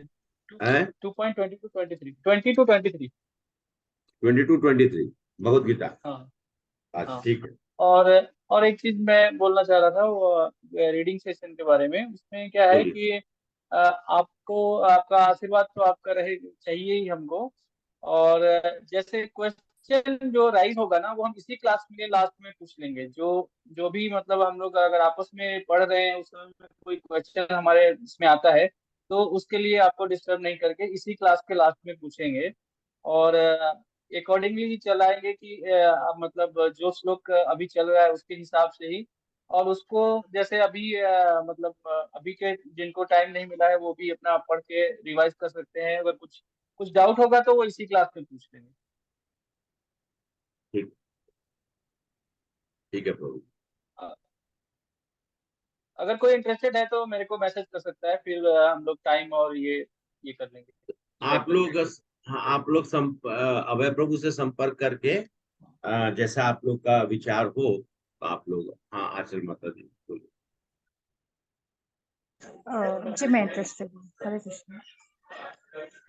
हैं 2.20 to 23 20 to 23 22-23 भगवत गीता। हाँ अच्छा हाँ। ठीक है। और एक चीज मैं बोलना चाह रहा था वो रीडिंग सेशन के बारे में। उसमें क्या है बोलिए। कि आपको आपका आशीर्वाद तो आपका रहे चाहिए ही हमको। और जैसे क्वेश्चन जो राइज होगा ना वो हम इसी क्लास में लास्ट में पूछ लेंगे। जो जो भी मतलब हम लोग अगर आपस में पढ़ रहे हैं उस समय में कोई क्वेश्चन हमारे इसमें आता है तो उसके लिए आपको डिस्टर्ब नहीं करके इसी क्लास के लास्ट में पूछेंगे। और अकॉर्डिंगली चलाएंगे कि मतलब जो श्लोक अभी चल रहा है उसके हिसाब से ही। और उसको जैसे अभी मतलब अभी के जिनको टाइम नहीं मिला है वो भी अपना पढ़ के रिवाइज कर सकते हैं। अगर कुछ कुछ डाउट होगा तो वो इसी क्लास में पूछ लेंगे। ठीक ठीक है प्रभु। अ, अगर कोई इंटरेस्टेड है तो मेरे को मैसेज कर सकता है, फिर हम लोग टाइम और ये कर लेंगे, सेट आप कर लोग लेंगे। हाँ, आप लोग अभय प्रभु से संपर्क करके जैसा आप लोग का विचार हो तो आप लोग, हाँ आचल माता जी बोलिए। जी मैं इंटरेस्टेड हूँ। हरे कृष्ण।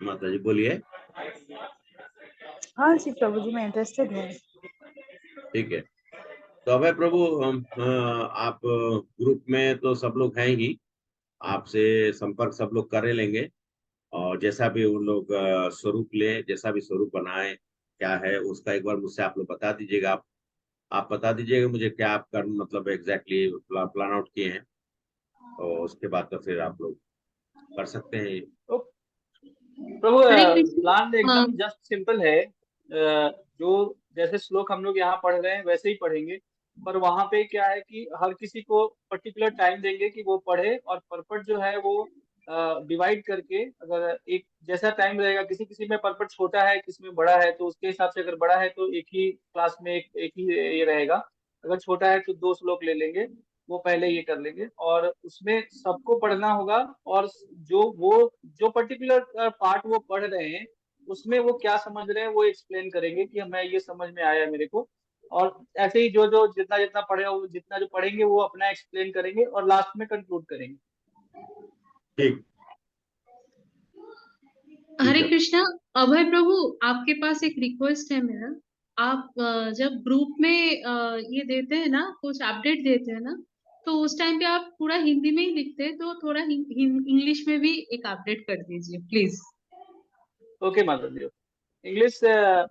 माता जी बोलिए। हाँ जी प्रभु जी मैं इंटरेस्टेड हूँ। ठीक है, तो अभय प्रभु आप ग्रुप में तो सब लोग हैं ही, आपसे संपर्क सब लोग कर लेंगे, और जैसा भी उन लोग स्वरूप ले, जैसा भी स्वरूप बनाए क्या है उसका एक बार मुझसे आप लोग बता दीजिएगा। आप बता दीजिएगा मुझे क्या आप कर मतलब एग्जैक्टली प्लान आउट किए हैं, और उसके बाद तो फिर आप लोग कर सकते हैं। तो प्रभु हरे कृष्ण। प्लान हाँ, एकदम जस्ट सिंपल है। जो जैसे श्लोक हम लोग यहाँ पढ़ रहे हैं वैसे ही पढ़ेंगे। पर वहां पे क्या है कि हर किसी को पर्टिकुलर टाइम देंगे कि वो पढ़े, और परपट जो है वो डिवाइड करके, अगर एक जैसा टाइम रहेगा किसी किसी में परपट छोटा है किसी में बड़ा है तो उसके हिसाब से, अगर बड़ा है तो एक ही क्लास में एक ही ये रहेगा। अगर छोटा है तो 2 श्लोक ले लेंगे, वो पहले ये कर लेंगे और उसमें सबको पढ़ना होगा। और जो पर्टिकुलर पार्ट वो पढ़ रहे हैं उसमें वो क्या समझ रहे हैं वो एक्सप्लेन करेंगे कि हमें ये समझ में आया मेरे को। और ऐसे ही जो जो जितना जितना पढ़े जितना जो पढ़ेंगे वो अपना एक्सप्लेन करेंगे और लास्ट में कंक्लूड करेंगे। ठीक हरे है। कृष्णा। अभय प्रभु, आपके पास एक रिक्वेस्ट है मेरा। आप जब ग्रुप में ये देते हैं ना, कुछ अपडेट देते हैं ना, तो उस टाइम पे आप पूरा हिंदी में ही लिखते हैं, तो थोड़ा इंग्लिश में भी एक अपडेट कर दीजिए प्लीज। ओके माता जी। इंग्लिश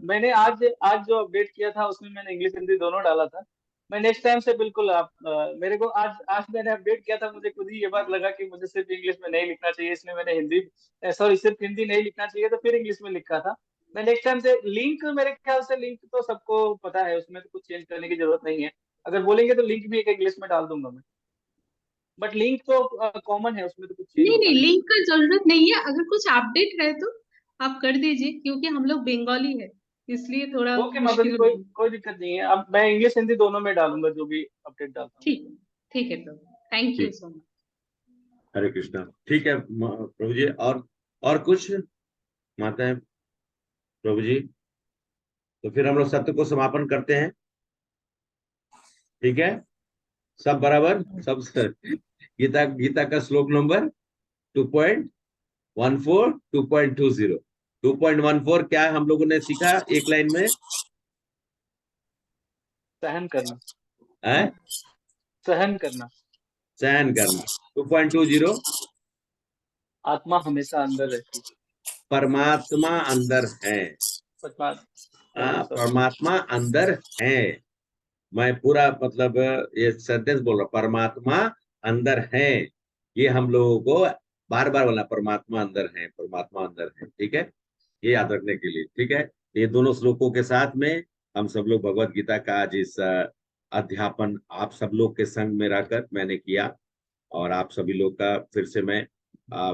मैंने आज आज जो अपडेट किया था उसमें मैंने इंग्लिश हिंदी दोनों डाला था। मैं नेक्स्ट टाइम से बिल्कुल आप मेरे को आज आज मैंने अपडेट किया था, मुझे खुद ही ये बात लगा कि मुझे सिर्फ इंग्लिश में नहीं लिखना चाहिए, इसलिए मैंने हिंदी सॉरी सिर्फ हिंदी नहीं लिखना चाहिए तो फिर इंग्लिश में लिखा था। मैं नेक्स्ट टाइम से लिंक, मेरे ख्याल से लिंक तो सबको पता है, उसमें तो कुछ चेंज करने की जरूरत नहीं है। अगर बोलेंगे तो लिंक भी एक इंग्लिश में डाल दूंगा मैं। बट लिंक तो कॉमन है, उसमें तो कुछ चेंज नहीं होता नहीं, नहीं। लिंक का जरूरत नहीं है। अगर कुछ अपडेट है तो आप कर दीजिए, क्योंकि हम लोग बंगाली है, इसलिए थोड़ा ओके माता जी, मुश्किल कोई होगी। कोई दिक्कत नहीं है। अब मैं इंग्लिश हिंदी दोनों में डालूंगा जो भी अपडेट डालता हूँ। ठीक ठीक है प्रभु, थैंक यू ठीक, सो मच। हरे कृष्णा। ठीक है प्रभु जी, और कुछ माता है प्रभु जी, तो फिर हम लोग सत्र को समापन करते हैं। ठीक है, सब बराबर, सब गीता गीता का श्लोक नंबर 2.14 2.20 2.14 क्या हम लोगों ने सीखा एक लाइन में? सहन करना। है सहन करना। सहन करना। 2.20 आत्मा हमेशा अंदर रहती है। परमात्मा अंदर है। परमात्मा। परमात्मा अंदर है। मैं पूरा मतलब ये सेंटेंस बोल रहा हूँ, परमात्मा अंदर है। ये हम लोगों को बार बार बोलना, परमात्मा अंदर है, परमात्मा अंदर है। ठीक है, ये याद रखने के लिए। ठीक है, ये दोनों श्लोकों के साथ में हम सब लोग भगवत गीता का आज इस अध्यापन आप सब लोग के संग में रहकर मैंने किया, और आप सभी लोग का फिर से मैं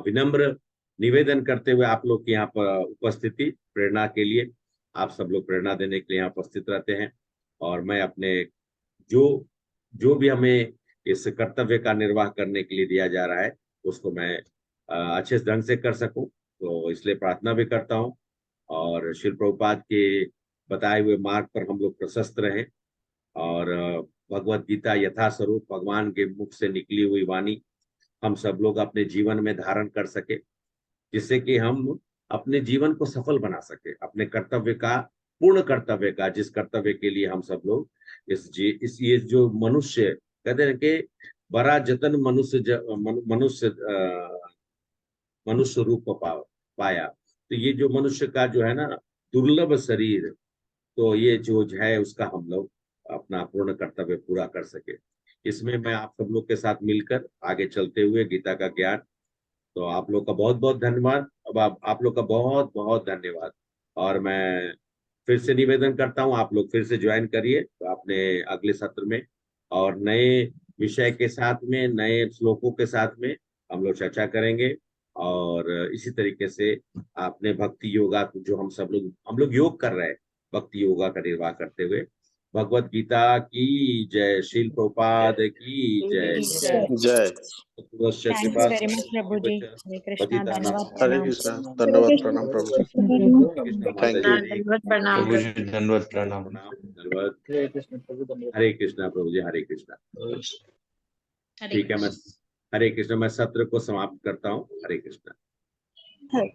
विनम्र निवेदन करते हुए आप लोग की यहाँ पर उपस्थिति प्रेरणा के लिए, आप सब लोग प्रेरणा देने के लिए यहाँ उपस्थित रहते हैं। और मैं अपने जो भी हमें इस कर्तव्य का निर्वाह करने के लिए दिया जा रहा है उसको मैं अच्छे ढंग से कर सकूं, तो इसलिए प्रार्थना भी करता हूं। और श्री प्रभुपाद के बताए हुए मार्ग पर हम लोग प्रशस्त रहें और भगवत गीता यथास्वरूप भगवान के मुख से निकली हुई वाणी हम सब लोग अपने जीवन में धारण कर सके, जिससे कि हम अपने जीवन को सफल बना सके, अपने कर्तव्य का, पूर्ण कर्तव्य का, जिस कर्तव्य के लिए हम सब लोग ये जो मनुष्य कहते हैं कि बड़ा जतन मनुष्य रूप पाया, तो ये जो मनुष्य का जो है ना दुर्लभ शरीर, तो ये जो है उसका हम लोग अपना पूर्ण कर्तव्य पूरा कर सके। इसमें मैं आप सब लोग के साथ मिलकर आगे चलते हुए गीता का ज्ञान, तो आप लोग का बहुत बहुत धन्यवाद। अब आप लोग का बहुत बहुत धन्यवाद। और मैं फिर से निवेदन करता हूँ, आप लोग फिर से ज्वाइन करिए तो अपने अगले सत्र में, और नए विषय के साथ में, नए श्लोकों के साथ में हम लोग चर्चा करेंगे। और इसी तरीके से आपने भक्ति योगा जो हम लोग योग कर रहे हैं, भक्ति योगा का निर्वाह करते हुए। भगवत गीता की जय, श्रील प्रभुपाद की जय। जय। थैंक यू वेरी मच प्रभु जी। हरे कृष्णा, धन्यवाद, हरे प्रणाम। कृष्णा, धन्यवाद, प्रणाम प्रभु जी। Thank you. दंडवत प्रणाम प्रभु जी धन्यवाद, प्रणाम। धन्यवाद। हरे कृष्ण प्रभु, धन्यवाद। हरे कृष्णा प्रभु जी, हरे कृष्णा। हरे ठीक है, मैं कृष्ण। हरे कृष्णा, मैं सत्र को समाप्त करता हूँ। हरे कृष्णा। हरे